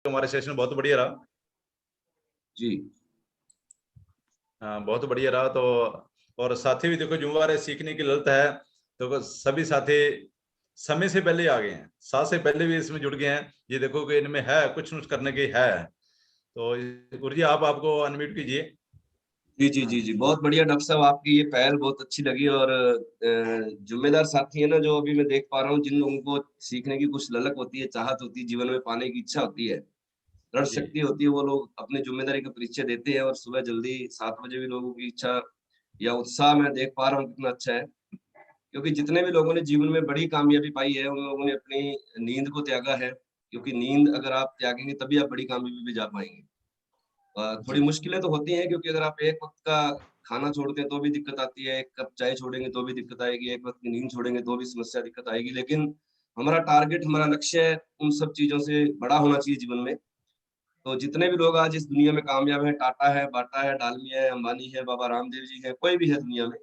हमारा सेशन बहुत बढ़िया रहा। जी हाँ, बहुत बढ़िया रहा। तो और साथी भी देखो, जुम्मेवार है, सीखने की ललत है। तो सभी साथी समय से पहले ही आ गए हैं, साथ से पहले भी इसमें जुड़ गए हैं। ये देखो कि इनमें है कुछ न कुछ करने की है। तो गुरु जी, आप आपको अनम्यूट कीजिए। जी जी जी जी, बहुत बढ़िया डॉक्टर साहब, आपकी ये पहल बहुत अच्छी लगी। और जिम्मेदार साथी है ना, जो अभी मैं देख पा रहा हूँ, जिन लोगों को सीखने की कुछ ललक होती है, चाहत होती है, जीवन में पाने की इच्छा होती है, दृढ़ जी शक्ति होती है, वो लोग अपनी जिम्मेदारी का परिचय देते हैं। और सुबह जल्दी 7 बजे भी लोगों की इच्छा या उत्साह मैं देख पा रहा हूँ कितना अच्छा है। क्योंकि जितने भी लोगों ने जीवन में बड़ी कामयाबी पाई है, उन लोगों ने अपनी नींद को त्यागा है। क्योंकि नींद अगर आप त्यागेंगे तभी आप बड़ी कामयाबी भी जा पाएंगे। थोड़ी जी मुश्किलें तो होती हैं, क्योंकि अगर आप एक वक्त का खाना छोड़ते हैं तो भी दिक्कत आती है, एक कप चाय छोड़ेंगे तो भी दिक्कत आएगी, एक वक्त की नींद छोड़ेंगे तो भी समस्या दिक्कत आएगी। लेकिन हमारा टारगेट, हमारा लक्ष्य उन सब चीजों से बड़ा होना चाहिए जीवन में। तो जितने भी लोग आज इस दुनिया में कामयाब हैं, टाटा है, बाटा है, डालमिया है, अंबानी है, बाबा रामदेव जी है, कोई भी है दुनिया में,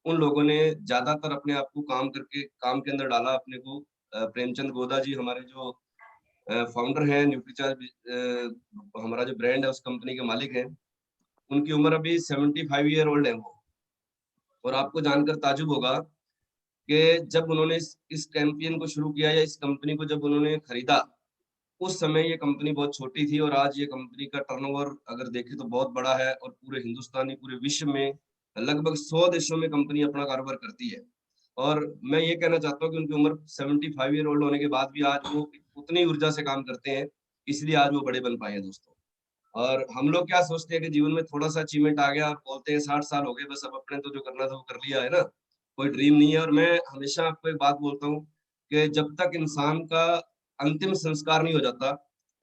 उन लोगों ने ज्यादातर अपने आप को काम करके काम के अंदर डाला अपने को। प्रेमचंद गोदा जी हमारे जो फाउंडर हैं, न्यूट्रीचार्ज हमारा जो ब्रांड है, उस कंपनी के मालिक हैं। उनकी उम्र अभी 75 ईयर ओल्ड है वो। और आपको जानकर ताजुब होगा कि जब उन्होंने इस कैंपेन को शुरू किया, या इस कंपनी को जब उन्होंने खरीदा, उस समय ये कंपनी बहुत छोटी थी। और आज ये कंपनी का टर्नओवर अगर देखें तो बहुत बड़ा है, और पूरे हिंदुस्तानी पूरे विश्व में लगभग 100 देशों में कंपनी अपना कारोबार करती है। और मैं ये कहना चाहता हूँ कि उनकी उम्र 75 ईयर ओल्ड होने के बाद भी आज वो उतनी ऊर्जा से काम करते हैं, इसलिए आज वो बड़े बन पाए हैं दोस्तों। और हम लोग क्या सोचते हैं कि जीवन में थोड़ा सा अचीवमेंट आ गया और बोलते हैं 60 साल हो गए, बस अब अपने तो जो करना था वो कर लिया है ना, कोई ड्रीम नहीं है। और मैं हमेशा आपको एक बात बोलता हूँ कि जब तक इंसान का अंतिम संस्कार नहीं हो जाता,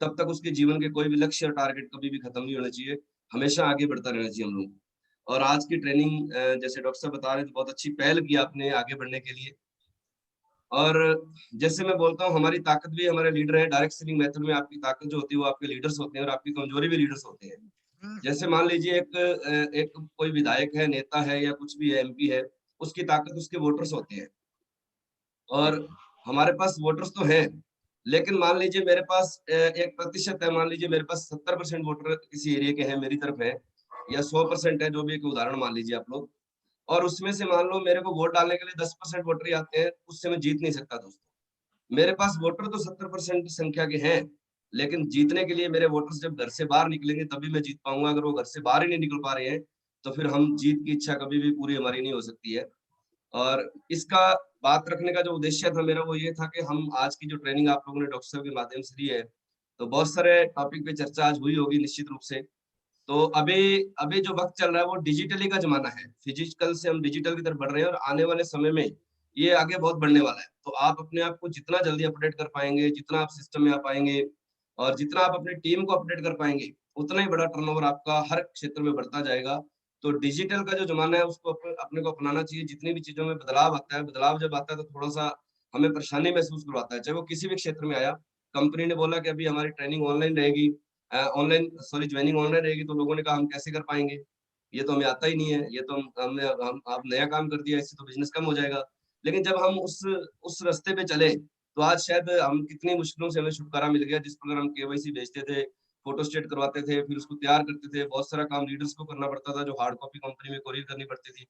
तब तक उसके जीवन के कोई भी लक्ष्य और टारगेट कभी भी खत्म नहीं होना चाहिए। हमेशा आगे बढ़ता रहना चाहिए हम लोग को। और आज की ट्रेनिंग, जैसे डॉक्टर साहब बता रहे थे, बहुत अच्छी पहल की आपने आगे बढ़ने के लिए। और जैसे मैं बोलता हूँ, हमारी ताकत भी हमारे लीडर है। डायरेक्ट सेलिंग मेथड में आपकी ताकत जो होती है वो आपके लीडर्स होते हैं, और आपकी कमजोरी भी लीडर्स होते हैं। जैसे मान लीजिए एक कोई विधायक है, नेता है, या कुछ भी है, एमपी है, उसकी ताकत उसके वोटर्स होते हैं। और जी हमारे पास वोटर्स तो हैं, लेकिन मान लीजिए मेरे पास 1% है, मान लीजिए मेरे पास 70% वोटर किसी एरिया के हैं, मेरी तरफ है, या 100% है, जो भी एक उदाहरण मान लीजिए आप लोग। और उसमें से मान लो मेरे को वोट डालने के लिए 10% वोटर ही आते हैं, उससे मैं जीत नहीं सकता दोस्तों। मेरे पास वोटर तो 70% संख्या के हैं, लेकिन जीतने के लिए मेरे वोटर्स जब घर से बाहर निकलेंगे तभी मैं जीत पाऊंगा। अगर वो घर से बाहर ही नहीं निकल पा रहे हैं, तो फिर हम जीत की इच्छा कभी भी पूरी हमारी नहीं हो सकती है। और इसका बात रखने का जो उद्देश्य था मेरा, वो ये था कि हम आज की जो ट्रेनिंग आप लोगों ने डॉक्टर साहब के माध्यम से दी है, तो बहुत सारे टॉपिक पे चर्चा आज हुई होगी निश्चित रूप से। तो अभी अभी जो वक्त चल रहा है वो डिजिटली का जमाना है, फिजिकल से हम डिजिटल की तरफ बढ़ रहे हैं, और आने वाले समय में ये आगे बहुत बढ़ने वाला है। तो आप अपने आप को जितना जल्दी अपडेट कर पाएंगे, जितना आप सिस्टम में आ पाएंगे, और जितना आप अपनी टीम को अपडेट कर पाएंगे, उतना ही बड़ा टर्नओवर आपका हर क्षेत्र में बढ़ता जाएगा। तो डिजिटल का जो जमाना है उसको अपने को अपनाना चाहिए। जितनी भी चीजों में बदलाव आता है, बदलाव जब आता है तो थोड़ा सा हमें परेशानी महसूस करवाता है, चाहे वो किसी भी क्षेत्र में आया। कंपनी ने बोला कि अभी हमारी ट्रेनिंग ऑनलाइन रहेगी, ऑनलाइन सॉरी ज्वाइनिंग ऑनलाइन रहेगी, तो लोगों ने कहा हम कैसे कर पाएंगे, ये तो हमें आता ही नहीं है, ये तो हमने हम आप नया काम कर दिया, इससे तो बिजनेस कम हो जाएगा। लेकिन जब हम उस रास्ते पे चले, तो आज शायद हम कितनी मुश्किलों से हमें छुटकारा मिल गया। जिस प्रकार हम केवाईसी भेजते थे, फोटो स्टेट करवाते थे, फिर उसको तैयार करते थे, बहुत सारा काम लीडर्स को करना पड़ता था, जो हार्ड कॉपी कंपनी में कोरियर करनी पड़ती थी।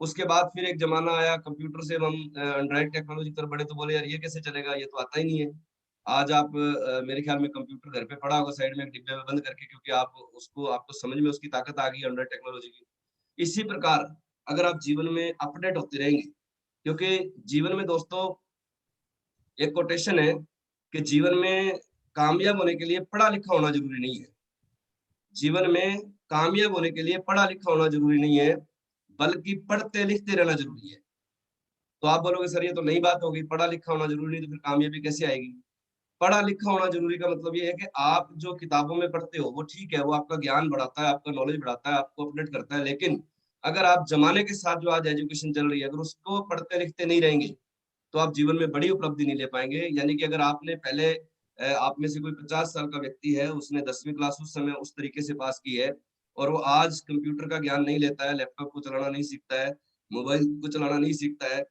उसके बाद फिर एक जमाना आया कंप्यूटर से, हम एंड्रॉइड टेक्नोलॉजी की तरफ बढ़े, तो बोले यार ये कैसे चलेगा, ये तो आता ही नहीं है। आज आप मेरे ख्याल में कंप्यूटर घर पे पड़ा होगा साइड में एक डिब्बे में बंद करके, क्योंकि आप उसको आपको समझ में उसकी ताकत आ गई एंड्रॉइड टेक्नोलॉजी की। इसी प्रकार अगर आप जीवन में अपडेट होते रहेंगे, क्योंकि जीवन में दोस्तों एक कोटेशन है कि जीवन में कामयाब होने के लिए पढ़ा लिखा होना जरूरी नहीं है। जीवन में कामयाब होने के लिए पढ़ा लिखा होना जरूरी नहीं है, बल्कि पढ़ते लिखते रहना जरूरी है। तो आप बोलोगे सर ये तो नई बात होगी, पढ़ा लिखा होना जरूरी नहीं तो फिर कामयाबी कैसे आएगी। पढ़ा लिखा होना जरूरी का मतलब ये है कि आप जो किताबों में पढ़ते हो वो ठीक है, वो आपका ज्ञान बढ़ाता है, आपका नॉलेज बढ़ाता है, आपको अपडेट करता है। लेकिन अगर आप जमाने के साथ जो आज एजुकेशन चल रही है, अगर उसको पढ़ते लिखते नहीं रहेंगे, तो आप जीवन में बड़ी उपलब्धि नहीं ले पाएंगे। यानी कि अगर आपने पहले आप में से कोई 50 साल का व्यक्ति है, उसने 10वीं क्लास उस समय उस तरीके से पास की है, और वो आज कंप्यूटर का ज्ञान नहीं लेता है, लैपटॉप को चलाना नहीं सीखता है, मोबाइल को चलाना नहीं सीखता है,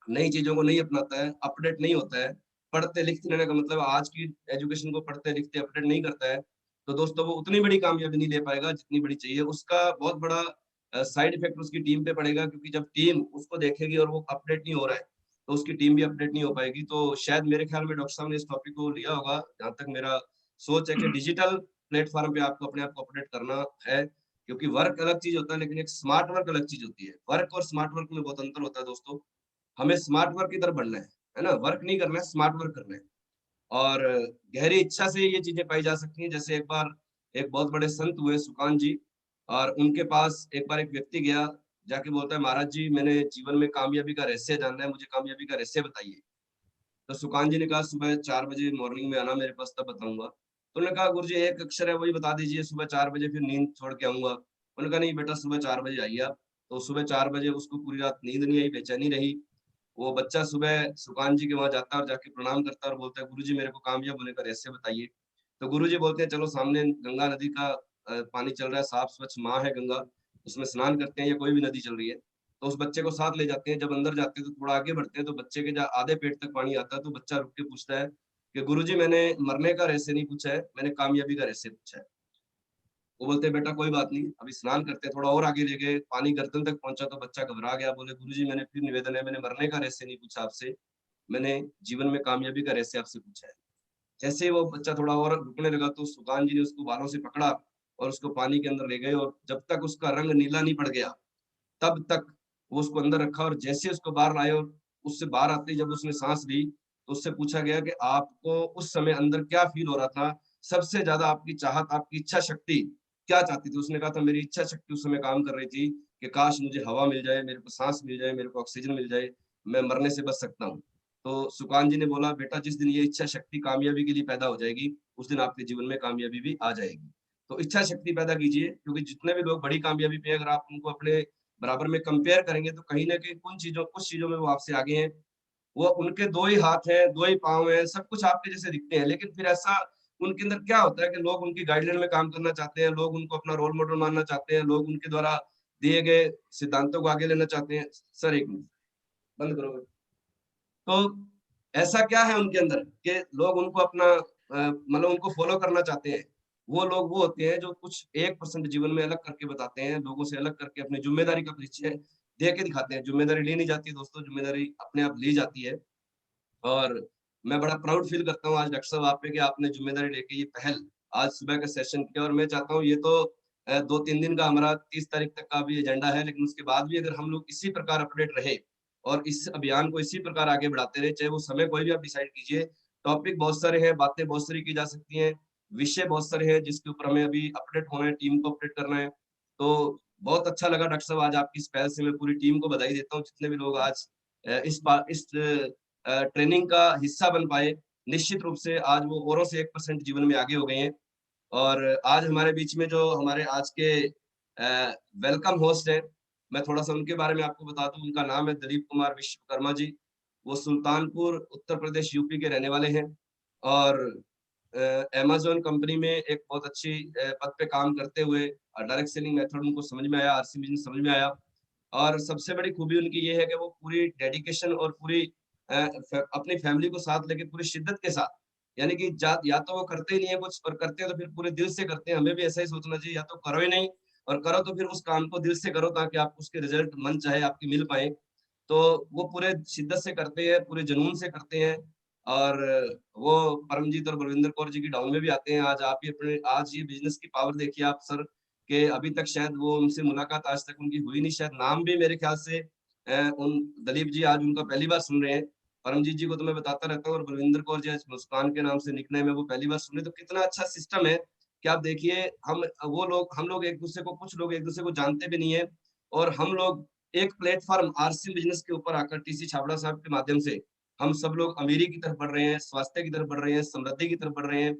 नई चीजों को नहीं अपनाता है, अपडेट नहीं होता है, पढ़ते लिखते रहने का मतलब आज की एजुकेशन को पढ़ते लिखते अपडेट नहीं करता है, तो दोस्तों वो उतनी बड़ी कामयाबी नहीं ले पाएगा जितनी बड़ी चाहिए। उसका बहुत बड़ा साइड इफेक्ट उसकी टीम पे पड़ेगा, क्योंकि जब टीम उसको देखेगी और वो अपडेट नहीं हो रहा है, तो उसकी टीम भी अपडेट नहीं हो पाएगी। तो शायद मेरे ख्याल में डॉक्टर साहब ने इस टॉपिक को लिया होगा, जहाँ तक मेरा सोच है कि डिजिटल प्लेटफॉर्म पे आपको अपने आप को अपडेट करना है, क्योंकि वर्क अलग चीज होता है लेकिन एक स्मार्ट वर्क अलग चीज होती है। वर्क और स्मार्ट वर्क में बहुत अंतर होता है दोस्तों। हमें स्मार्ट वर्क की तरफ बढ़ना है ना, वर्क नहीं करना है, स्मार्ट वर्क करना है। और गहरी इच्छा से ये चीजें पाई जा सकती हैं। जैसे एक बार एक बहुत बड़े संत हुए सुकान जी, और उनके पास एक बार एक व्यक्ति गया, जाके बोलता है महाराज जी मैंने जीवन में कामयाबी का रहस्य जानना है, मुझे कामयाबी का रहस्य बताइए। तो सुकान जी ने कहा सुबह 4 बजे मॉर्निंग में आना मेरे पास, तब बताऊंगा। तो उन्होंने कहा गुरु जी एक अक्षर है वही बता दीजिए, सुबह 4 बजे फिर नींद छोड़ के आऊंगा। उन्होंने कहा नहीं बेटा सुबह 4 बजे आइए आप। तो सुबह 4 बजे उसको पूरी रात नींद नहीं आई, बेचैनी रही। वो बच्चा सुबह सुकान जी के वहां जाता है और जाके प्रणाम करता है और बोलता है गुरुजी मेरे को कामयाब होने का रहस्य बताइए। तो गुरुजी बोलते हैं चलो सामने गंगा नदी का पानी चल रहा है, साफ स्वच्छ माँ है गंगा, उसमें स्नान करते हैं या कोई भी नदी चल रही है। तो उस बच्चे को साथ ले जाते हैं। जब अंदर जाते हैं तो थोड़ा आगे बढ़ते हैं तो बच्चे के आधे पेट तक पानी आता है। तो बच्चा रुक के पूछता है कि गुरुजी मैंने मरने का रहस्य नहीं पूछा है, मैंने कामयाबी का रहस्य पूछा है। वो बोलते हैं बेटा कोई बात नहीं, अभी स्नान करते हैं। थोड़ा और आगे ले गए, पानी गर्दन तक पहुंचा तो बच्चा घबरा गया, बोले गुरुजी मैंने फिर निवेदन है, मैंने मरने का रहस्य नहीं पूछा आपसे, मैंने जीवन में कामयाबी का रहस्य आपसे पूछा है। जैसे ही वो बच्चा थोड़ा और रुकने लगा तो सुल्तान जी ने उसको बालों से पकड़ा और उसको पानी के अंदर ले गए, और जब तक उसका रंग नीला नहीं पड़ गया तब तक वो उसको अंदर रखा। और जैसे उसको बाहर लाए और उससे बाहर आते ही जब उसने सांस ली तो उससे पूछा गया कि आपको उस समय अंदर क्या फील हो रहा था, सबसे ज्यादा आपकी चाहत, आपकी इच्छा शक्ति क्या चाहती थी। उसने कहा था मेरी इच्छा शक्ति उस समय काम कर रही थी कि काश मुझे हवा मिल जाए, मेरे को सांस मिल जाए, मेरे को ऑक्सीजन मिल जाए, मैं मरने से बच सकता हूँ। तो सुकान जी ने बोला बेटा जिस दिन ये इच्छा शक्ति कामयाबी के लिए पैदा हो जाएगी उस दिन आपके जीवन में कामयाबी भी आ जाएगी। तो इच्छा शक्ति पैदा कीजिए, क्योंकि जितने भी लोग बड़ी कामयाबी पे अगर आप उनको अपने बराबर में कंपेयर करेंगे तो कहीं ना कहीं कुछ चीजों में वो आपसे आगे हैं। वो उनके 2 ही हाथ हैं, 2 ही पाँव हैं, सब कुछ आपके जैसे दिखते हैं, लेकिन फिर ऐसा उनके अंदर क्या होता है कि लोग उनकी गाइडलाइन में काम करना चाहते हैं, लोग उनको अपना रोल मॉडल मानना चाहते हैं, लोग उनके द्वारा दिए गए सिद्धांतों को आगे लेना चाहते हैं। सर एक मिनट बंद करो। तो ऐसा क्या है उनके अंदर कि लोग उनको अपना मतलब उनको फॉलो करना चाहते हैं। वो लोग वो होते हैं जो कुछ 1% जीवन में अलग करके बताते हैं, लोगों से अलग करके अपनी जिम्मेदारी का परिचय दे के दिखाते हैं। जिम्मेदारी ली नहीं जाती दोस्तों, जिम्मेदारी अपने आप ली जाती है। और मैं बड़ा प्राउड फील करता हूँ आज डॉक्टर साहब आप पे कि आपने जिम्मेदारी लेके ये पहल आज सुबह का सेशन किया। और मैं चाहता हूँ ये तो 2-3 दिन का हमारा 30 तारीख तक का भी एजेंडा है, लेकिन उसके बाद भी अगर हम लोग इसी प्रकार अपडेट रहे और इस अभियान को इसी प्रकार आगे बढ़ाते रहे, चाहे वो समय कोई भी आप डिसाइड कीजिए। टॉपिक बहुत सारे हैं, बातें बहुत सारी की जा सकती हैं, विषय बहुत सारे हैं जिसके ऊपर हमें अभी अपडेट होना है, टीम को अपडेट करना है। तो बहुत अच्छा लगा डॉक्टर साहब आज आपकी इस पहल से। मैं पूरी टीम को बधाई देता हूँ जितने भी लोग आज इस ट्रेनिंग का हिस्सा बन पाए। निश्चित रूप से आज वो औरों से 1% जीवन में आगे हो गए हैं। और आज हमारे बीच में जो हमारे आज के वेलकम होस्ट हैं, मैं थोड़ा सा उनके बारे में आपको बता दूं। उनका नाम है दिलीप कुमार विश्वकर्मा जी। वो सुल्तानपुर उत्तर प्रदेश यूपी के रहने वाले हैं और अमेज़न कंपनी में एक बहुत अच्छी पद पे काम करते हुए डायरेक्ट सेलिंग मेथड उनको समझ में आया, आरसी बिजनेस समझ में आया। और सबसे बड़ी खूबी उनकी ये है कि वो पूरी डेडिकेशन और पूरी अपनी फैमिली को साथ लेके पूरी शिद्दत के साथ, यानी कि या तो वो करते ही नहीं है कुछ, और करते हैं तो फिर पूरे दिल से करते हैं। हमें भी ऐसा ही सोचना चाहिए, या तो करो ही नहीं, और करो तो फिर उस काम को दिल से करो ताकि आप उसके रिजल्ट मन चाहे आपकी मिल पाए। तो वो पूरे शिद्दत से करते हैं, पूरे जुनून से करते हैं। और वो परमजीत और बलविंदर कौर जी की डाउन में भी आते हैं। आज आप ही अपने आज ये बिजनेस की पावर देखिए आप सर, के अभी तक शायद वो उनसे मुलाकात आज तक उनकी हुई नहीं, शायद नाम भी मेरे ख्याल से उन दलीप जी आज उनका पहली बार सुन रहे हैं। परमजीत जी को तो मैं बताता रहता हूँ, और बलविंदर कौर जी आज मुस्कान के नाम से निकनेम है, वो पहली बार सुने। तो कितना अच्छा सिस्टम है कि आप देखिए हम लोग एक दूसरे को, कुछ लोग एक दूसरे को जानते भी नहीं है, और हम लोग एक प्लेटफॉर्म आरसी बिजनेस के ऊपर आकर टीसी छाबड़ा साहब के माध्यम से हम सब लोग अमीरी की तरफ बढ़ रहे हैं, स्वास्थ्य की तरफ बढ़ रहे हैं, समृद्धि की तरफ बढ़ रहे हैं।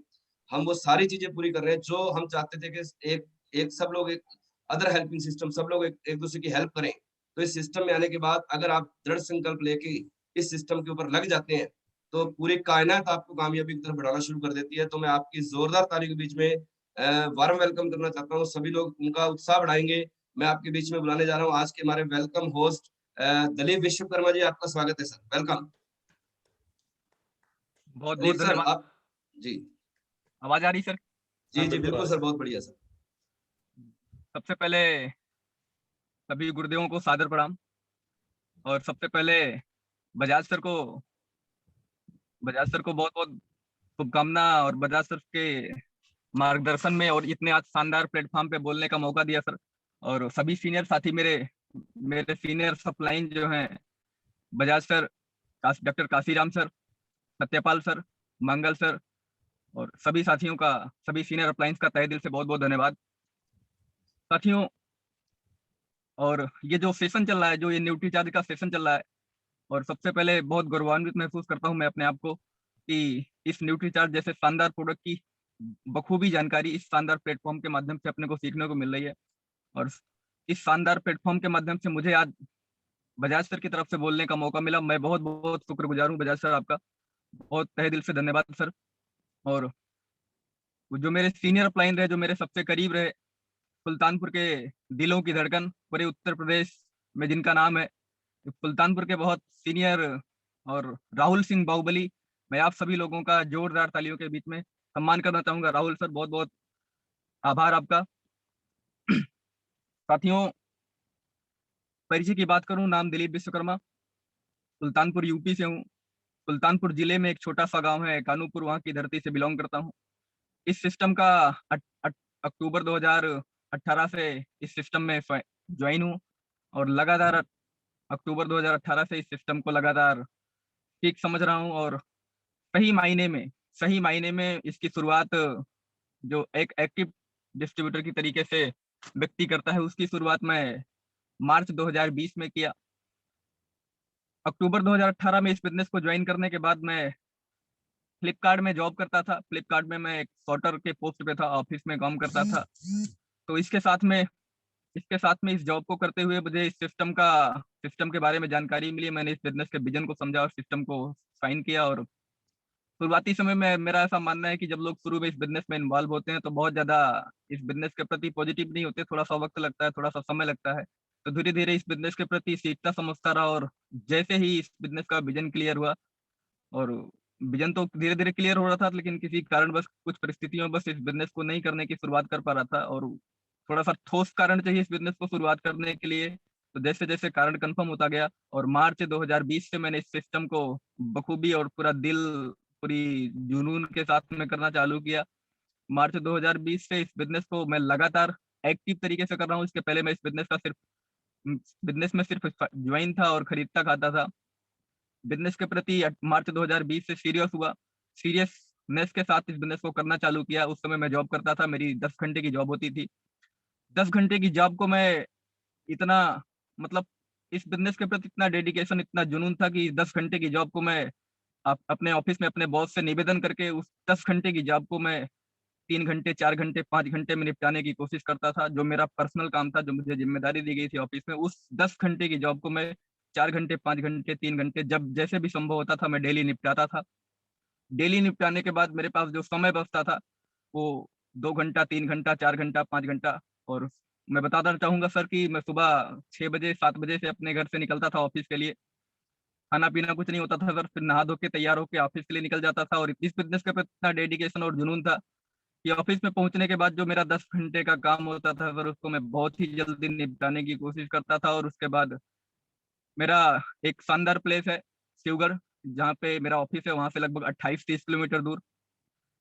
हम वो सारी चीजें पूरी कर रहे हैं जो हम चाहते थे कि एक एक सब लोग एक अदर हेल्पिंग सिस्टम, सब लोग एक दूसरे की हेल्प करें। तो इस सिस्टम में आने के बाद अगर आप दृढ़ संकल्प लेके इस सिस्टम के ऊपर लग जाते हैं तो पूरी कायनात आपको कामयाबी की तरफ बढ़ाना शुरू कर देती है। तो मैं आपकी जोरदार ताली के बीच में वार्म वेलकम करना चाहता हूँ। सभी लोग उनका उत्साह बढ़ाएंगे। मैं आपके बीच में बुलाने जा रहा हूँ आज के हमारे वेलकम होस्ट दलीप विश्वकर्मा जी। आपका स्वागत है सर, वेलकम। बहुत और बहुत सर धन्यवाद। आप जी आवाज आ रही सर? जी हाँ, जी बिल्कुल बिल्कुल सर, बहुत बढ़िया सर। सबसे पहले सभी गुरुदेवों को सादर प्रणाम। और सबसे पहले बजाज सर को बजाज सर को बहुत बहुत शुभकामना, और बजाज सर के मार्गदर्शन में और इतने आज शानदार प्लेटफॉर्म पे बोलने का मौका दिया सर। और सभी सीनियर साथी, मेरे मेरे सीनियर सप्लाइन जो हैं, Bajaj sir, doctor Kashiram sir, Satyapal sir, Mangal sir, और सभी साथियों का, सभी सीनियर अप्लायंस का तहे दिल से बहुत बहुत धन्यवाद साथियों। और ये जो सेशन चल रहा है, जो ये न्यूट्री चार्ज का सेशन चल रहा है, और सबसे पहले बहुत गौरवान्वित महसूस करता हूं मैं अपने आप को कि इस न्यूट्री चार्ज जैसे शानदार प्रोडक्ट की बखूबी जानकारी इस शानदार प्लेटफॉर्म के माध्यम से अपने को सीखने को मिल रही है। और इस शानदार प्लेटफॉर्म के माध्यम से मुझे आज बजाज सर की तरफ से बोलने का मौका मिला। मैं बहुत बहुत शुक्रगुजार हूँ बजाज सर, आपका बहुत तहे दिल से धन्यवाद सर। और जो मेरे सीनियर अप्लाइन रहे, जो मेरे सबसे करीब रहे, सुल्तानपुर के दिलों की धड़कन पूरे उत्तर प्रदेश में जिनका नाम है, सुल्तानपुर के बहुत सीनियर और राहुल सिंह बाहुबली, मैं आप सभी लोगों का जोरदार तालियों के बीच में सम्मान करना चाहूंगा। राहुल सर, बहुत बहुत आभार आपका। साथियों, परिचय की बात करूं, नाम दिलीप विश्वकर्मा, सुल्तानपुर यूपी से हूँ। सुल्तानपुर जिले में एक छोटा सा गांव है कानूपुर, वहां की धरती से बिलोंग करता हूँ। इस सिस्टम का अक्टूबर 2018 से इस सिस्टम में ज्वाइन हूँ, और लगातार अक्टूबर 2018 से इस सिस्टम को लगातार ठीक समझ रहा हूँ। और सही मायने में सही मायने में इसकी शुरुआत जो एक एक्टिव डिस्ट्रीब्यूटर की तरीके से व्यक्ति करता है, उसकी शुरुआत मैं मार्च 2020 में किया। अक्टूबर 2018 में इस बिजनेस को ज्वाइन करने के बाद मैं फ्लिपकार्ट में जॉब करता था। फ्लिपकार्ट में मैं एक सॉर्टर के पोस्ट पे था, ऑफिस में काम करता था। तो इसके साथ में इस जॉब को करते हुए मुझे इस सिस्टम के बारे में जानकारी मिली। मैंने इस बिजनेस के विजन को समझा और सिस्टम को साइन किया। और शुरुआती समय में मेरा ऐसा मानना है कि जब लोग शुरू में इस बिजनेस में इन्वॉल्व होते हैं तो बहुत ज्यादा इस बिजनेस के प्रति पॉजिटिव नहीं होते, थोड़ा सा वक्त लगता है, थोड़ा सा समय लगता है। तो धीरे धीरे इस बिजनेस के प्रति सीखता समझता रहा, और जैसे ही इस बिजनेस का विजन क्लियर हुआ, और विजन तो धीरे धीरे क्लियर हो रहा था, लेकिन किसी कारण बस कुछ परिस्थितियों में बस इस बिजनेस को नहीं करने की शुरुआत कर पा रहा था, और थोड़ा सा ठोस कारण चाहिए इस बिजनेस को शुरुआत करने के लिए। तो जैसे जैसे कारण कंफर्म होता गया, और मार्च 2020 से मैंने इस सिस्टम को बखूबी और पूरी जुनून के साथ में करना चालू किया। मार्च 2020 से इस बिजनेस को मैं लगातार एक्टिव तरीके से कर रहा हूँ। इसके पहले मैं इस बिजनेस में सिर्फ ज्वाइन था और खरीदता खाता था। बिजनेस के प्रति मार्च 2020 से सीरियसनेस के साथ इस बिजनेस को करना चालू किया। उस समय मैं जॉब करता था, मेरी 10 घंटे की जॉब होती थी। 10 घंटे की जॉब को मैं इतना, मतलब इस बिजनेस के प्रति इतना डेडिकेशन, इतना जुनून था कि 10 घंटे की जॉब को मैं अपने ऑफिस में अपने बॉस से निवेदन करके उस 10 घंटे की जॉब को मैं 3 घंटे, 4 घंटे, 5 घंटे में निपटाने की कोशिश करता था। जो मेरा पर्सनल काम था, जो मुझे जिम्मेदारी दी गई थी ऑफिस में, उस 10 घंटे की जॉब को मैं 4 घंटे, 5 घंटे, 3 घंटे, जब जैसे भी संभव होता था मैं डेली निपटाता था। डेली निपटाने के बाद मेरे पास जो समय बचता था वो 2 घंटा, 3 घंटा, 4 घंटा, 5 घंटा। और मैं बताना चाहूंगा सर कि मैं सुबह 6 बजे, 7 बजे से अपने घर से निकलता था ऑफिस के लिए। खाना पीना कुछ नहीं होता था सर, फिर नहा धो के तैयार होकर ऑफिस के लिए निकल जाता था। और इस बिजनेस के प्रति इतना डेडिकेशन और जुनून था कि ऑफिस में पहुंचने के बाद जो मेरा 10 घंटे का काम होता था सर, उसको मैं बहुत ही जल्दी निपटाने की कोशिश करता था। और उसके बाद मेरा एक शानदार प्लेस है शिवगढ़, जहाँ पे मेरा ऑफिस है, वहां से लगभग 28-30 किलोमीटर दूर।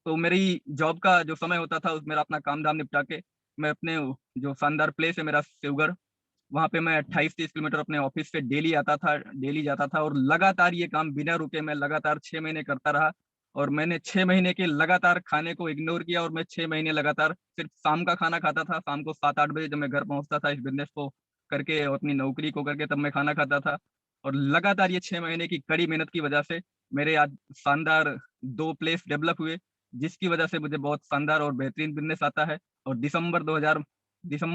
तो मेरी जॉब का जो समय होता था, उसमें मेरा अपना काम धाम निपटा के मैं अपने जो शानदार प्लेस है मेरा शिवगढ़, वहां पे मैं 28-30 किलोमीटर अपने ऑफिस से डेली आता था, डेली जाता था। और लगातार ये काम बिना रुके मैं लगातार 6 महीने करता रहा। और मैंने 6 महीने के लगातार खाने को इग्नोर किया, और मैं 6 महीने लगातार सिर्फ शाम का खाना खाता था। शाम को 7-8 बजे जब मैं घर पहुंचता था इस बिजनेस को करके और अपनी नौकरी को करके, तब मैं खाना खाता था। और लगातार ये 6 महीने की कड़ी मेहनत की वजह से मेरे आज शानदार 2 प्लेस डेवलप हुए, जिसकी वजह से मुझे बहुत शानदार और बेहतरीन बिजनेस आता है। और दिसंबर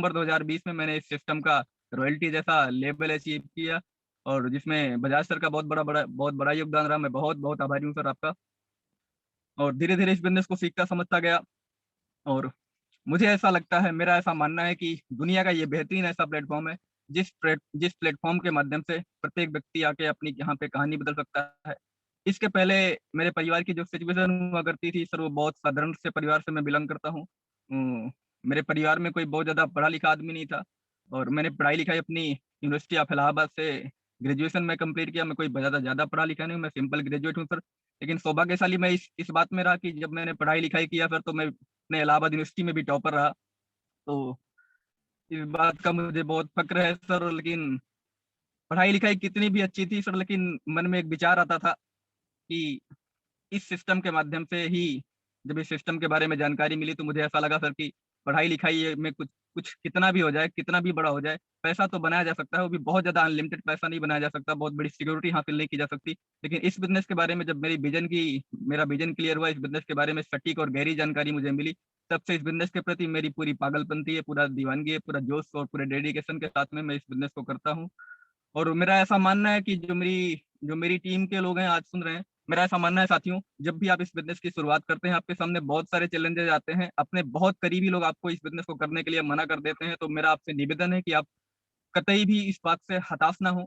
2020 में मैंने इस सिस्टम का रॉयल्टी जैसा लेवल अचीव किया, और जिसमें बजाज सर का बहुत बड़ा योगदान रहा। मैं बहुत बहुत आभारी हूँ सर आपका। और धीरे धीरे इस बिजनेस को सीखता समझता गया, और मुझे ऐसा लगता है, मेरा ऐसा मानना है कि दुनिया का ये बेहतरीन ऐसा प्लेटफॉर्म है जिस प्लेटफॉर्म के माध्यम से प्रत्येक व्यक्ति आके अपनी यहाँ पे कहानी बदल सकता है। इसके पहले मेरे परिवार की जो सिचुएशन हुआ करती थी सर, वो बहुत साधारण से परिवार से मैं बिलोंग करता हूँ। मेरे परिवार में कोई बहुत ज़्यादा पढ़ा लिखा आदमी नहीं था और मैंने पढ़ाई लिखाई अपनी यूनिवर्सिटी ऑफ इलाहाबाद से ग्रेजुएशन में कंप्लीट किया। मैं कोई ज़्यादा पढ़ा लिखा नहीं हूँ, मैं सिंपल ग्रेजुएट हूँ सर। लेकिन सौभाग्यशाली मैं इस बात में रहा कि जब मैंने पढ़ाई लिखाई किया सर, तो मैं अपने इलाहाबाद यूनिवर्सिटी में भी टॉपर रहा। तो इस बात का मुझे बहुत फक्र है सर। लेकिन पढ़ाई लिखाई कितनी भी अच्छी थी सर, लेकिन मन में एक विचार आता था कि इस सिस्टम के माध्यम से ही, जब इस सिस्टम के बारे में जानकारी मिली तो मुझे ऐसा लगा सर कि पढ़ाई लिखाई में कुछ कुछ कितना भी हो जाए, कितना भी बड़ा हो जाए, पैसा तो बनाया जा सकता है। वो भी बहुत ज्यादा अनलिमिटेड पैसा नहीं बनाया जा सकता, बहुत बड़ी सिक्योरिटी हासिल नहीं की जा सकती। लेकिन इस बिजनेस के बारे में जब मेरा विजन क्लियर हुआ, इस बिजनेस के बारे में सटीक और गहरी जानकारी मुझे मिली, तब से इस बिजनेस के प्रति मेरी पूरी पागलपंती है, पूरा दीवानगी है, पूरा जोश और पूरे डेडिकेशन के साथ में मैं इस बिजनेस को करता हूँ। और मेरा ऐसा मानना है कि जो मेरी टीम के लोग हैं आज सुन रहे हैं, मेरा ऐसा मानना है साथियों, जब भी आप इस बिजनेस की शुरुआत करते हैं, आपके सामने बहुत सारे चैलेंजेस आते हैं, अपने बहुत करीबी लोग आपको इस बिजनेस को करने के लिए मना कर देते हैं। तो मेरा आपसे निवेदन है कि आप कतई भी इस बात से हताश ना हो,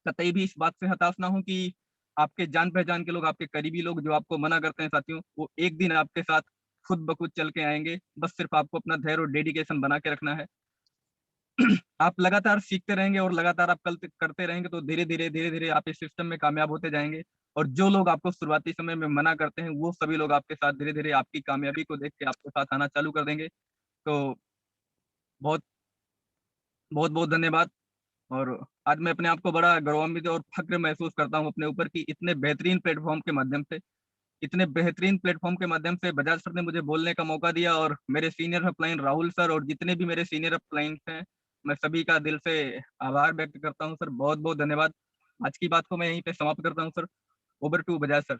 कतई भी इस बात से हताश ना हो कि आपके जान पहचान के लोग, आपके करीबी लोग जो आपको मना करते हैं साथियों, वो एक दिन आपके साथ खुद ब खुद चल के आएंगे। बस सिर्फ आपको अपना धैर्य और डेडिकेशन बना के रखना है। आप लगातार सीखते रहेंगे और लगातार आप कल करते रहेंगे तो धीरे धीरे आप इस सिस्टम में कामयाब होते जाएंगे। और जो लोग आपको शुरुआती समय में मना करते हैं, वो सभी लोग आपके साथ धीरे धीरे आपकी कामयाबी को देख के आपके साथ आना चालू कर देंगे। तो बहुत बहुत बहुत धन्यवाद। और आज मैं अपने आप को बड़ा गौरवान्वित और फक्र महसूस करता हूँ अपने ऊपर कि इतने बेहतरीन प्लेटफॉर्म के माध्यम से बजाज सर ने मुझे बोलने का मौका दिया। और मेरे सीनियर अपलाइन राहुल सर और जितने भी मेरे सीनियर अपलाइन हैं, मैं सभी का दिल से आभार व्यक्त करता हूं सर। बहुत बहुत धन्यवाद। आज की बात को मैं यहीं पे समाप्त करता हूं sir. Over to Bajaj sir.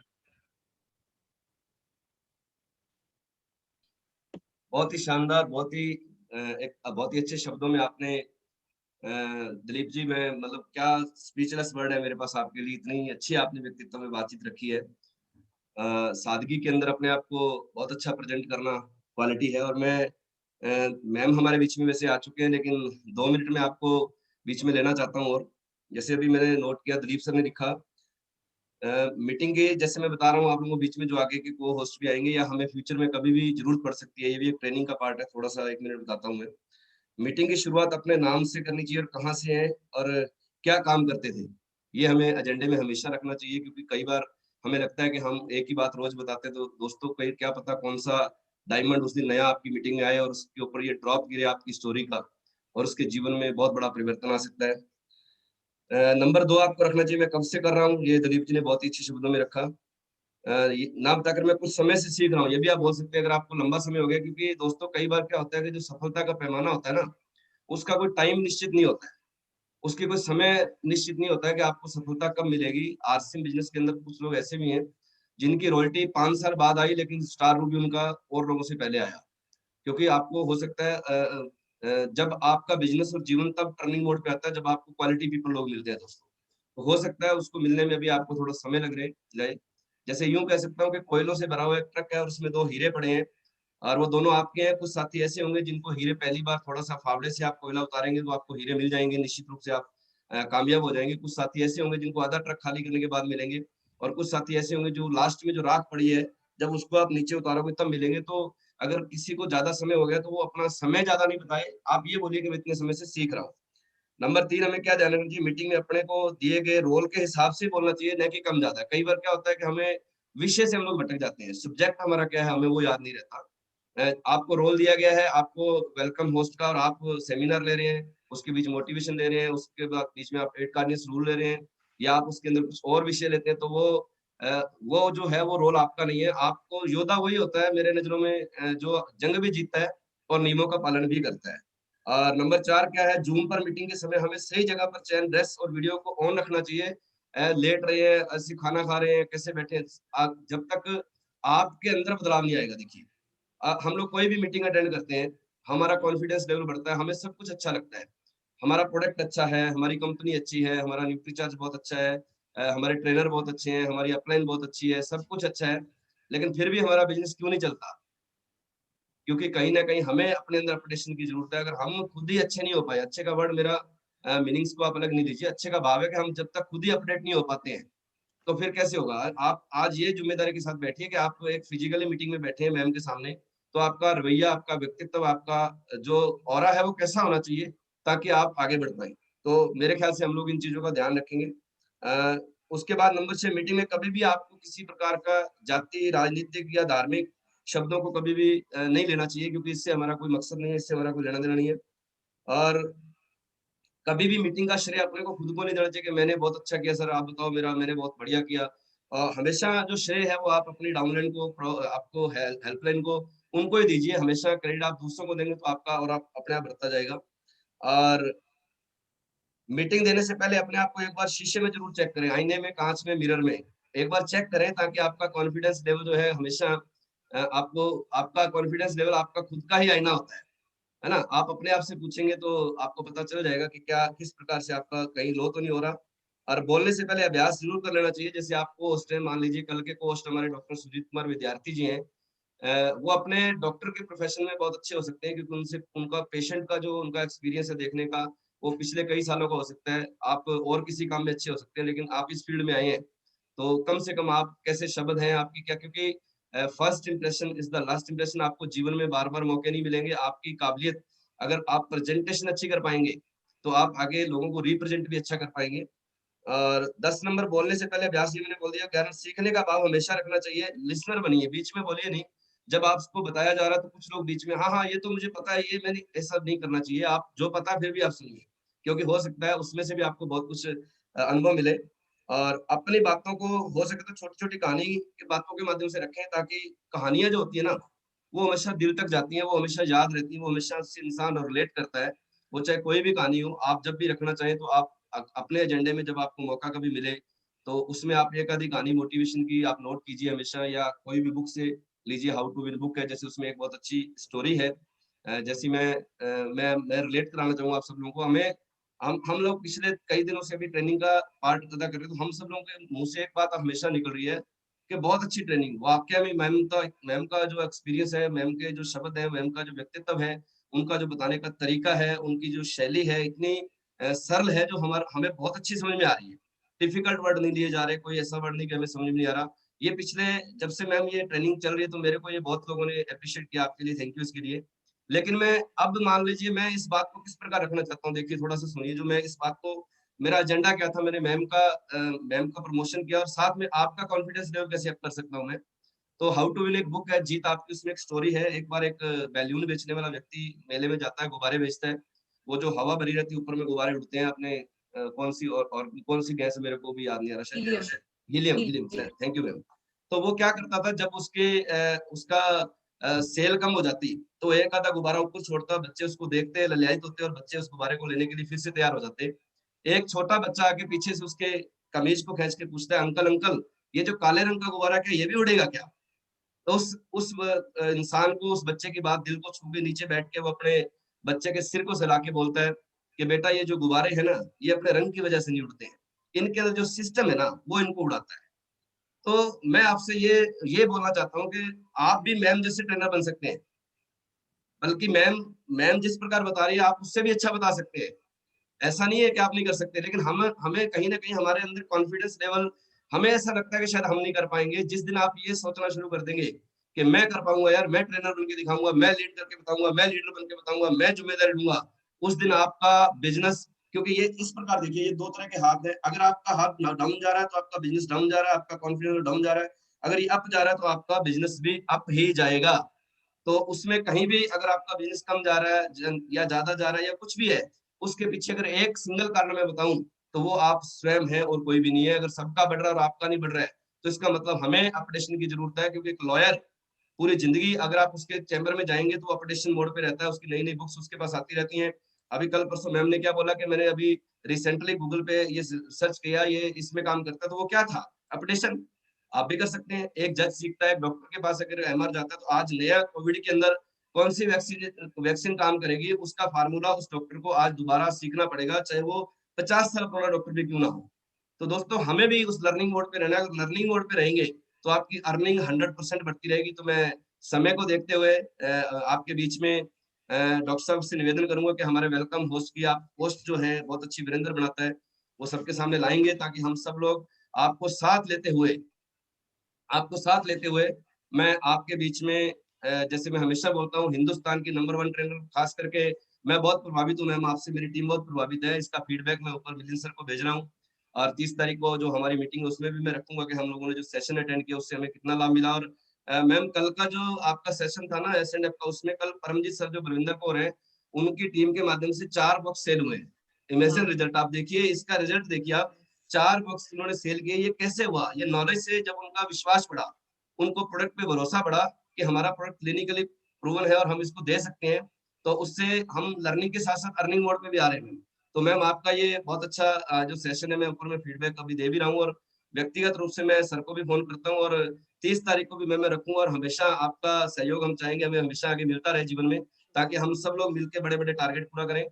बहुत ही शानदार, बहुत ही अच्छे शब्दों में आपने दिलीप जी, मैं मतलब क्या स्पीचलेस वर्ड है मेरे पास आपके लिए, इतनी अच्छी आपने व्यक्तित्व में बातचीत रखी है। सादगी के अंदर अपने आप को बहुत अच्छा प्रेजेंट करना क्वालिटी है। और मैं मैम हमारे बीच में वैसे आ चुके हैं, लेकिन 2 मिनट में आपको बीच में लेना चाहता हूँ। और जैसे अभी मैंने नोट किया, दिलीप सर ने लिखा मीटिंग के, जैसे मैं बता रहा हूँ आप लोगों को, बीच में जो आगे के को होस्ट भी आएंगे या हमें फ्यूचर में कभी भी जरूरत पड़ सकती है, ये भी एक ट्रेनिंग का पार्ट है। थोड़ा सा 1 मिनट बताता हूँ मैं। मीटिंग की शुरुआत अपने नाम से करनी चाहिए और कहाँ से है और क्या काम करते थे, ये हमें एजेंडे में हमेशा रखना चाहिए। क्योंकि कई बार हमें लगता है कि हम एक ही बात रोज बताते हैं, तो दोस्तों को क्या पता कौन सा डायमंड उस दिन नया आपकी मीटिंग में आए और उसके ऊपर ये ड्रॉप गिरे आपकी स्टोरी का, और उसके जीवन में बहुत बड़ा परिवर्तन आ सकता है। नंबर 2 आपको रखना चाहिए, मैं कब से कर रहा हूँ, ये दिलीप जी ने बहुत ही अच्छे शब्दों में रखा। ना बताकर मैं कुछ समय से सीख रहा हूँ, ये भी आप बोल सकते हैं अगर आपको लंबा समय हो गया। क्योंकि दोस्तों कई बार क्या होता है कि जो सफलता का पैमाना होता है ना, उसका कोई टाइम निश्चित नहीं होता है, उसके कोई समय निश्चित नहीं होता है कि आपको सफलता कब मिलेगी। आरसीएम बिजनेस के अंदर कुछ लोग ऐसे भी हैं जिनकी रॉयल्टी 5 साल बाद आई, लेकिन स्टार रूबी उनका और लोगों से पहले आया। क्योंकि आपको हो सकता है जब आपका बिजनेस और जीवन तब टर्निंग मोड पे आता है जब आपको क्वालिटी पीपल लोग मिलते हैं दोस्तों। तो हो सकता है उसको मिलने में भी आपको थोड़ा समय लग रहे जाए। जैसे यूं कह सकता हूँ कि कोयलों से भरा हुआ एक ट्रक है और उसमें 2 हीरे पड़े हैं, और वो दोनों आपके हैं। कुछ साथी ऐसे होंगे जिनको हीरे पहली बार थोड़ा सा फावड़े से आप कोयला उतारेंगे तो आपको हीरे मिल जाएंगे, निश्चित रूप से आप कामयाब हो जाएंगे। कुछ साथी ऐसे होंगे जिनको आधा ट्रक खाली करने के बाद मिलेंगे, और कुछ साथी ऐसे होंगे जो लास्ट में जो राख पड़ी है जब उसको आप नीचे उतारोगे तब मिलेंगे। तो अगर किसी को ज्यादा समय हो गया तो वो अपना समय ज्यादा नहीं बताए, आप ये बोलिए कि मैं इतने समय से सीख रहा हूँ। नंबर 3, हमें क्या ध्यान रखना चाहिए, मीटिंग में अपने को दिए गए रोल के हिसाब से बोलना चाहिए, न कि कम ज्यादा। कई बार क्या होता है कि हमें विषय से हम लोग भटक जाते हैं, सब्जेक्ट हमारा क्या है हमें वो याद नहीं रहता। आपको रोल दिया गया है, आपको वेलकम होस्ट का, और आप सेमिनार ले रहे हैं, उसके बीच मोटिवेशन ले रहे हैं, उसके बाद बीच में आप 8 कार्निस रूल ले रहे हैं, या आप उसके अंदर कुछ और विषय लेते हैं, तो वो जो है वो रोल आपका नहीं है। आपको योद्धा वही होता है मेरे नजरों में जो जंग भी जीतता है और नियमों का पालन भी करता है। और नंबर 4 क्या है, जूम पर मीटिंग के समय हमें सही जगह पर चैन, ड्रेस और वीडियो को ऑन रखना चाहिए। लेट रहे हैं, ऐसे खाना खा रहे हैं, कैसे बैठे हैं, जब तक आपके अंदर बदलाव नहीं आएगा। देखिए हम लोग कोई भी मीटिंग अटेंड करते हैं, हमारा कॉन्फिडेंस लेवल बढ़ता है, हमें सब कुछ अच्छा लगता है, हमारा प्रोडक्ट अच्छा है, हमारी कंपनी अच्छी है, हमारा न्यूट्री चार्ज बहुत अच्छा है, हमारे ट्रेनर बहुत अच्छे हैं, हमारी अपलाइन बहुत अच्छी है, सब कुछ अच्छा है, लेकिन फिर भी हमारा बिजनेस क्यों नहीं चलता? क्योंकि कहीं ना कहीं हमें अपने अंदर अपडेशन की जरूरत है। अगर हम खुद ही अच्छे नहीं हो पाए, अच्छे का वर्ड मेरा मीनिंग्स को आप अलग नहीं लीजिए, अच्छे का भाव है कि हम जब तक खुद ही अपडेट नहीं हो पाते हैं, तो फिर कैसे होगा? आप आज ये जिम्मेदारी के साथ बैठिए कि आप एक फिजिकली मीटिंग में बैठे हैं मैम के सामने, तो आपका रवैया, आपका व्यक्तित्व, आपका जो ऑरा है वो कैसा होना चाहिए ताकि आप आगे बढ़ पाएँ। तो मेरे ख्याल से हम लोग इन चीज़ों का ध्यान रखेंगे। उसके बाद नंबर 6, मीटिंग में कभी भी आपको किसी प्रकार का जाति, राजनीतिक या धार्मिक शब्दों को कभी भी नहीं लेना चाहिए, क्योंकि इससे हमारा कोई मकसद नहीं है, इससे हमारा कोई लेना-देना नहीं है। और कभी भी मीटिंग का श्रेय अपने को खुद को नहीं देना चाहिए कि मैंने बहुत अच्छा किया सर, आप बताओ मेरा, मैंने बहुत बढ़िया किया। हमेशा जो श्रेय है वो आप अपनी डाउनलाइन को, आपको हेल्पलाइन को, उनको ही दीजिए। हमेशा क्रेडिट आप दूसरों को देंगे तो आपका और आप अपने आप बढ़ता जाएगा। और मीटिंग देने से पहले अपने आप को एक बार शीशे में जरूर चेक करें, आईने में, कांच में, मिरर में एक बार चेक करें, ताकि आपका कॉन्फिडेंस लेवल जो है हमेशा आपको, आपका कॉन्फिडेंस लेवल आपका खुद का ही आईना होता है ना? आप अपने आप से पूछेंगे तो आपको पता चल जाएगा कि क्या, किस प्रकार से आपका कहीं लो तो नहीं हो रहा। और बोलने से पहले अभ्यास जरूर कर लेना चाहिए। जैसे आपको होस्ट है, मान लीजिए कल के को होस्ट हमारे डॉक्टर सुजीत कुमार विद्यार्थी जी हैं, वो अपने डॉक्टर के प्रोफेशन में बहुत अच्छे हो सकते हैं, क्योंकि उनसे, उनका पेशेंट का जो उनका एक्सपीरियंस है देखने का, वो पिछले कई सालों का हो सकता है। आप और किसी काम में अच्छे हो सकते हैं, लेकिन आप इस फील्ड में आए हैं, तो कम से कम आप कैसे शब्द हैं आपकी क्या, क्योंकि first impression is the last impression. आपको जीवन में बार-बार मौके नहीं मिलेंगे। आपकी काबिलियत, अगर आप प्रेजेंटेशन अच्छी कर पाएँगे, तो आप आगे लोगों को रिप्रेजेंट भी अच्छा कर पाएँगे। और 10 नंबर, बोलने से पहले अभ्यास, ये मैंने बोल दिया। 11, सीखने का भाव हमेशा रखना चाहिए। लिसनर बनिए, बीच में बोलिए नहीं। जब आपको बताया जा रहा है तो कुछ लोग बीच में, हाँ, हाँ, ये तो मुझे पता है, ये मैंने, ऐसा नहीं करना चाहिए। आप जो पता है फिर भी आप सुनिए, क्योंकि हो सकता है उसमें से भी आपको बहुत कुछ अनुभव मिले। और अपनी बातों को हो सके तो छोटी-छोटी कहानी की बातों के माध्यम से रखें, ताकि कहानियाँ जो होती है ना, वो हमेशा दिल तक जाती हैं, वो हमेशा याद रहती हैं, वो हमेशा उससे इंसान रिलेट करता है। वो चाहे कोई भी कहानी हो, आप जब भी रखना चाहें तो आप अपने एजेंडे में जब आपको मौका कभी मिले, तो उसमें आप एक आधी कहानी मोटिवेशन की आप नोट कीजिए हमेशा, या कोई भी बुक से लीजिए। हाउ टू विन बुक है, जैसे उसमें एक बहुत अच्छी स्टोरी है। जैसी मैं रिलेट कराना चाहूँगा आप सब लोगों को। हमें हम लोग पिछले कई दिनों से अभी ट्रेनिंग का पार्ट अदा कर रहे हैं, तो हम सब लोगों के मुँह से एक बात हमेशा निकल रही है कि बहुत अच्छी ट्रेनिंग। वाक़या में मैम का जो एक्सपीरियंस है, मैम के जो शब्द हैं, मैम का जो व्यक्तित्व है, उनका जो बताने का तरीका है, उनकी जो शैली है, इतनी सरल है, जो हमें बहुत अच्छी समझ में आ रही है। डिफिकल्ट वर्ड नहीं लिए जा रहे, कोई ऐसा वर्ड नहीं कि हमें समझ में नहीं आ रहा। ये पिछले, जब से मैम ये ट्रेनिंग चल रही है, तो मेरे को ये बहुत लोगों ने एप्रिशिएट किया, आपके लिए थैंक यू इसके लिए। लेकिन मैं, अब मान लीजिए मैं इस बात को किस प्रकार रखना चाहता हूँ, देखिए थोड़ा-सा सुनिए। जो मैं इस बात को, मेरा एजेंडा क्या था, मैंने मैम का प्रमोशन किया, और साथ में आपका कॉन्फिडेंस लेवल कैसे अप कर सकता हूँ मैं। तो हाउ टू विन एक बुक है, जीत आपकी, उसमें एक स्टोरी है। एक बार एक बैलून बेचने वाला व्यक्ति मेले में जाता है, गुब्बारे बेचता है। वो जो हवा भरी रहती है, ऊपर में गुब्बारे उड़ते हैं अपने, कौन-सी और कौन-सी गैस है मेरे को भी याद नहीं आ रहा, शायद helium, helium, thank you ma'am. तो वो क्या करता था, जब उसका सेल कम हो जाती, तो एक आधा गुब्बारा ऊपर छोड़ता, बच्चे उसको देखते, ललायित होते, और बच्चे उस गुब्बारे को लेने के लिए फिर से तैयार हो जाते। एक छोटा बच्चा आके पीछे से उसके कमीज को खींच के पूछता है, अंकल अंकल, ये जो काले रंग का गुब्बारा क्या ये भी उड़ेगा क्या? तो इंसान को, उस बच्चे की बात दिल को छू के, नीचे बैठ के वो अपने बच्चे के सिर को सहला के बोलता है कि बेटा, ये जो गुब्बारे हैं ना, ये अपने रंग की वजह से नहीं उड़ते हैं, इनके अंदर जो सिस्टम है ना, वो इनको उड़ाता है। तो मैं आपसे ये बोलना चाहता हूँ कि आप भी मैम जैसे ट्रेनर बन सकते हैं। बल्कि मैम मैम जिस प्रकार बता रही है, आप उससे भी अच्छा बता सकते हैं। ऐसा नहीं है कि आप नहीं कर सकते, लेकिन हम हमें कहीं न कहीं हमारे अंदर कॉन्फिडेंस लेवल, हमें ऐसा लगता है कि शायद हम नहीं कर पाएँगे। जिस दिन आप ये सोचना शुरू कर देंगे कि मैं कर पाऊँगा यार, मैं ट्रेनर बन के दिखाऊँगा, मैं लीड करके बताऊँगा, मैं लीडर बन के बताऊँगा, मैं ज़िम्मेदारी लूँगा, उस दिन आपका बिज़नेस, क्योंकि ये इस प्रकार देखिए, ये 2 तरह के हाथ हैं। अगर आपका हाथ डाउन जा रहा है, तो आपका बिज़नेस डाउन जा रहा है, आपका कॉन्फिडेंस डाउन जा रहा है। अगर ये अप जा रहा है, तो आपका बिज़नेस भी अप ही जाएगा। तो उसमें कहीं भी अगर आपका बिज़नेस कम जा रहा है, या ज़्यादा जा रहा है, या कुछ भी है, उसके पीछे अगर एक सिंगल कारण मैं बताऊँ, तो वो आप स्वयं हैं और कोई भी नहीं है। अगर सबका बढ़ रहा है और आपका नहीं बढ़ रहा है, तो इसका मतलब हमें अपडेशन की ज़रूरत है, क्योंकि एक लॉयर पूरी ज़िंदगी, अगर आप उसके चैम्बर में जाएँगे, तो वो अपडेशन मोड पे रहता है, उसकी नई-नई बुक्स उसके पास आती रहती हैं। अभी कल-परसों मैम ने क्या बोला कि मैंने अभी रिसेंटली गूगल पे ये सर्च किया, ये इसमें काम करता है, तो वो क्या था? अपडेशन। आप भी कर सकते हैं। एक जज सीखता है, डॉक्टर के पास अगर एमआर जाता है, तो आज नया कोविड के अंदर कौन-सी वैक्सीन काम करेगी, उसका फार्मूला उस डॉक्टर को आज दोबारा सीखना पड़ेगा, चाहे वो 50 साल पुराना डॉक्टर भी क्यों ना हो। तो दोस्तों, हमें भी उस लर्निंग मोड पे रहना है। अगर लर्निंग मोड पे रहेंगे, तो आपकी अर्निंग 100% बढ़ती रहेगी। तो मैं समय को देखते हुए आपके बीच में डॉक्टर साहब से निवेदन करूँगा कि हमारे वेलकम होस्ट की आप, होस्ट जो है बहुत अच्छी वीरेंद्र बनाता है, वो सबके सामने लाएँगे, ताकि हम सब लोग आपको साथ लेते हुए मैं आपके बीच में जैसे मैं हमेशा बोलता हूँ, हिंदुस्तान की नंबर 1 ट्रेनर, खास करके मैं बहुत प्रभावित हूँ मैम आपसे, मेरी टीम बहुत प्रभावित है। इसका फीडबैक मैं ऊपर मिलिंद सर को भेज रहा हूँ और 30 तारीख को जो हमारी मीटिंग है उसमें भी मैं रखूंगा कि हम लोगों ने जो सेशन अटेंड किया उससे हमें कितना लाभ मिला। और मैम कल का जो आपका सेशन था ना S&F का, उसमें कल परमजीत सर जो बलविंदर कौर है उनकी टीम के माध्यम से 4 बॉक्स सेल हुए हैं। इमेजिन रिजल्ट, आप देखिए इसका रिजल्ट देखिए आप, 4 बॉक्स उन्होंने सेल किए। ये कैसे हुआ? ये नॉलेज से, जब उनका विश्वास बढ़ा, उनको प्रोडक्ट पे भरोसा बढ़ा कि हमारा प्रोडक्ट क्लिनिकली प्रूवन है और हम इसको दे सकते हैं, तो उससे हम लर्निंग के साथ साथ अर्निंग मोड में भी आ रहे हैं। तो मैम आपका ये बहुत अच्छा जो सेशन है, मैं ऊपर में फीडबैक अभी दे भी रहा हूँ और व्यक्तिगत रूप से मैं सर को भी फोन करता हूँ और 30 तारीख को भी मैं रखूंगा। और हमेशा आपका सहयोग हम चाहेंगे, हमें हमेशा आगे मिलता रहे जीवन में, ताकि हम सब लोग मिलकर बड़े बड़े टारगेट पूरा करें।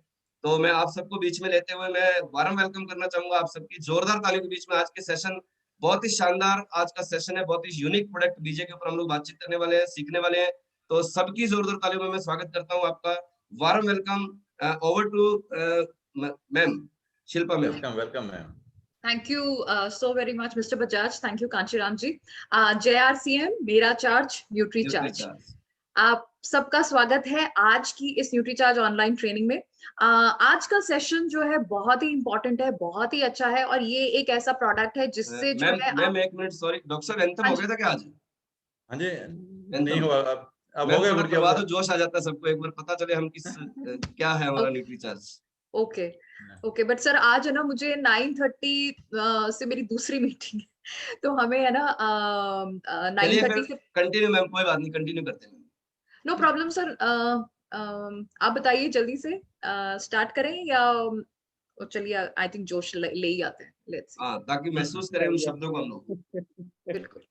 तो मैं आप सबको बीच में लेते हुए मैं वारम वेलकम करना चाहूंगा आप सबकी जोरदार तालियों के बीच में। आज के सेशन बहुत ही शानदार आज का सेशन है, बहुत ही यूनिक प्रोडक्ट बीजे के ऊपर हम लोग बातचीत करने वाले हैं, सीखने वाले हैं। तो सबकी जोरदार तालियों में मैं स्वागत करता हूँ आपका। Warm welcome. Over to ma'am Shilpa ma'am. Welcome ma'am. Thank you so very much, Mr. Bajaj. Thank you, Kanchiram ji. JRCM, मेरा चार्ज न्यूट्री चार्ज। आप सबका स्वागत है आज की इस न्यूट्री चार्ज ऑनलाइन ट्रेनिंग में। आज का सेशन जो है बहुत ही इंपॉर्टेंट है, बहुत ही अच्छा है और ये एक ऐसा प्रोडक्ट है जिससे जो है मैम एक मिनट, सॉरी डॉक्टर साहब, एंथम हो गया था क्या आज? हाँ जी, नहीं हुआ, अब हो गया गुरुजी। तो जोश आ जाता है सबको, एक बार पता चले हम किस क्या है हमारा nutri charge. Okay but sir आज है ना मुझे 9:30 से मेरी दूसरी मीटिंग है, तो हमें है ना 9:30 से कंटिन्यू मैम, कोई बात नहीं, कंटिन्यू करते हैं। No problem sir. आप बताइए जल्दी से स्टार्ट करें या चलिए, आई थिंक जोश ले ही आते हैं। लेट्स हाँ, ताकि महसूस करें उन शब्दों को हम लोग। बिल्कुल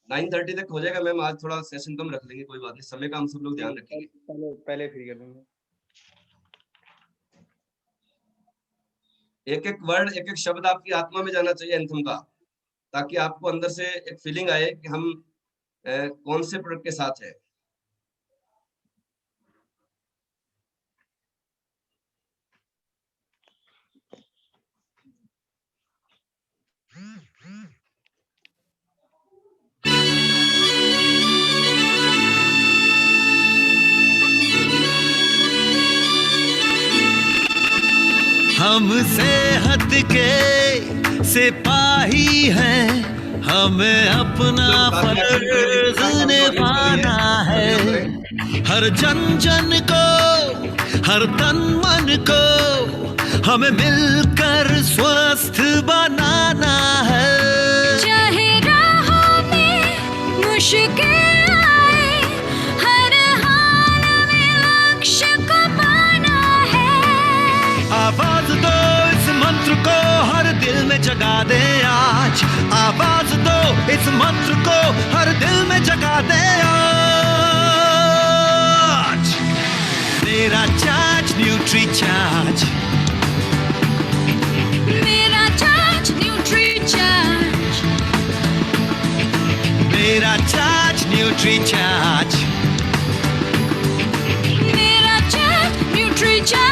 9:30 तक हो जाएगा मैम, आज थोड़ा सेशन कम रख लेंगे, कोई बात नहीं, समय का हम सब लोग ध्यान रखेंगे। पहले फ्री कर देंगे। एक एक वर्ड, एक एक शब्द आपकी आत्मा में जाना चाहिए एंथम का, ताकि आपको अंदर से एक फीलिंग आए कि हम कौन से प्रोडक्ट के साथ है। हम सेहत के सिपाही हैं, हमें अपना फर्ज निभाना है। हर जन जन को, हर तन मन को हमें मिलकर स्वस्थ बनाना है। चाहे राहों में मुश्किल आए, हर हाल में लक्ष्य को पाना है। आवाज दो इस मंत्र को, हर दिल में जगा दे आज। आवाज दो इस मंत्र को, हर दिल में जगा दे आज। मेरा चार्ज न्यूट्री चार्ज, मेरा चार्ज न्यूट्री चार्ज, मेरा चार्ज न्यूट्री चार्ज, मेरा चार्ज न्यूट्री चार्ज।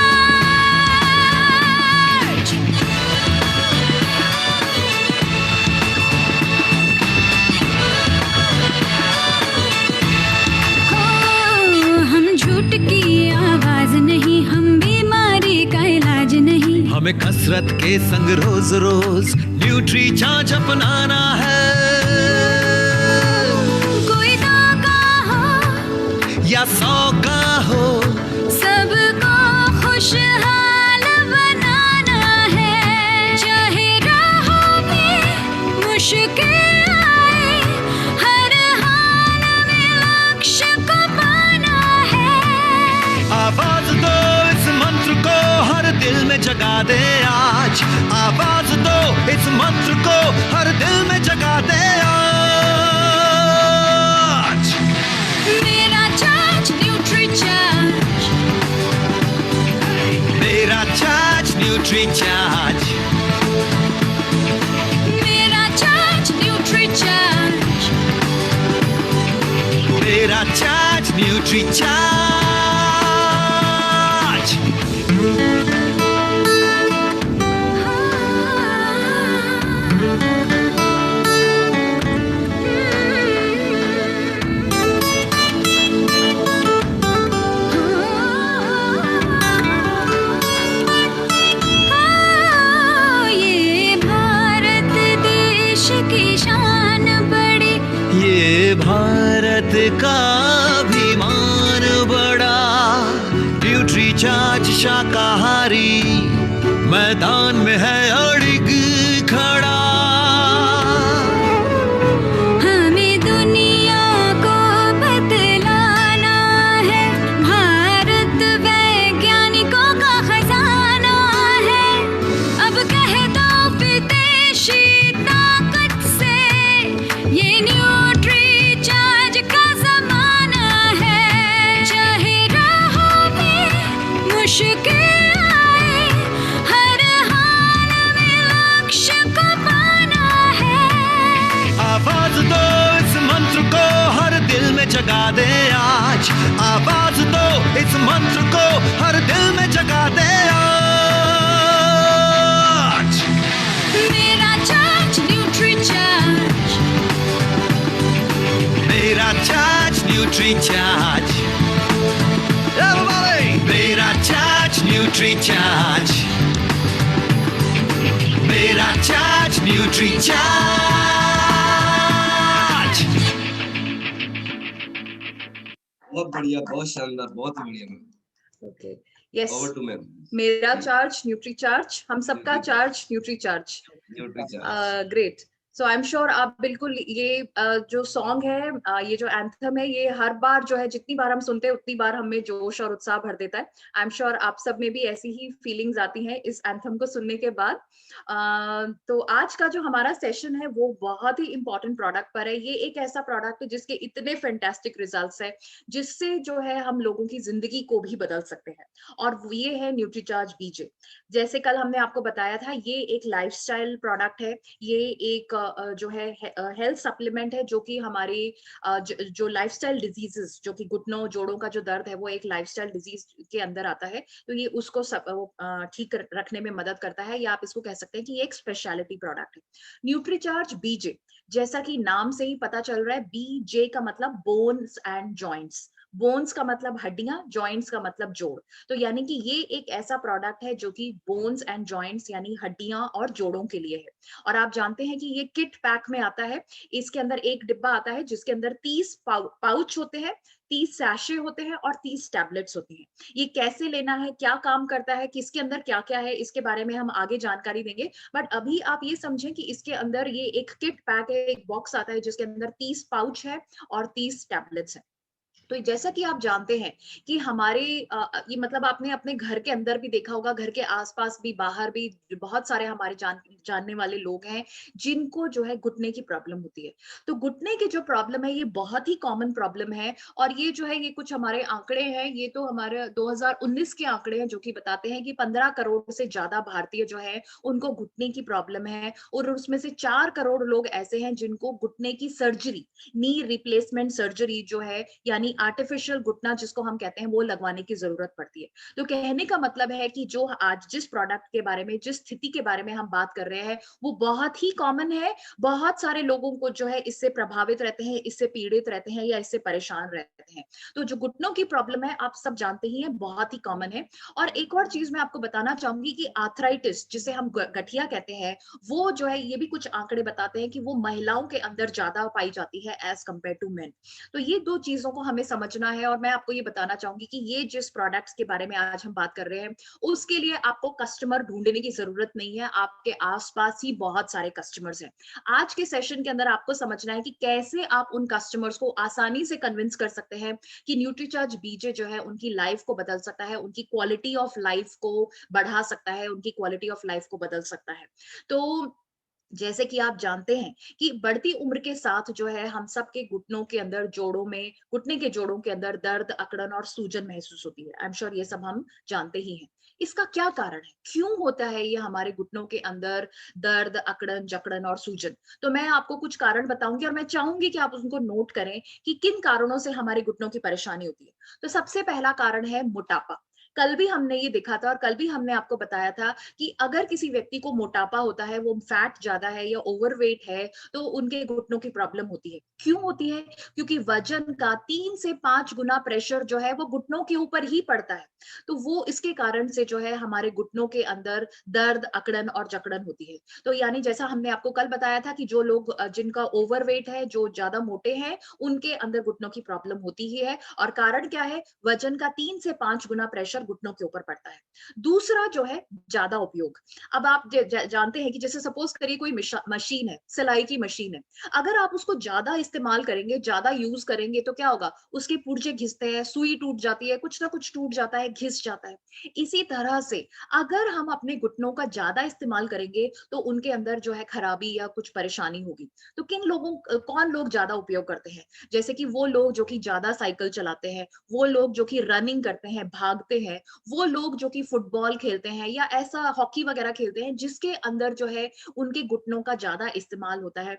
हम झूठ की आवाज नहीं, हम बीमारी का इलाज नहीं। हमें कसरत के संग रोज रोज न्यूट्री चार्ज अपनाना है। कोई 2 का हो या 100 का हो, सबको खुशहाल बनाना है। चाहे राहों में मुश्किल आए, हर हाल में लक्ष्य को पाना है। आवाज दो इस मंत्र को, हर दिल में जगा दे आज। आवाज दो इस मंत्र को, हर दिल में जगा दे आज। मेरा चार्ज न्यूट्री चार्ज, मेरा चार्ज न्यूट्री चार्ज, मेरा चार्ज न्यूट्री चार्ज, मेरा चार्ज न्यूट्री चार्ज। मैदान में है अड़िग खड़ा। हमें दुनिया को बतलाना है, भारत वैज्ञानिकों का खजाना है। अब कह दो विदेशी ताकत से, ये न्यूट्री चार्ज का जमाना है। चाहे राहों में मुश्किल आए, हर हाल में लक्ष्य को पाना है। आवाज दो इस मंत्र को हर दिल में जगा दे आज। आवाज दो इस मंत्र को हर दिल में जगा दे आज। मेरा चार्ज न्यूट्री चार्ज, मेरा चार्ज न्यूट्री चार्ज। Everybody! मेरा चार्ज न्यूट्री चार्ज। मेरा चार्ज न्यूट्री चार्ज। बहुत बढ़िया, बहुत शानदार, बहुत ही बढ़िया ma'am. Okay, yes, over to ma'am. मेरा चार्ज न्यूट्री चार्ज, हम सबका charge Nutricharge. Nutricharge. Great. So I am sure आप बिल्कुल ये जो सॉन्ग है, ये जो एंथम है, ये हर बार जो है जितनी बार हम सुनते हैं उतनी बार हमें जोश और उत्साह भर देता है। आई एम श्योर आप सब में भी ऐसी ही फीलिंग्स आती हैं इस एंथम को सुनने के बाद। तो आज का जो हमारा सेशन है वो बहुत ही इंपॉर्टेंट प्रोडक्ट पर है। ये एक ऐसा प्रोडक्ट है जिसके इतने फैंटास्टिक रिजल्ट्स है, जिससे जो है हम लोगों की जिंदगी को भी बदल सकते हैं, और ये है न्यूट्रीचार्ज बीजे। जैसे कल हमने आपको बताया था, ये एक लाइफस्टाइल प्रोडक्ट है। ये एक जो है हेल्थ सप्लीमेंट है, जो कि हमारे जो लाइफस्टाइल डिजीजेस, जो कि घुटनों जोड़ों का जो दर्द है, वो एक लाइफस्टाइल डिजीज के अंदर आता है। तो ये उसको ठीक रखने में मदद करता है, या आप इसको कह सकते हैं कि ये एक स्पेशलिटी प्रोडक्ट है। न्यूट्रीचार्ज बीजे, जैसा कि नाम से ही पता चल रहा है, बीजे का मतलब बोन्स एंड जॉइंट्स। बोन्स का मतलब हड्डियां, जॉइंट्स का मतलब जोड़। तो यानी कि ये एक ऐसा प्रोडक्ट है जो कि बोन्स एंड जॉइंट्स यानी हड्डियां और जोड़ों के लिए है। और आप जानते हैं कि ये किट पैक में आता है। इसके अंदर एक डिब्बा आता है जिसके अंदर 30 पाउच होते हैं, 30 सैशे होते हैं और 30 टैबलेट्स होती हैं। ये कैसे लेना है, क्या काम करता है, किसके अंदर क्या क्या है, इसके बारे में हम आगे जानकारी देंगे। बट अभी आप ये समझें कि इसके अंदर ये एक किट पैक है, एक बॉक्स आता है जिसके अंदर 30 पाउच है और 30 टैबलेट्स है। तो जैसा कि आप जानते हैं कि हमारे ये मतलब आपने अपने घर के अंदर भी देखा होगा, घर के आसपास भी, बाहर भी बहुत सारे हमारे जानने वाले लोग हैं जिनको जो है घुटने की प्रॉब्लम होती है। तो घुटने की जो प्रॉब्लम है ये बहुत ही कॉमन प्रॉब्लम है, और ये जो है ये कुछ हमारे आंकड़े हैं, ये तो हमारे 2019 के आंकड़े हैं जो कि बताते हैं कि 15 करोड़ से ज्यादा भारतीय जो है उनको घुटने की प्रॉब्लम है, और उसमें से 4 करोड़ लोग ऐसे हैं जिनको घुटने की सर्जरी, नी रिप्लेसमेंट सर्जरी जो है, यानी आर्टिफिशियल घुटना जिसको हम कहते हैं, वो लगवाने की जरूरत पड़ती है। तो कहने का मतलब है कि जो आज जिस प्रोडक्ट के बारे में, जिस स्थिति के बारे में हम बात कर रहे हैं, वो बहुत ही कॉमन है। बहुत सारे लोगों को जो है इससे प्रभावित रहते हैं, इससे पीड़ित रहते हैं या इससे परेशान रहते हैं। तो जो घुटनों की प्रॉब्लम है आप सब जानते ही हैं, बहुत ही कॉमन है। और एक और चीज मैं आपको बताना चाहूंगी कि आर्थराइटिस, जिसे हम गठिया कहते हैं, वो जो है ये भी कुछ आंकड़े बताते हैं कि वो महिलाओं के अंदर ज्यादा पाई जाती है एज कंपेयर टू मेन। तो ये दो चीजों को हमें समझना है। और मैं आपको ये बताना चाहूंगी कि ये जिस प्रोडक्ट्स के बारे में आज हम बात कर रहे हैं, उसके लिए आपको कस्टमर ढूंढने की जरूरत नहीं है, आपके आसपास ही बहुत सारे कस्टमर्स हैं। आज के सेशन के अंदर आपको समझना है कि कैसे आप उन कस्टमर्स को आसानी से कन्विंस कर सकते हैं कि न्यूट्रीचार्ज बीजे जो है उनकी लाइफ को बदल सकता है, उनकी क्वालिटी ऑफ लाइफ को बढ़ा सकता है, उनकी क्वालिटी ऑफ लाइफ को बदल सकता है। तो जैसे कि आप जानते हैं कि बढ़ती उम्र के साथ जो है हम सब के घुटनों के अंदर, जोड़ों में, घुटने के जोड़ों के अंदर दर्द, अकड़न और सूजन महसूस होती है। आई एम श्योर ये सब हम जानते ही हैं। इसका क्या कारण है, क्यों होता है ये हमारे घुटनों के अंदर दर्द, अकड़न, जकड़न और सूजन? तो मैं आपको कुछ कारण बताऊंगी और मैं चाहूंगी कि आप उनको नोट करें कि किन कारणों से हमारे घुटनों की परेशानी होती है। तो सबसे पहला कारण है मोटापा। कल भी हमने ये देखा था और कल भी हमने आपको बताया था कि अगर किसी व्यक्ति को मोटापा होता है, वो फैट ज्यादा है या ओवरवेट है, तो उनके घुटनों की प्रॉब्लम होती है। क्यों होती है? क्योंकि वजन का 3 से 5 गुना प्रेशर जो है वो घुटनों के ऊपर ही पड़ता है। तो वो इसके कारण से जो है हमारे घुटनों के अंदर दर्द, अकड़न और जकड़न होती है। तो यानी जैसा हमने आपको कल बताया था कि जो लोग जिनका ओवरवेट है, जो ज्यादा मोटे हैं, उनके अंदर घुटनों की प्रॉब्लम होती ही है। और कारण क्या है? वजन का 3 से 5 गुना प्रेशर घुटनों के ऊपर पड़ता है। दूसरा जो है ज्यादा उपयोग। अब आप जानते हैं कि जैसे सपोज करिए कोई मशीन है, सिलाई की मशीन है, अगर आप उसको ज्यादा इस्तेमाल करेंगे, ज्यादा यूज करेंगे तो क्या होगा, उसके पुर्जे घिसते हैं, सुई टूट जाती है, कुछ ना कुछ टूट जाता है, घिस जाता है। इसी तरह से अगर हम अपने घुटनों का ज्यादा इस्तेमाल करेंगे तो उनके अंदर जो है खराबी या कुछ परेशानी होगी। तो कौन लोग ज्यादा उपयोग करते हैं? जैसे कि वो लोग जो कि ज्यादा साइकिल चलाते हैं, वो लोग जो कि रनिंग करते हैं, भागते हैं, वो लोग जो कि फुटबॉल खेलते हैं या ऐसा हॉकी वगैरह खेलते हैं जिसके अंदर जो है उनके घुटनों का ज्यादा इस्तेमाल होता है।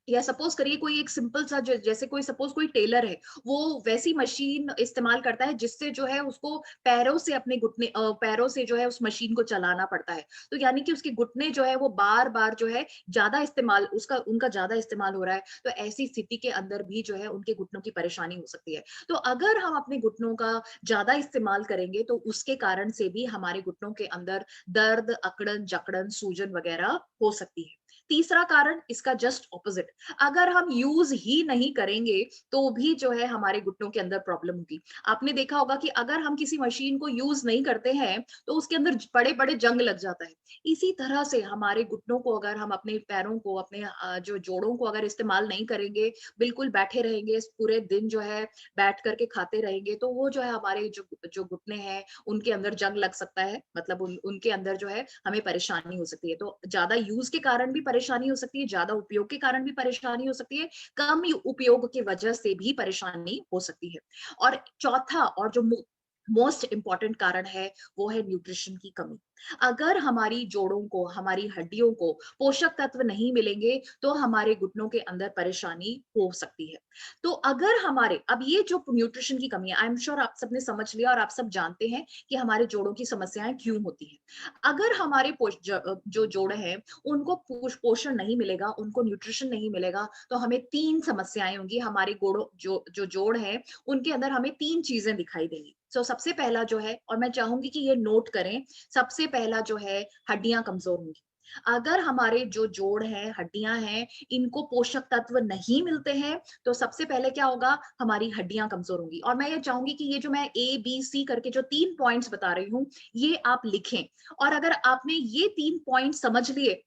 या सपोज करिए कोई एक सिंपल सा जैसे कोई सपोज कोई टेलर है, वो वैसी मशीन इस्तेमाल करता है जिससे जो है उसको पैरों से अपने घुटने पैरों से जो है उस मशीन को चलाना पड़ता है। तो यानी कि उसके घुटने जो है वो बार बार जो है ज्यादा इस्तेमाल उनका ज्यादा इस्तेमाल हो रहा है। तो ऐसी स्थिति के अंदर भी जो है उनके घुटनों की परेशानी हो सकती है। तो अगर हम अपने घुटनों का ज्यादा इस्तेमाल करेंगे तो उसके कारण से भी हमारे घुटनों के अंदर दर्द, अकड़न, जकड़न, सूजन वगैरह हो सकती है। तीसरा कारण इसका जस्ट ऑपोजिट, अगर हम यूज ही नहीं करेंगे तो भी जो है हमारे घुटनों के अंदर प्रॉब्लम होगी। आपने देखा होगा कि अगर हम किसी मशीन को यूज नहीं करते हैं तो उसके अंदर बड़े बड़े जंग लग जाता है। इसी तरह से हमारे घुटनों को अगर हम अपने पैरों को, अपने जो जोड़ों को अगर इस्तेमाल नहीं करेंगे, बिल्कुल बैठे रहेंगे पूरे दिन जो है बैठ करके खाते रहेंगे, तो वो जो है हमारे जो घुटने हैं उनके अंदर जंग लग सकता है। मतलब उनके अंदर जो है हमें परेशानी हो सकती है। तो ज्यादा यूज के कारण भी परेशानी हो सकती है, ज्यादा उपयोग के कारण भी परेशानी हो सकती है, कम उपयोग की वजह से भी परेशानी हो सकती है। और चौथा और जो मोस्ट इंपॉर्टेंट कारण है वो है न्यूट्रिशन की कमी। अगर हमारी जोड़ों को, हमारी हड्डियों को पोषक तत्व नहीं मिलेंगे तो हमारे घुटनों के अंदर परेशानी हो सकती है। तो अगर हमारे, अब ये जो न्यूट्रिशन की कमी है, आई एम श्योर आप सबने समझ लिया और आप सब जानते हैं कि हमारे जोड़ों की समस्याएं क्यों होती हैं। अगर हमारे जो जोड़ हैं उनको पोषण नहीं मिलेगा, उनको न्यूट्रिशन नहीं मिलेगा, तो हमें 3 समस्याएं होंगी। हमारे जो जोड़ है उनके अंदर हमें 3 चीजें दिखाई देंगी। सबसे पहला जो है, और मैं चाहूंगी कि ये नोट करें, सबसे पहला जो है हड्डियां कमजोर होंगी। अगर हमारे जो जोड़ है, हड्डियां हैं, इनको पोषक तत्व नहीं मिलते हैं तो सबसे पहले क्या होगा, हमारी हड्डियां कमजोर होंगी। और मैं ये चाहूंगी कि ये जो मैं ABC करके जो 3 पॉइंट्स बता रही हूँ ये आप लिखें। और अगर आपने ये 3 पॉइंट समझ लिए,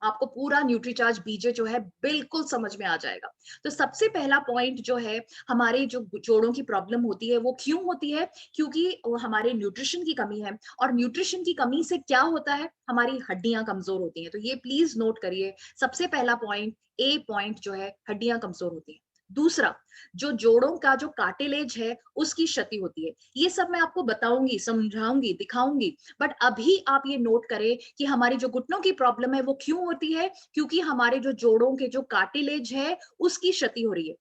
आपको पूरा न्यूट्रीचार्ज बीजे जो है बिल्कुल समझ में आ जाएगा। तो सबसे पहला पॉइंट जो है, हमारे जो जोड़ों की प्रॉब्लम होती है वो क्यों होती है? क्योंकि हमारे न्यूट्रिशन की कमी है। और न्यूट्रिशन की कमी से क्या होता है, हमारी हड्डियां कमजोर होती हैं। तो ये प्लीज नोट करिए, सबसे पहला पॉइंट, A पॉइंट जो है, हड्डियां कमजोर होती हैं। दूसरा, जो जोड़ों का जो कार्टिलेज है उसकी क्षति होती है। ये सब मैं आपको बताऊंगी, समझाऊंगी, दिखाऊंगी, बट अभी आप ये नोट करें कि हमारी जो घुटनों की प्रॉब्लम है वो क्यों होती है? क्योंकि हमारे जो जोड़ों के जो कार्टिलेज है उसकी क्षति हो रही है।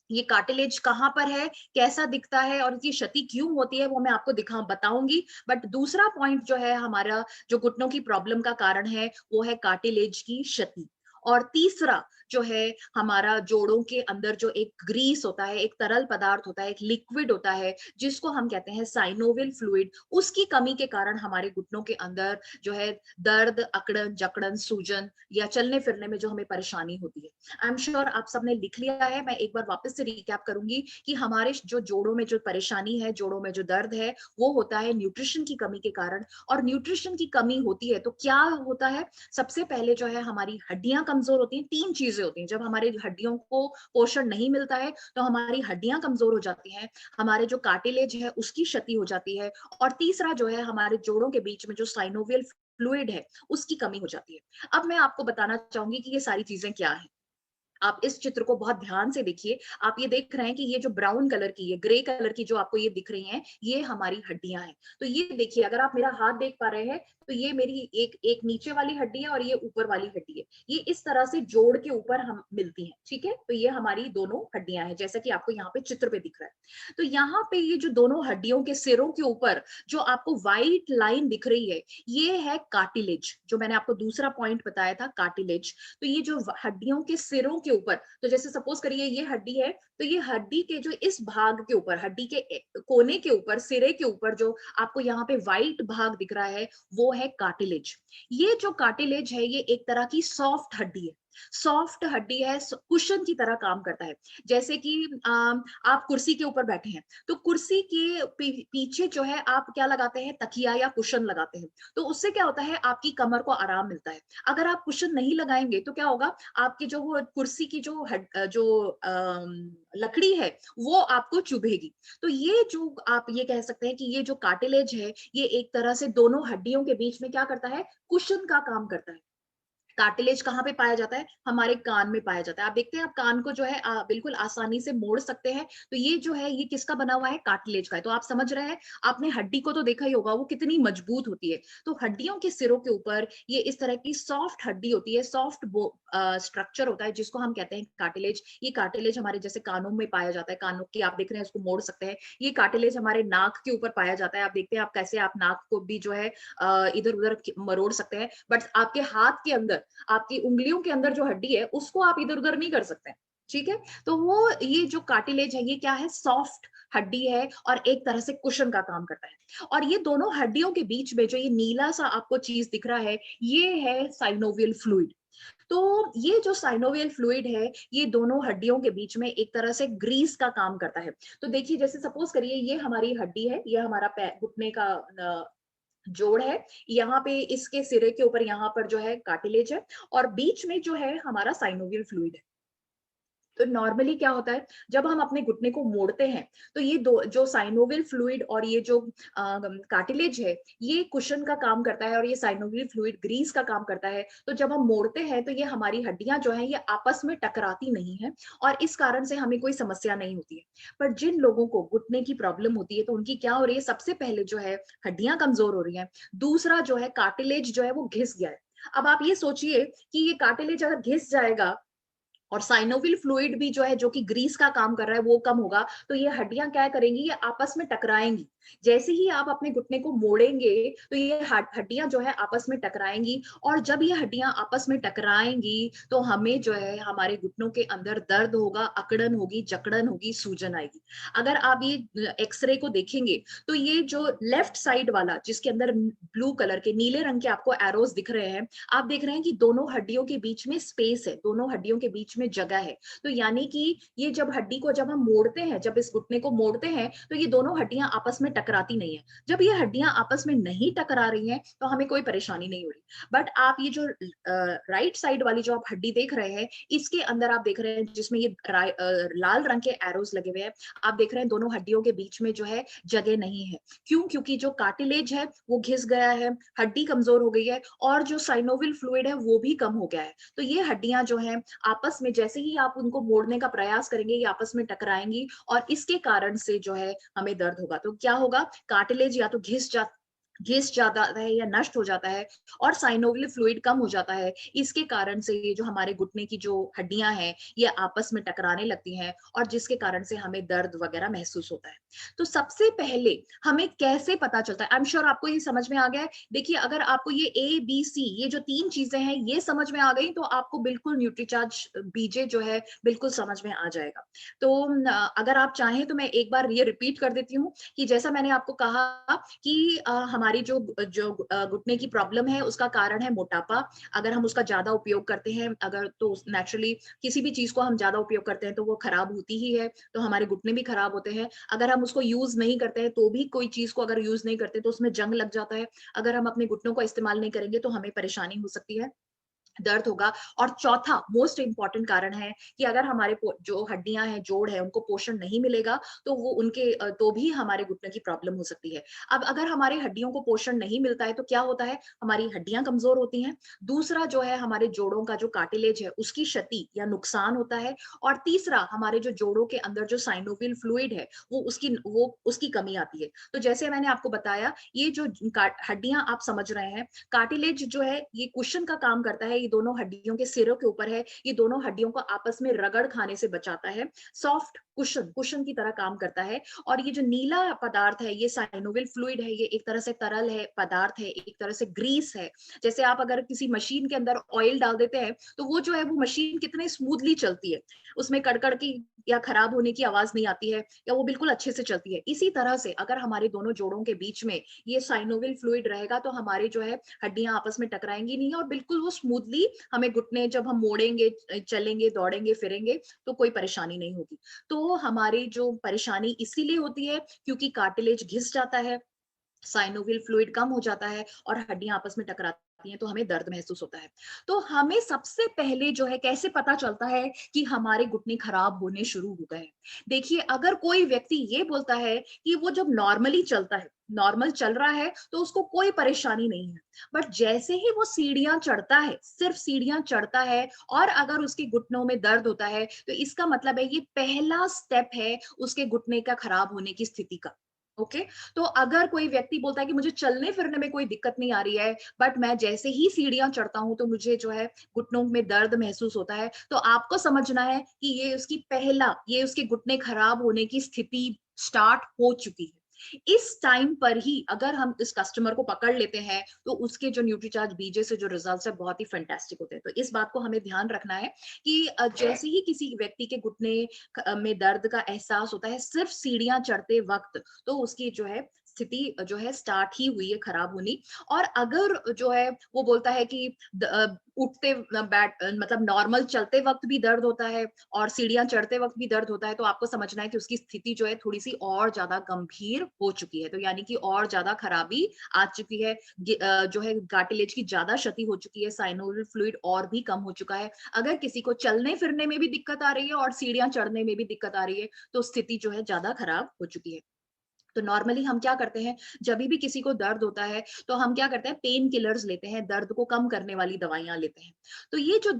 ये कार्टिलेज कहाँ पर है, कैसा दिखता है और इसकी क्षति क्यों होती है वो मैं आपको बताऊंगी। बट दूसरा पॉइंट जो है, हमारा जो घुटनों की प्रॉब्लम का कारण है वो है कार्टिलेज की क्षति। और तीसरा जो है, हमारा जोड़ों के अंदर जो एक ग्रीस होता है, एक तरल पदार्थ होता है, एक लिक्विड होता है जिसको हम कहते हैं साइनोवियल फ्लूइड, उसकी कमी के कारण हमारे घुटनों के अंदर जो है दर्द, अकड़न, जकड़न, सूजन या चलने फिरने में जो हमें परेशानी होती है। आई एम श्योर आप सबने लिख लिया है। मैं एक बार वापस से रिकैप करूंगी कि हमारे जो जोड़ों में जो परेशानी है, जोड़ों में जो दर्द है, वो होता है न्यूट्रिशन की कमी के कारण। और न्यूट्रिशन की कमी होती है तो क्या होता है, सबसे पहले जो है हमारी हड्डियां कमजोर होती हैं। 3 चीजें होती हैं, जब हमारी हड्डियों को पोषण नहीं मिलता है तो हमारी हड्डियां कमजोर हो जाती हैं, हमारे जो कार्टिलेज है उसकी क्षति हो जाती है, और तीसरा जो है, हमारे जोड़ों के बीच में जो साइनोवियल फ्लूइड है उसकी कमी हो जाती है। अब मैं आपको बताना चाहूंगी कि ये सारी चीजें क्या है। आप इस चित्र को बहुत ध्यान से देखिए। आप ये देख रहे हैं कि ये जो ब्राउन कलर की, ये ग्रे कलर की जो आपको ये दिख रही हैं, ये हमारी हड्डियां हैं। तो ये देखिए, अगर आप मेरा हाथ देख पा रहे हैं तो ये मेरी एक नीचे वाली हड्डी है और ये ऊपर वाली हड्डी है। ये इस तरह से जोड़ के ऊपर हम मिलती हैं, ठीक है। तो ये हमारी दोनों हड्डियां हैं, जैसा कि आपको यहाँ पे चित्र पे दिख रहा है। तो यहाँ पे ये जो दोनों हड्डियों के सिरों के ऊपर जो आपको व्हाइट लाइन दिख रही है, ये है कार्टिलेज, जो मैंने आपको दूसरा पॉइंट बताया था, कार्टिलेज। तो ये जो हड्डियों के सिरों के ऊपर, तो जैसे सपोज करिए ये हड्डी है, तो ये हड्डी के जो इस भाग के ऊपर, हड्डी के कोने के ऊपर, सिरे के ऊपर जो आपको यहाँ पे व्हाइट भाग दिख रहा है वो है कार्टिलेज। ये जो कार्टिलेज है ये एक तरह की सॉफ्ट हड्डी है, सॉफ्ट हड्डी है, कुशन की तरह काम करता है। जैसे कि आप कुर्सी के ऊपर बैठे हैं, तो कुर्सी के पीछे जो है आप क्या लगाते हैं, तकिया या कुशन लगाते हैं, तो उससे क्या होता है, आपकी कमर को आराम मिलता है। अगर आप कुशन नहीं लगाएंगे तो क्या होगा, आपकी जो वो कुर्सी की जो लकड़ी है वो आपको चुभेगी। तो ये जो आप ये कह सकते हैं कि ये जो कार्टिलेज है, ये एक तरह से दोनों हड्डियों के बीच में क्या करता है, कुशन का काम करता है। कार्टिलेज कहाँ पे पाया जाता है, हमारे कान में पाया जाता है। आप देखते हैं, आप कान को जो है बिल्कुल आसानी से मोड़ सकते हैं। तो ये जो है, ये किसका बना हुआ है, कार्टिलेज का है। तो आप समझ रहे हैं, आपने हड्डी को तो देखा ही होगा, वो कितनी मजबूत होती है। तो हड्डियों के सिरों के ऊपर ये इस तरह की सॉफ्ट हड्डी होती है, सॉफ्ट स्ट्रक्चर होता है, जिसको हम कहते हैं कार्टिलेज। ये कार्टिलेज हमारे जैसे कानों में पाया जाता है, कानों की आप देख रहे हैं, उसको मोड़ सकते हैं। ये कार्टिलेज हमारे नाक के ऊपर पाया जाता है। आप देखते हैं, आप कैसे आप नाक को भी जो है इधर उधर मरोड़ सकते हैं, बट आपके हाथ के अंदर, आपकी उंगलियों के अंदर जो हड्डी है, उसको आप इधर उधर नहीं कर सकते। ठीक है, तो वो ये जो कार्टिलेज है, ये क्या है, सॉफ्ट हड्डी है और एक तरह से कुशन का काम करता है। और ये दोनों हड्डियों के बीच में जो ये नीला सा आपको चीज दिख रहा है, ये है साइनोवियल फ्लूइड। तो ये जो साइनोवियल फ्लूइड है, ये दोनों हड्डियों के बीच में एक तरह से ग्रीस का काम करता है। तो देखिए, जैसे सपोज करिए, ये हमारी हड्डी है, ये हमारा घुटने का जोड़ है, यहाँ पे इसके सिरे के ऊपर यहाँ पर जो है कार्टिलेज है, और बीच में जो है हमारा साइनोवियल फ्लूइड है। तो नॉर्मली क्या होता है, जब हम अपने घुटने को मोड़ते हैं, तो ये दो जो साइनोवियल फ्लूइड और ये जो कार्टिलेज है, ये कुशन का काम करता है, और ये साइनोवियल फ्लूइड ग्रीस का काम करता है। तो जब हम मोड़ते हैं, तो ये हमारी हड्डियां जो है, ये आपस में टकराती नहीं है, और इस कारण से हमें कोई समस्या नहीं होती है। पर जिन लोगों को घुटने की प्रॉब्लम होती है, तो उनकी क्या हो रही है, सबसे पहले जो है हड्डियां कमजोर हो रही है, दूसरा जो है कार्टिलेज जो है वो घिस गया है। अब आप ये सोचिए कि ये कार्टिलेज अगर घिस जाएगा और साइनोवियल फ्लूइड भी जो है, जो कि ग्रीस का काम कर रहा है, वो कम होगा, तो ये हड्डियां क्या करेंगी, ये आपस में टकराएंगी। जैसे ही आप अपने घुटने को मोड़ेंगे, तो ये हड्डियां जो है आपस में टकराएंगी, और जब ये हड्डियां आपस में टकराएंगी, तो हमें जो है हमारे घुटनों के अंदर दर्द होगा, अकड़न होगी, जकड़न होगी, सूजन आएगी। अगर आप ये एक्सरे को देखेंगे, तो ये जो लेफ्ट साइड वाला, जिसके अंदर ब्लू कलर के, नीले रंग के आपको एरोस दिख रहे हैं, आप देख रहे हैं कि दोनों हड्डियों के बीच में स्पेस है, दोनों हड्डियों के बीच में जगह है। तो यानी कि ये जब हड्डी को जब हम मोड़ते हैं, जब इस घुटने को मोड़ते हैं, तो ये दोनों हड्डियां आपस में टकराती नहीं है। जब ये हड्डियां आपस में नहीं टकरा रही हैं, तो हमें कोई परेशानी नहीं हो रही। बट आप ये जो राइट साइड वाली जो आप हड्डी देख रहे हैं, इसके अंदर आप देख रहे हैं, जिसमें ये लाल रंग के एरोस लगे हुए हैं, आप देख रहे हैं दोनों हड्डियों के बीच में जो है जगह नहीं है। क्यों? क्योंकि जो कार्टिलेज है वो घिस गया है, हड्डी कमजोर हो गई है, और जो साइनोवियल फ्लूइड है वो भी कम हो गया है। तो ये हड्डियां जो है आपस में, जैसे ही आप उनको मोड़ने का प्रयास करेंगे, ये आपस में टकराएंगी, और इसके कारण से जो है हमें दर्द होगा। तो क्या होगा, कार्टिलेज या तो घिस जाता है या नष्ट हो जाता है, और साइनोवियल फ्लूइड कम हो जाता है। इसके कारण से ये जो हमारे घुटने की जो हड्डियां हैं, ये आपस में टकराने लगती हैं, और जिसके कारण से हमें दर्द वगैरह महसूस होता है। तो सबसे पहले हमें कैसे पता चलता है, आई एम श्योर आपको ये समझ में आ गया है। देखिए, अगर आपको ये ABC, ये जो 3 चीजें हैं, ये समझ में आ गई, तो आपको बिल्कुल न्यूट्रीचार्ज बीजे जो है बिल्कुल समझ में आ जाएगा। तो अगर आप चाहें तो मैं एक बार ये रिपीट कर देती हूँ कि जैसा मैंने आपको कहा कि हमारी जो घुटने की प्रॉब्लम है, उसका कारण है मोटापा। अगर हम उसका ज्यादा उपयोग करते हैं, अगर तो नेचुरली किसी भी चीज को हम ज्यादा उपयोग करते हैं, तो वो खराब होती ही है, तो हमारे घुटने भी खराब होते हैं। अगर हम उसको यूज नहीं करते हैं, तो भी कोई चीज को अगर यूज नहीं करते, तो उसमें जंग लग जाता है। अगर हम अपने घुटनों का इस्तेमाल नहीं करेंगे, तो हमें परेशानी हो सकती है, दर्द होगा। और चौथा मोस्ट इंपॉर्टेंट कारण है कि अगर हमारे जो हड्डियां हैं, जोड़ है, उनको पोषण नहीं मिलेगा, तो वो उनके तो भी हमारे घुटने की प्रॉब्लम हो सकती है। अब अगर हमारे हड्डियों को पोषण नहीं मिलता है, तो क्या होता है, हमारी हड्डियां कमजोर होती हैं। दूसरा जो है, हमारे जोड़ों का जो कार्टिलेज है, उसकी क्षति या नुकसान होता है। और तीसरा, हमारे जो जोड़ों के अंदर जो साइनोवियल फ्लूइड है, वो उसकी कमी आती है। तो जैसे मैंने आपको बताया, ये जो हड्डियां आप समझ रहे हैं, कार्टिलेज जो है ये कुशन का काम करता है, ये दोनों हड्डियों के सिरों के ऊपर है, ये दोनों हड्डियों को आपस में रगड़ खाने से बचाता है, सॉफ्ट कुशन की तरह काम करता है। और ये जो नीला पदार्थ है, ये साइनोवियल फ्लूइड है, ये एक तरह से तरल है, पदार्थ है, एक तरह से ग्रीस है। जैसे आप अगर किसी मशीन के अंदर ऑयल डाल देते हैं, तो वो जो है वो मशीन कितने स्मूथली चलती है, उसमें कड़कड़ की या खराब होने की आवाज नहीं आती है, या वो बिल्कुल अच्छे से चलती है। इसी तरह से अगर हमारे दोनों जोड़ों के बीच में ये साइनोवियल फ्लूइड रहेगा, तो हमारे जो है हड्डियां आपस में टकराएंगी नहीं, और बिल्कुल वो स्मूथली स्मूथली हमें घुटने जब हम मोड़ेंगे, चलेंगे, दौड़ेंगे, फिरेंगे तो कोई परेशानी नहीं होगी। तो हमारी जो परेशानी इसीलिए होती है क्योंकि कार्टिलेज घिस जाता है, साइनोवियल फ्लूइड कम हो जाता है और हड्डियां आपस में टकराती हैं तो हमें दर्द महसूस होता है। तो हमें सबसे पहले जो है कैसे पता चलता है कि हमारे घुटने खराब होने शुरू हो गए हैं? देखिए, अगर कोई व्यक्ति ये बोलता है कि वो जब नॉर्मली चलता है, नॉर्मल चल रहा है तो उसको कोई परेशानी नहीं है, बट जैसे ही वो सीढ़ियां चढ़ता है, सिर्फ सीढ़ियां चढ़ता है और अगर उसके घुटनों में दर्द होता है तो इसका मतलब है ये पहला स्टेप है उसके घुटने का खराब होने की स्थिति का। ओके, तो अगर कोई व्यक्ति बोलता है कि मुझे चलने फिरने में कोई दिक्कत नहीं आ रही है, बट मैं जैसे ही सीढ़ियां चढ़ता हूं तो मुझे जो है घुटनों में दर्द महसूस होता है, तो आपको समझना है कि ये उसके घुटने खराब होने की स्थिति स्टार्ट हो चुकी है। इस टाइम पर ही अगर हम इस कस्टमर को पकड़ लेते हैं तो उसके जो न्यूट्रीचार्ज बीजे से जो रिजल्ट्स है बहुत ही फैंटास्टिक होते हैं। तो इस बात को हमें ध्यान रखना है कि जैसे ही किसी व्यक्ति के घुटने में दर्द का एहसास होता है सिर्फ सीढ़ियां चढ़ते वक्त, तो उसकी जो है स्थिति जो है स्टार्ट ही हुई है खराब होनी। और अगर जो है वो बोलता है कि उठते मतलब नॉर्मल चलते वक्त भी दर्द होता है और सीढ़ियां चढ़ते वक्त भी दर्द होता है, तो आपको समझना है कि उसकी स्थिति जो है थोड़ी सी और ज्यादा गंभीर हो चुकी है। तो यानी कि और ज्यादा खराबी आ चुकी है, जो है कार्टिलेज की ज्यादा क्षति हो चुकी है, साइनोवियल फ्लूइड और भी कम हो चुका है। अगर किसी को चलने फिरने में भी दिक्कत आ रही है और सीढ़ियां चढ़ने में भी दिक्कत आ रही है तो स्थिति जो है ज्यादा खराब हो चुकी है। तो नॉर्मली हम क्या करते हैं, जब भी किसी को दर्द होता है तो हम क्या करते हैं, पेन किलर्स लेते हैं, दर्द को कम करने वाली दवाइयां लेते हैं। तो ये जो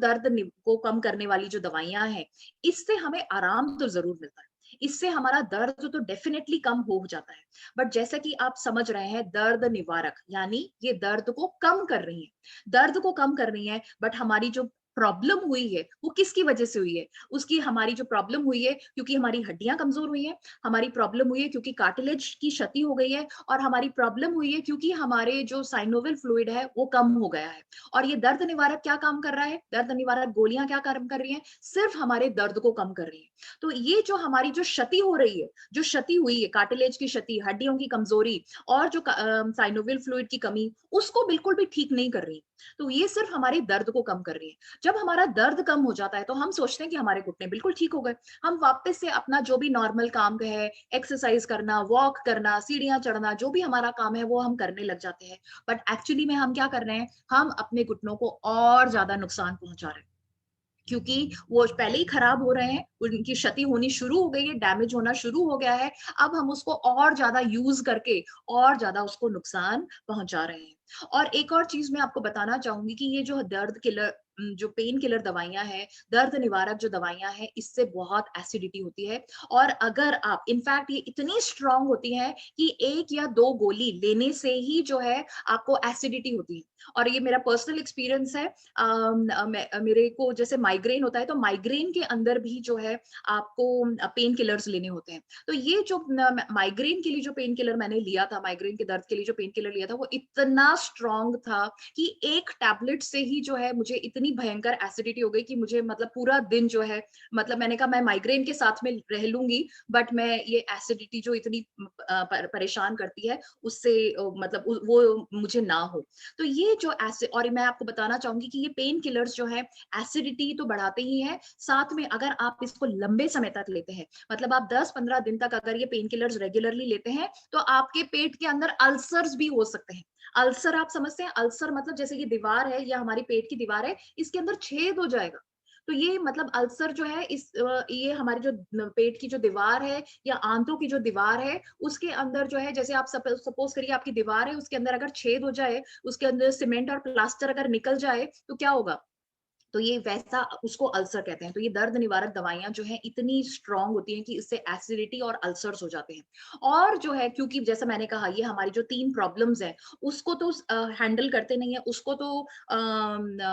को कम करने वाली जो दवाइयां हैं, इससे हमें आराम तो जरूर मिलता है, इससे हमारा दर्द तो डेफिनेटली कम हो जाता है। बट जैसा कि आप समझ रहे हैं, दर्द निवारक यानी ये दर्द को कम कर रही है, दर्द को कम कर रही है, बट हमारी जो प्रॉब्लम हुई है वो किसकी वजह से हुई है? उसकी हमारी जो प्रॉब्लम हुई है क्योंकि हमारी हड्डियां कमजोर हुई हैं, हमारी प्रॉब्लम हुई है क्योंकि कार्टिलेज की क्षति हो गई है, और हमारी प्रॉब्लम हुई है क्योंकि हमारे जो साइनोवियल फ्लूइड है वो कम हो गया है। और ये दर्द निवारक क्या काम कर रहा है? दर्द निवारक गोलियां क्या काम कर रही हैं? सिर्फ हमारे दर्द को कम कर रही है। तो ये जो हमारी जो क्षति हो रही है, जो क्षति हुई है, कार्टिलेज की क्षति, हड्डियों की कमजोरी और जो साइनोवियल फ्लूइड की कमी, उसको बिल्कुल भी ठीक नहीं कर रही। तो ये सिर्फ हमारे दर्द को कम कर रही है। जब हमारा दर्द कम हो जाता है तो हम सोचते हैं कि हमारे घुटने बिल्कुल ठीक हो गए, हम वापस से अपना जो भी नॉर्मल काम है, एक्सरसाइज करना, वॉक करना, सीढ़ियां चढ़ना, जो भी हमारा काम है वो हम करने लग जाते हैं। बट एक्चुअली में हम क्या कर रहे हैं, हम अपने घुटनों को और ज्यादा नुकसान पहुंचा रहे हैं, क्योंकि वो पहले ही खराब हो रहे हैं, उनकी क्षति होनी शुरू हो गई है, डैमेज होना शुरू हो गया है। अब हम उसको और ज्यादा यूज करके और ज्यादा उसको नुकसान पहुंचा रहे हैं। और एक और चीज मैं आपको बताना चाहूंगी कि ये जो दर्द किलर, जो पेन किलर दवाइयां हैं, दर्द निवारक जो दवाइयां हैं, इससे बहुत एसिडिटी होती है। और अगर आप, इनफैक्ट ये इतनी स्ट्रांग होती है कि 1 या 2 गोली लेने से ही जो है आपको एसिडिटी होती है। और ये मेरा पर्सनल एक्सपीरियंस है। मेरे को जैसे माइग्रेन होता है तो माइग्रेन के अंदर भी जो है आपको पेन किलर्स लेने होते हैं। तो ये जो माइग्रेन के लिए जो पेन किलर मैंने लिया था, माइग्रेन के दर्द के लिए जो पेन किलर लिया था, वो इतना स्ट्रांग था कि एक टैबलेट से ही जो है मुझे इतनी भयंकर एसिडिटी हो गई कि मुझे मतलब पूरा दिन जो है, मतलब मैंने कहा मैं माइग्रेन के साथ में रह लूंगी, बट मैं ये एसिडिटी जो इतनी परेशान करती है उससे मतलब वो मुझे ना हो। तो ये जो और मैं आपको बताना चाहूंगी कि ये पेन किलर्स जो है एसिडिटी तो बढ़ाते ही है, साथ में अगर आप इसको लंबे समय तक लेते हैं, मतलब आप 10-15 दिन तक अगर ये पेन किलर्स रेगुलरली लेते हैं, तो आपके पेट के अंदर अल्सर्स भी हो सकते हैं। अल्सर आप समझते हैं? अल्सर मतलब जैसे ये दीवार है या हमारी पेट की दीवार है, इसके अंदर छेद हो जाएगा। तो ये मतलब अल्सर जो है ये हमारी जो पेट की जो दीवार है या आंतों की जो दीवार है, उसके अंदर जो है, जैसे आप सपोज करिए आपकी दीवार है, उसके अंदर अगर छेद हो जाए, उसके अंदर सीमेंट और प्लास्टर अगर निकल जाए तो क्या होगा? तो ये वैसा, उसको अल्सर कहते हैं। तो ये दर्द निवारक दवाइयां जो है इतनी स्ट्रांग होती हैं कि इससे एसिडिटी और अल्सर्स हो जाते हैं। और जो है, क्योंकि जैसा मैंने कहा ये हमारी जो 3 प्रॉब्लम्स हैं उसको तो हैंडल करते नहीं है, उसको तो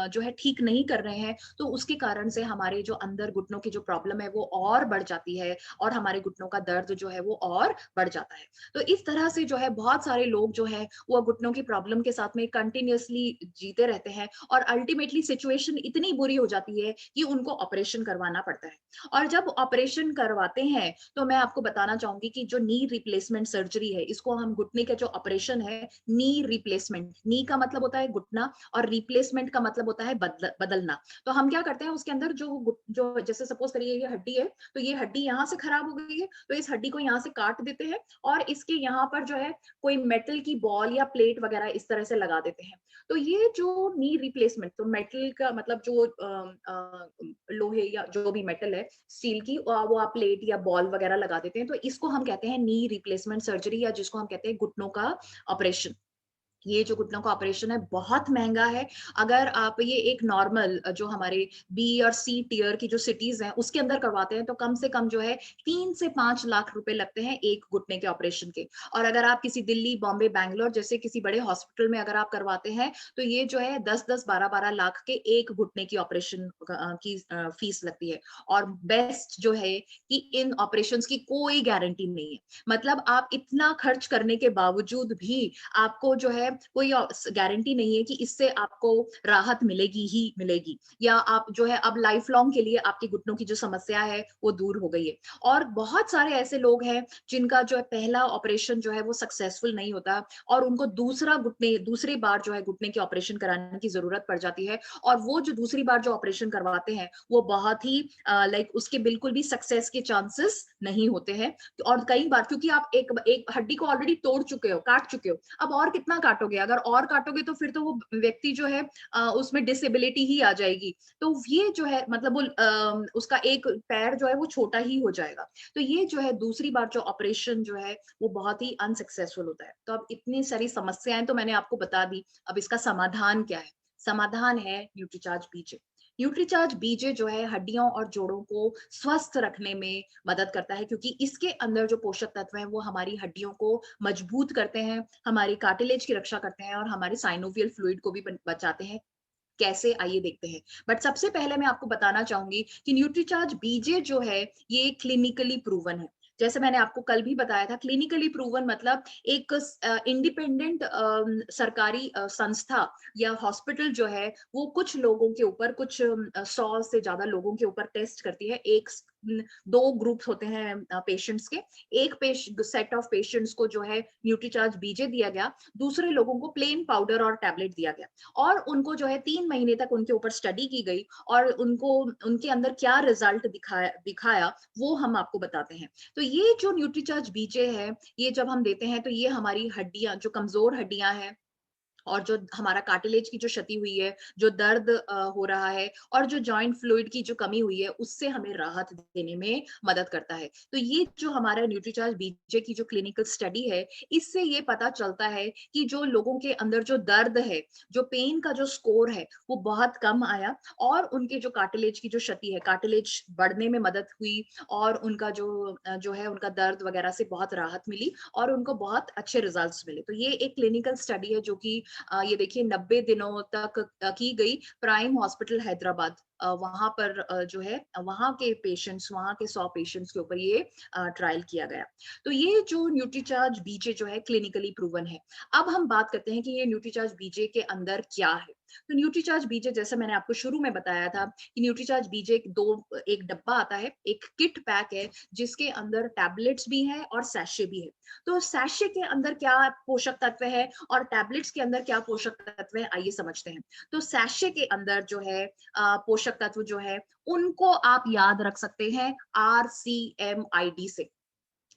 जो है ठीक नहीं कर रहे हैं, तो उसके कारण से हमारे जो अंदर घुटनों की जो प्रॉब्लम है वो और बढ़ जाती है और हमारे घुटनों का दर्द जो है वो और बढ़ जाता है। तो इस तरह से जो है बहुत सारे लोग जो है वो घुटनों की प्रॉब्लम के साथ में कंटिन्यूअसली जीते रहते हैं और अल्टीमेटली सिचुएशन इतनी इतनी बुरी हो जाती है कि उनको ऑपरेशन करवाना पड़ता है। और जब ऑपरेशन करवाते हैं तो मैं आपको बताना चाहूंगी कि जो नी रिप्लेसमेंट सर्जरी है, इसको हम घुटने का जो ऑपरेशन है, नी रिप्लेसमेंट, नी का मतलब होता है घुटना और रिप्लेसमेंट का मतलब होता है बदलना। तो हम क्या करते हैं, उसके अंदर जो जैसे सपोज करिए ये हड्डी है, तो ये हड्डी यहाँ से खराब हो गई है, तो इस हड्डी को यहाँ से काट देते हैं और इसके यहाँ पर जो है कोई मेटल की बॉल या प्लेट वगैरह इस तरह से लगा देते हैं। तो ये जो नी रिप्लेसमेंट, तो मेटल का मतलब जो लोहे या जो भी मेटल है, स्टील की, वो आप प्लेट या बॉल वगैरह लगा देते हैं, तो इसको हम कहते हैं नी रिप्लेसमेंट सर्जरी, या जिसको हम कहते हैं घुटनों का ऑपरेशन। ये जो घुटनों का ऑपरेशन है बहुत महंगा है। अगर आप ये एक नॉर्मल जो हमारे बी और सी टियर की जो सिटीज हैं उसके अंदर करवाते हैं तो कम से कम जो है 3 से 5 लाख रुपए लगते हैं एक घुटने के ऑपरेशन के। और अगर आप किसी दिल्ली, बॉम्बे, बैंगलोर जैसे किसी बड़े हॉस्पिटल में अगर आप करवाते हैं तो ये जो है 10-10, 12-12 लाख के एक घुटने की ऑपरेशन की फीस लगती है। और बेस्ट जो है कि इन ऑपरेशंस की कोई गारंटी नहीं है। मतलब आप इतना खर्च करने के बावजूद भी आपको जो है कोई गारंटी नहीं है कि इससे आपको राहत मिलेगी ही मिलेगी, या आप जो है अब लाइफ लॉन्ग के लिए आपकी घुटनों की जो समस्या है वो दूर हो गई है। और बहुत सारे ऐसे लोग हैं जिनका जो है पहला ऑपरेशन जो है वो सक्सेसफुल नहीं होता और उनको दूसरी बार जो है घुटने की ऑपरेशन कराने की जरूरत पड़ जाती है। और वो जो दूसरी बार जो ऑपरेशन करवाते हैं वो बहुत ही लाइक उसके बिल्कुल भी सक्सेस के चांसेस नहीं होते हैं। और कई बार क्योंकि आप एक हड्डी को ऑलरेडी तोड़ चुके हो, काट चुके हो, अब और कितना काटोगे? अगर और काटोगे तो फिर तो वो व्यक्ति जो है उसमें डिसेबिलिटी ही आ जाएगी। तो ये जो है मतलब वो उसका एक पैर जो है वो छोटा ही हो जाएगा। तो ये जो है दूसरी बार जो ऑपरेशन जो है वो बहुत ही अनसक्सेसफुल होता है। तो अब इतनी सारी समस्याएं तो मैंने आपको बता दी, अब इसका समाधान क्या है? समाधान है न्यूट्रीचार्ज बीजे। न्यूट्रीचार्ज बीजे जो है हड्डियों और जोड़ों को स्वस्थ रखने में मदद करता है, क्योंकि इसके अंदर जो पोषक तत्व हैं वो हमारी हड्डियों को मजबूत करते हैं, हमारी कार्टिलेज की रक्षा करते हैं और हमारे साइनोवियल फ्लूइड को भी बचाते हैं। कैसे, आइए देखते हैं। बट सबसे पहले मैं आपको बताना चाहूंगी कि न्यूट्रीचार्ज बीजे जो है ये क्लिनिकली प्रूवन है। जैसे मैंने आपको कल भी बताया था, क्लिनिकली प्रूवन मतलब एक इंडिपेंडेंट सरकारी संस्था या हॉस्पिटल जो है वो कुछ लोगों के ऊपर, कुछ 100 से ज्यादा लोगों के ऊपर टेस्ट करती है। एक 2 ग्रुप्स होते हैं पेशेंट्स के, एक सेट ऑफ पेशेंट्स को जो है न्यूट्रीचार्ज बीजे दिया गया, दूसरे लोगों को प्लेन पाउडर और टैबलेट दिया गया और उनको जो है 3 महीने तक उनके ऊपर स्टडी की गई और उनको उनके अंदर क्या रिजल्ट दिखाया वो हम आपको बताते हैं। तो ये जो न्यूट्रीचार्ज बीजे है ये जब हम देते हैं तो ये हमारी हड्डियां, जो कमजोर हड्डियां हैं और जो हमारा कार्टिलेज की जो क्षति हुई है, जो दर्द हो रहा है और जो जॉइंट फ्लूइड की जो कमी हुई है, उससे हमें राहत देने में मदद करता है। तो ये जो हमारा न्यूट्रीचार्ज बीजे की जो क्लिनिकल स्टडी है, इससे ये पता चलता है कि जो लोगों के अंदर जो दर्द है, जो पेन का जो स्कोर है वो बहुत कम आया और उनके जो कार्टिलेज की जो क्षति है, कार्टिलेज बढ़ने में मदद हुई और उनका जो है उनका दर्द वगैरह से बहुत राहत मिली और उनको बहुत अच्छे रिजल्ट्स मिले। तो ये एक क्लिनिकल स्टडी है जो कि ये देखिए 90 दिनों तक की गई प्राइम हॉस्पिटल हैदराबाद, वहां पर जो है वहां के पेशेंट्स, वहां के 100 पेशेंट्स के ऊपर ये ट्रायल किया गया। तो ये जो न्यूट्रीचार्ज बीजे जो है क्लिनिकली प्रूवन है। अब हम बात करते हैं कि ये न्यूट्रीचार्ज बीजे के अंदर क्या है। तो न्यूट्रीचार्ज बीजे, जैसे मैंने आपको शुरू में बताया था कि न्यूट्रीचार्ज बीजे एक डब्बा आता है, एक किट पैक है जिसके अंदर टैबलेट्स भी हैं और सैशे भी है। तो सैशे के अंदर क्या पोषक तत्व है और टैबलेट्स के अंदर क्या पोषक तत्व है, आइए समझते हैं। तो सैशे के अंदर जो है पोषक तत्व जो है उनको आप याद रख सकते हैं RCMID से।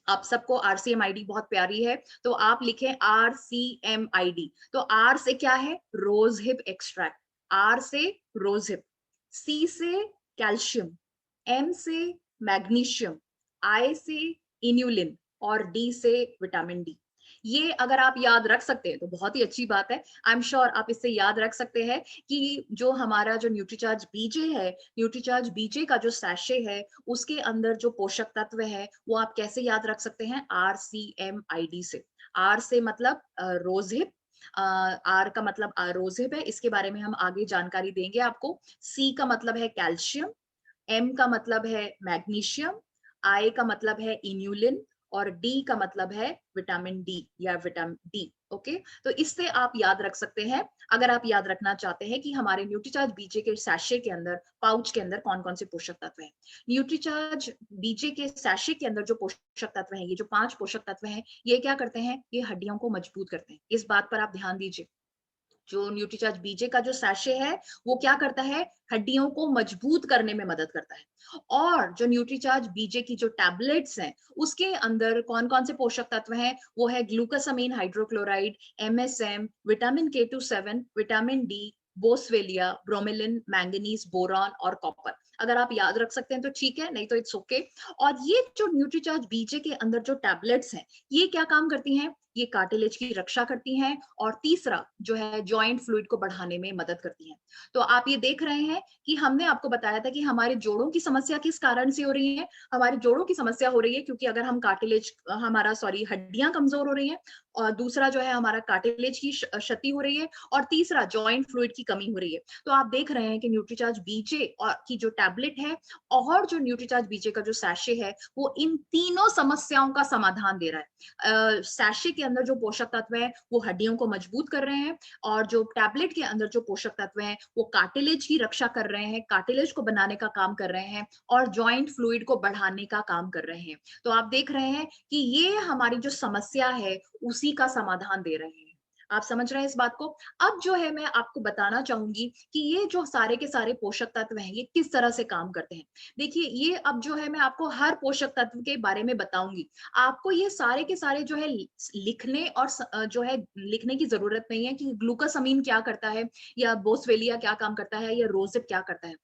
आप सबको RCMID बहुत प्यारी है, तो आप लिखें RCMID। तो R से क्या है? रोज हिप एक्सट्रैक्ट, R से रोज हिप, C से कैल्शियम, M से मैग्नीशियम, I से इन्यूलिन और D से विटामिन डी। ये अगर आप याद रख सकते हैं तो बहुत ही अच्छी बात है। आई एम श्योर आप इससे याद रख सकते हैं कि जो हमारा जो न्यूट्रीचार्ज बीजे है, न्यूट्रीचार्ज बीजे का जो सैशे है उसके अंदर जो पोषक तत्व है वो आप कैसे याद रख सकते हैं? RCMID से। R से मतलब रोज हिप, R का मतलब रोज हिप है, इसके बारे में हम आगे जानकारी देंगे आपको। C का मतलब है कैल्शियम, M का मतलब है मैग्नीशियम, I का मतलब है इन्यूलिन और डी का मतलब है विटामिन डी या विटामिन डी। ओके, तो इससे आप याद रख सकते हैं, अगर आप याद रखना चाहते हैं कि हमारे न्यूट्रीचार्ज बीजे के सैशे के अंदर, पाउच के अंदर कौन कौन से पोषक तत्व हैं। न्यूट्रीचार्ज बीजे के सैशे के अंदर जो पोषक तत्व हैं, ये जो 5 पोषक तत्व हैं, ये क्या करते हैं, ये हड्डियों को मजबूत करते हैं। इस बात पर आप ध्यान दीजिए। जो न्यूट्रीचार्ज बीजे का जो सैशे है वो क्या करता है, हड्डियों को मजबूत करने में मदद करता है। और जो न्यूट्रीचार्ज बीजे की जो टैबलेट्स हैं उसके अंदर कौन कौन से पोषक तत्व हैं, वो है glucosamine hydrochloride, MSM, vitamin K27, vitamin D, boswellia, bromelain, manganese, boron और कॉपर। अगर आप याद रख सकते हैं तो ठीक है, नहीं तो इट्स ओके। और ये जो न्यूट्रीचार्ज बीजे के अंदर जो टैबलेट्स हैं, ये क्या काम करती हैं, ये कार्टिलेज की रक्षा करती हैं। और तीसरा जो है जॉइंट फ्लूइड को बढ़ाने में मदद करती हैं। तो आप ये देख रहे हैं कि हमने आपको बताया था कि हमारे जोड़ों की समस्या किस कारण से हो रही है। हमारे जोड़ों की समस्या हो रही है क्योंकि अगर हम कार्टिलेज हड्डियां कमजोर हो रही हैं, और दूसरा जो है हमारा कार्टिलेज की क्षति हो रही है, और तीसरा जॉइंट फ्लूइड की कमी हो रही है। तो आप देख रहे हैं कि न्यूट्रीचार्ज बीजे और की जो टैबलेट है और जो न्यूट्रीचार्ज बीजे का जो सैशे है वो इन तीनों समस्याओं का समाधान दे रहा है। सैशे के अंदर जो पोषक तत्व है वो हड्डियों को मजबूत कर रहे हैं, और जो टैबलेट के अंदर जो पोषक तत्व हैं वो कार्टिलेज की रक्षा कर रहे हैं, कार्टिलेज को बनाने का काम कर रहे हैं, और जॉइंट फ्लूइड को बढ़ाने का काम कर रहे हैं। तो आप देख रहे हैं कि ये हमारी जो समस्या है उसी का समाधान दे रहे हैं। आप समझ रहे हैं इस बात को। अब जो है मैं आपको बताना चाहूंगी कि ये जो सारे के सारे पोषक तत्व हैं ये किस तरह से काम करते हैं। देखिए, ये अब जो है मैं आपको हर पोषक तत्व के बारे में बताऊंगी। आपको ये सारे के सारे जो है लिखने और जो है लिखने की जरूरत नहीं है कि ग्लूकोसामीन क्या करता है, या बोसवेलिया क्या काम करता है, या रोजिप क्या करता है।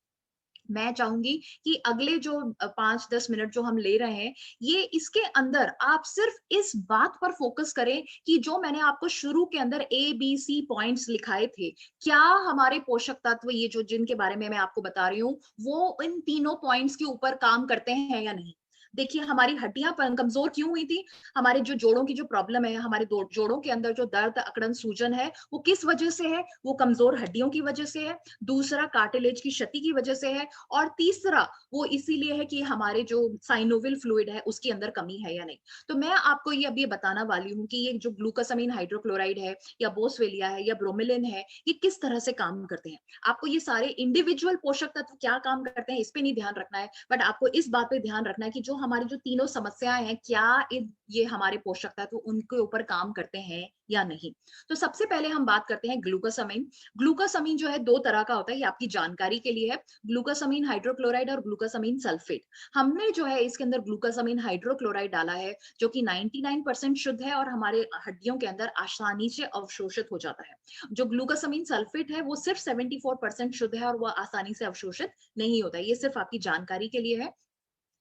मैं चाहूंगी कि अगले जो 5-10 मिनट जो हम ले रहे हैं, ये इसके अंदर आप सिर्फ इस बात पर फोकस करें कि जो मैंने आपको शुरू के अंदर ABC पॉइंट्स लिखाए थे, क्या हमारे पोषक तत्व ये जो जिनके बारे में मैं आपको बता रही हूँ वो इन तीनों पॉइंट्स के ऊपर काम करते हैं या नहीं। देखिए, हमारी हड्डियां कमजोर क्यों हुई थी, हमारे जो जोड़ों की जो प्रॉब्लम है, हमारे जोड़ों के अंदर जो दर्द, अकड़न, सूजन है, वो किस वजह से है, वो कमजोर हड्डियों की वजह से है। दूसरा, कार्टिलेज की क्षति की वजह से है। और तीसरा, वो इसीलिए है कि हमारे जो साइनोवियल फ्लूइड है उसके अंदर कमी है या नहीं। तो मैं आपको ये अभी बताना वाली हूँ कि ये जो ग्लूकोसामीन हाइड्रोक्लोराइड है, या बोसवेलिया है, या ब्रोमेलिन है, ये किस तरह से काम करते हैं। आपको ये सारे इंडिविजुअल पोषक तत्व क्या काम करते हैं इस पे नहीं ध्यान रखना है, बट आपको इस बात पे ध्यान रखना है कि जो हमारी जो तीनों समस्याएं हैं, क्या ये हमारे पोषक तत्व उनके ऊपर काम करते हैं या नहीं। तो सबसे पहले हम बात करते हैं ग्लूकोसामीन। ग्लूकोसामीन जो है 2 तरह का होता है, ये आपकी जानकारी के लिए है। ग्लूकोसामीन हाइड्रोक्लोराइड और ग्लूकोसामीन सल्फेट। हमने जो है इसके अंदर ग्लूकोसामीन हाइड्रोक्लोराइड डाला है जो कि 99% शुद्ध है और हमारे हड्डियों के अंदर आसानी से अवशोषित हो जाता है। जो ग्लूकोसामीन सल्फेट है वो सिर्फ 74% शुद्ध है और वो आसानी से अवशोषित नहीं होता है। ये सिर्फ आपकी जानकारी के लिए है।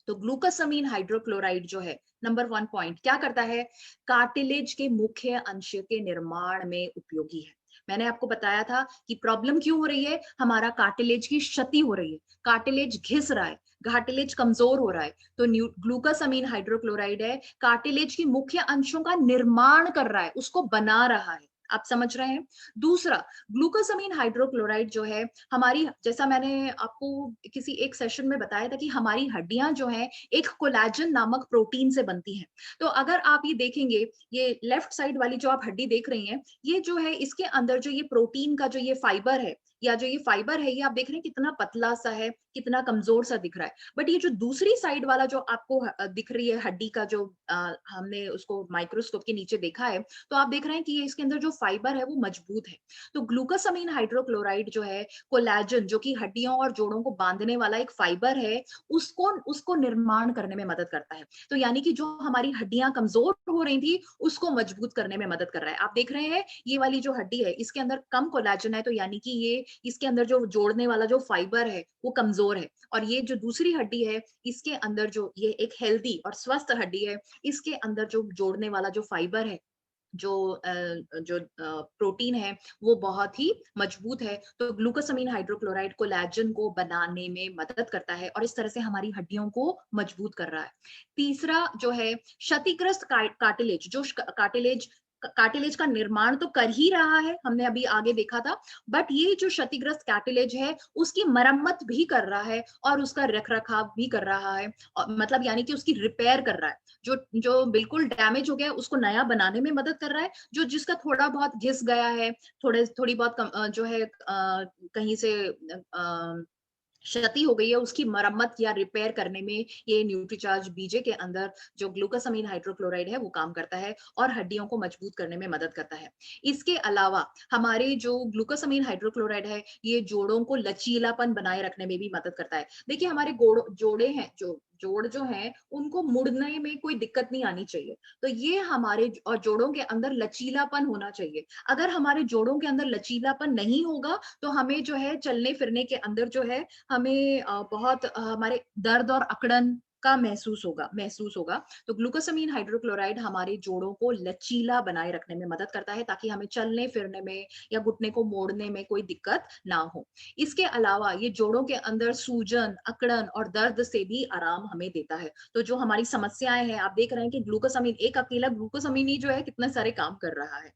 तो ग्लूकोसामीन हाइड्रोक्लोराइड जो है, नंबर 1 पॉइंट क्या करता है, कार्टिलेज के मुख्य अंश के निर्माण में उपयोगी है। मैंने आपको बताया था कि प्रॉब्लम क्यों हो रही है, हमारा कार्टिलेज की क्षति हो रही है, कार्टिलेज घिस रहा है, कार्टिलेज कमजोर हो रहा है। तो ग्लूकोसामीन हाइड्रोक्लोराइड है, कार्टिलेज के मुख्य अंशों का निर्माण कर रहा है, उसको बना रहा है। आप समझ रहे हैं। दूसरा, ग्लूकोसामीन हाइड्रोक्लोराइड जो है हमारी, जैसा मैंने आपको किसी एक सेशन में बताया था कि हमारी हड्डियां जो है एक कोलेजन नामक प्रोटीन से बनती हैं। तो अगर आप ये देखेंगे, ये लेफ्ट साइड वाली जो आप हड्डी देख रही हैं, ये जो है इसके अंदर जो ये प्रोटीन का जो ये फाइबर है, या जो ये फाइबर है, ये आप देख रहे हैं कितना पतला सा है, कितना कमजोर सा दिख रहा है। बट ये जो दूसरी साइड वाला जो आपको दिख रही है हड्डी का, जो हमने उसको माइक्रोस्कोप के नीचे देखा है, तो आप देख रहे हैं कि ये इसके अंदर जो फाइबर है वो मजबूत है। तो ग्लूकोसामीन हाइड्रोक्लोराइड जो है कोलेजन, जो कि हड्डियों और जोड़ों को बांधने वाला एक फाइबर है, उसको निर्माण करने में मदद करता है। तो यानी कि जो हमारी हड्डियां कमजोर हो रही थी उसको मजबूत करने में मदद कर रहा है। आप देख रहे हैं ये वाली जो हड्डी है इसके अंदर कम कोलेजन है, तो यानी कि ये इसके अंदर जो जोड़ने वाला जो फाइबर है वो कमजोर है। और ये जो दूसरी हड्डी है इसके अंदर जो ये एक हेल्दी और स्वस्थ हड्डी है, इसके अंदर जो जोड़ने वाला जो फाइबर है, जो प्रोटीन है, वो बहुत ही मजबूत है। तो ग्लूकोसामीन हाइड्रोक्लोराइड कोलेजन को बनाने में मदद करता है और इस तरह से हमारी हड्डियों को मजबूत कर रहा है। तीसरा जो है क्षतिग्रस्त कार्टिलेज, जो कार्टिलेज कार्टिलेज का निर्माण तो कर ही रहा है, हमने अभी आगे देखा था, बट ये जो क्षतिग्रस्त कार्टिलेज है उसकी मरम्मत भी कर रहा है और उसका रखरखाव भी कर रहा है, मतलब यानी कि उसकी रिपेयर कर रहा है। जो बिल्कुल डैमेज हो गया है उसको नया बनाने में मदद कर रहा है, जो जिसका थोड़ा बहुत घिस गया है, थोड़ी बहुत जो है कहीं से क्षति हो गई है, उसकी मरम्मत या रिपेयर करने में ये न्यूट्रीचार्ज बीजे के अंदर जो ग्लूकोसामाइन हाइड्रोक्लोराइड है वो काम करता है और हड्डियों को मजबूत करने में मदद करता है। इसके अलावा हमारे जो ग्लूकोसामाइन हाइड्रोक्लोराइड है ये जोड़ों को लचीलापन बनाए रखने में भी मदद करता है। देखिए हमारे जोड़े हैं, जोड़ जो है उनको मुड़ने में कोई दिक्कत नहीं आनी चाहिए, तो ये हमारे और जोड़ों के अंदर लचीलापन होना चाहिए। अगर हमारे जोड़ों के अंदर लचीलापन नहीं होगा तो हमें जो है चलने फिरने के अंदर जो है हमें बहुत हमारे दर्द और अकड़न का महसूस होगा। तो ग्लूकोसामाइन हाइड्रोक्लोराइड हमारे जोड़ों को लचीला बनाए रखने में मदद करता है ताकि हमें चलने फिरने में या घुटने को मोड़ने में कोई दिक्कत ना हो। इसके अलावा ये जोड़ों के अंदर सूजन, अकड़न और दर्द से भी आराम हमें देता है। तो जो हमारी समस्याएं हैं, आप देख रहे हैं कि ग्लूकोसामाइन, एक अकेला ग्लूकोसामाइन ही जो है कितने सारे काम कर रहा है।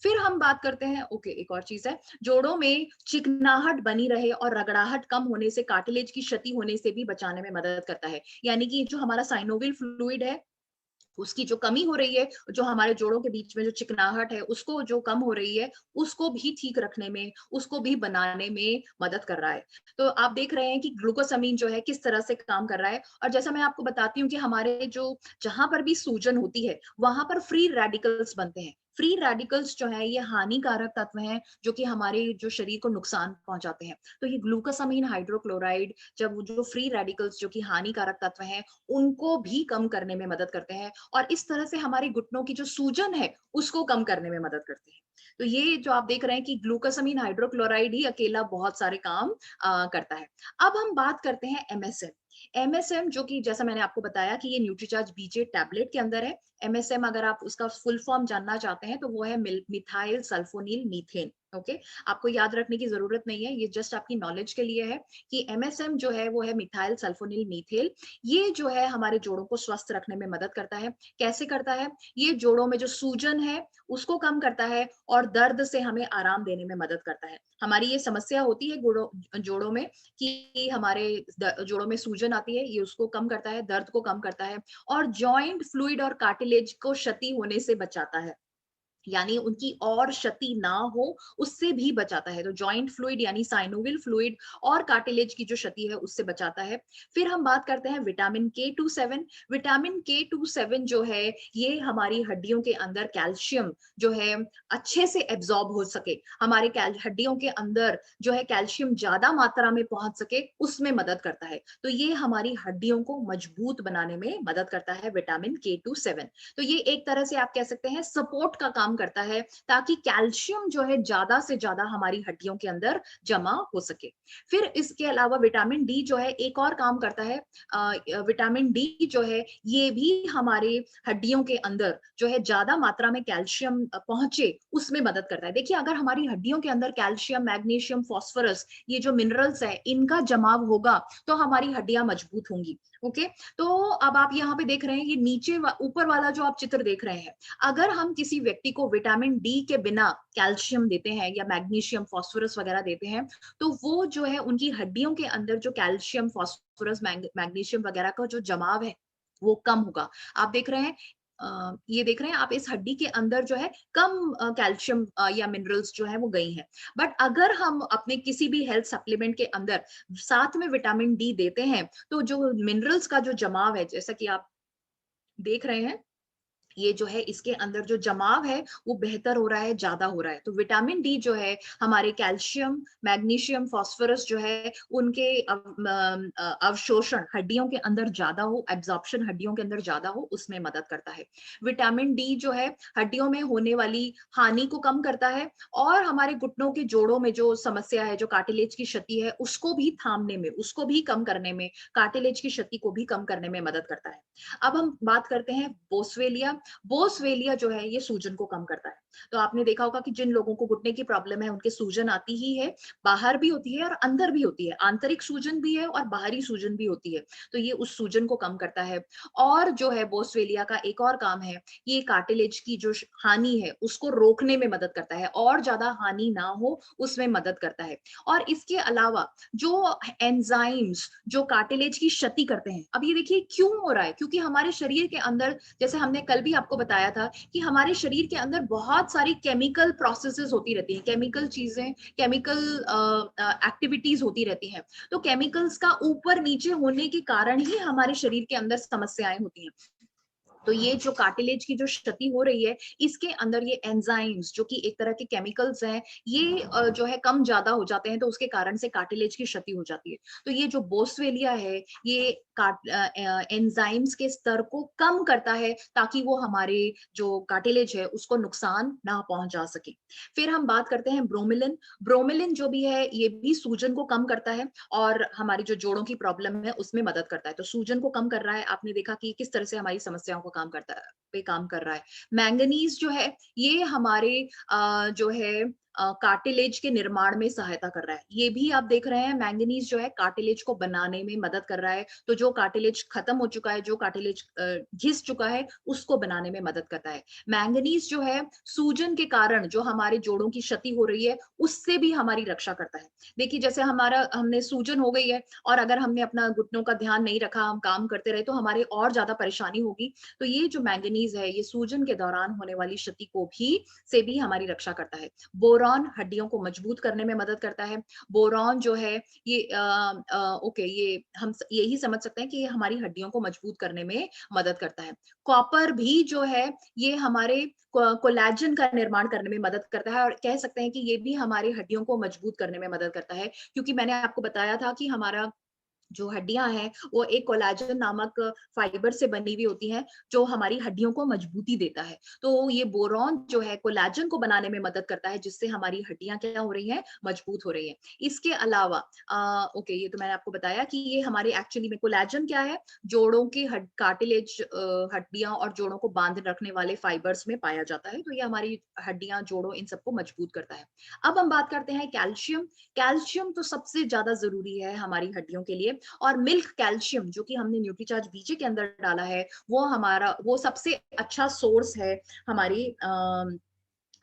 फिर हम बात करते हैं, एक और चीज है, जोड़ों में चिकनाहट बनी रहे और रगड़ाहट कम होने से, कार्टिलेज की क्षति होने से भी बचाने में मदद करता है। यानी कि जो हमारा साइनोवियल फ्लूइड है उसकी जो कमी हो रही है, जो हमारे जोड़ों के बीच में जो चिकनाहट है उसको जो कम हो रही है उसको भी ठीक रखने में, उसको भी बनाने में मदद कर रहा है। तो आप देख रहे हैं कि ग्लूकोसामाइन जो है किस तरह से काम कर रहा है। और जैसा मैं आपको बताती हूँ कि हमारे जो जहां पर भी सूजन होती है वहां पर फ्री रेडिकल्स बनते हैं। फ्री रेडिकल्स जो है ये हानिकारक तत्व हैं जो कि हमारे जो शरीर को नुकसान पहुंचाते हैं। तो ये ग्लूकोसामाइन हाइड्रोक्लोराइड जब जो फ्री रेडिकल्स जो कि हानिकारक तत्व हैं उनको भी कम करने में मदद करते हैं और इस तरह से हमारे घुटनों की जो सूजन है उसको कम करने में मदद करते हैं। तो ये जो आप देख रहे हैं कि ग्लूकोसामाइन हाइड्रोक्लोराइड ही अकेला बहुत सारे काम करता है। अब हम बात करते हैं एमएसएम जो कि जैसा मैंने आपको बताया कि ये न्यूट्रीचार्ज बीजे टैबलेट के अंदर है। एमएसएम अगर आप उसका फुल फॉर्म जानना चाहते हैं तो वो है मिथाइल सल्फोनील मीथेन। ओके, आपको याद रखने की जरूरत नहीं है, ये जस्ट आपकी नॉलेज के लिए है कि एमएसएम जो है वो है मिथाइल सल्फोनील मीथेन। ये जो है हमारे जोड़ों को स्वस्थ रखने में मदद करता है। कैसे करता है? ये जोड़ों में जो सूजन है उसको कम करता है और दर्द से हमें आराम देने में मदद करता है। हमारी ये समस्या होती है जोड़ों में कि हमारे जोड़ों में सूजन आती है, ये उसको कम करता है, दर्द को कम करता है और जॉइंट फ्लूइड और कार्टिलेज को क्षति होने से बचाता है, यानी उनकी और क्षति ना हो उससे भी बचाता है। तो जॉइंट फ्लूइड यानी साइनोवियल फ्लूइड और कार्टिलेज की जो क्षति है उससे बचाता है। फिर हम बात करते हैं विटामिन K27। विटामिन K27 जो है ये हमारी हड्डियों के अंदर कैल्शियम जो है अच्छे से एब्जॉर्ब हो सके, हमारे हड्डियों के अंदर जो है कैल्शियम ज्यादा मात्रा में पहुंच सके उसमें मदद करता है। तो ये हमारी हड्डियों को मजबूत बनाने में मदद करता है विटामिन K27। तो ये एक तरह से आप कह सकते हैं सपोर्ट का काम करता है ताकि कैल्शियम जो है ज्यादा से ज्यादा हमारी हड्डियों के अंदर जमा हो सके। फिर इसके अलावा विटामिन डी जो है एक और काम करता है। विटामिन डी जो है ये भी हमारे हड्डियों के अंदर जो है ज्यादा मात्रा में कैल्शियम पहुंचे उसमें मदद करता है। देखिए अगर हमारी हड्डियों के अंदर कैल्शियम, मैग्नीशियम, फास्फोरस ये जो मिनरल्स है इनका जमाव होगा तो हमारी हड्डियां मजबूत होंगी। ओके, तो अब आप यहाँ पे देख रहे हैं ये नीचे ऊपर वाला जो आप चित्र देख रहे हैं, अगर हम किसी व्यक्ति को विटामिन डी के बिना कैल्शियम देते हैं या मैग्नीशियम, फास्फोरस वगैरह देते हैं तो वो जो है उनकी हड्डियों के अंदर जो कैल्शियम, फास्फोरस, मैग्नीशियम वगैरह का जो जमाव है वो कम होगा। आप देख रहे हैं ये देख रहे हैं आप, इस हड्डी के अंदर जो है कम कैल्शियम या मिनरल्स जो है वो गई हैं। बट अगर हम अपने किसी भी हेल्थ सप्लीमेंट के अंदर साथ में विटामिन डी देते हैं तो जो मिनरल्स का जो जमाव है, जैसा कि आप देख रहे हैं ये जो है इसके अंदर जो जमाव है वो बेहतर हो रहा है, ज्यादा हो रहा है। तो विटामिन डी जो है हमारे कैल्शियम, मैग्नीशियम, फास्फोरस जो है उनके अवशोषण हड्डियों के अंदर ज्यादा हो, एब्जॉर्प्शन हड्डियों के अंदर ज्यादा हो उसमें मदद करता है। विटामिन डी जो है हड्डियों में होने वाली हानि को कम करता है और हमारे घुटनों के जोड़ों में जो समस्या है, जो कार्टिलेज की क्षति है उसको भी थामने में, उसको भी कम करने में, कार्टिलेज की क्षति को भी कम करने में मदद करता है। अब हम बात करते हैं बोसवेलिया। बोसवेलिया जो है ये सूजन को कम करता है। तो आपने देखा होगा कि जिन लोगों को घुटने की प्रॉब्लम है उनके सूजन आती ही है, बाहर भी होती है और अंदर भी होती है, आंतरिक सूजन भी है और बाहरी सूजन भी होती है, तो ये उस सूजन को कम करता है। और जो है बोसवेलिया का एक और काम है, ये कार्टिलेज की जो हानि है उसको रोकने में मदद करता है, और ज्यादा हानि ना हो उसमें मदद करता है। और इसके अलावा जो एंजाइम्स जो कार्टिलेज की क्षति करते हैं, अब ये देखिए क्यों हो रहा है, क्योंकि हमारे शरीर के अंदर, जैसे हमने कल भी आपको बताया था कि हमारे शरीर के अंदर बहुत सारी केमिकल प्रोसेसेस होती रहती हैं, केमिकल चीजें, केमिकल एक्टिविटीज होती रहती हैं। तो केमिकल्स का ऊपर नीचे होने के कारण ही हमारे शरीर के अंदर समस्याएं होती हैं। तो ये जो कार्टिलेज की जो क्षति हो रही है, इसके अंदर ये एंजाइम्स जो कि एक तरह के केमिकल्स हैं, ये जो है कम ज्यादा हो जाते हैं, तो उसके कारण से कार्टिलेज की क्षति हो जाती है। तो ये जो बोसवेलिया है ये एंजाइम्स के स्तर को कम करता है, ताकि वो हमारे जो कार्टिलेज है उसको नुकसान ना पहुंचा सके। फिर हम बात करते हैं ब्रोमेलिन। ब्रोमेलिन जो भी है ये भी सूजन को कम करता है और हमारी जो जोड़ों की प्रॉब्लम है उसमें मदद करता है। तो सूजन को कम कर रहा है, आपने देखा कि किस तरह से हमारी समस्याओं को काम करता है, पे काम कर रहा है। मैंगनीज जो है ये हमारे जो है कार्टिलेज के निर्माण में सहायता कर रहा है। ये भी आप देख रहे हैं, मैंगनीज जो है कार्टिलेज को बनाने में मदद कर रहा है। तो जो कार्टिलेज खत्म हो चुका है, जो कार्टिलेज घिस चुका है, उसको बनाने में मदद करता है। मैंगनीज जो है सूजन के कारण जो हमारे जोड़ों की क्षति हो रही है उससे भी हमारी रक्षा करता है। देखिए जैसे हमने सूजन हो गई है और अगर हमने अपना घुटनों का ध्यान नहीं रखा, हम काम करते रहे, तो हमारे और ज्यादा परेशानी होगी। तो ये जो मैंगनीज है ये सूजन के दौरान होने वाली क्षति को भी से भी हमारी रक्षा करता है। बोरॉन हड्डियों को मजबूत करने में मदद करता है। बोरॉन जो है ये ये हम यही समझ सकते हैं कि ये हमारी हड्डियों को मजबूत करने में मदद करता है। कॉपर भी जो है ये हमारे कोलेजन का निर्माण करने में मदद करता है, और कह सकते हैं कि ये भी हमारी हड्डियों को मजबूत करने में मदद करता है, क्योंकि मैंने आपको बताया था कि हमारा जो हड्डियां हैं वो एक कोलेजन नामक फाइबर से बनी हुई होती हैं जो हमारी हड्डियों को मजबूती देता है। तो ये बोरॉन जो है कोलेजन को बनाने में मदद करता है, जिससे हमारी हड्डियां क्या हो रही हैं, मजबूत हो रही हैं। इसके अलावा ये तो मैंने आपको बताया कि ये हमारे एक्चुअली में कोलेजन क्या है, जोड़ों के कार्टिलेज हड्डियां और जोड़ों को बांध रखने वाले फाइबर्स में पाया जाता है। तो ये हमारी हड्डियां, जोड़ों, इन सबको मजबूत करता है। अब हम बात करते हैं कैल्शियम। कैल्शियम तो सबसे ज्यादा जरूरी है हमारी हड्डियों के लिए, और मिल्क कैल्शियम जो कि हमने न्यूट्रीचार्ज बीजे के अंदर डाला है वो सबसे अच्छा सोर्स है हमारी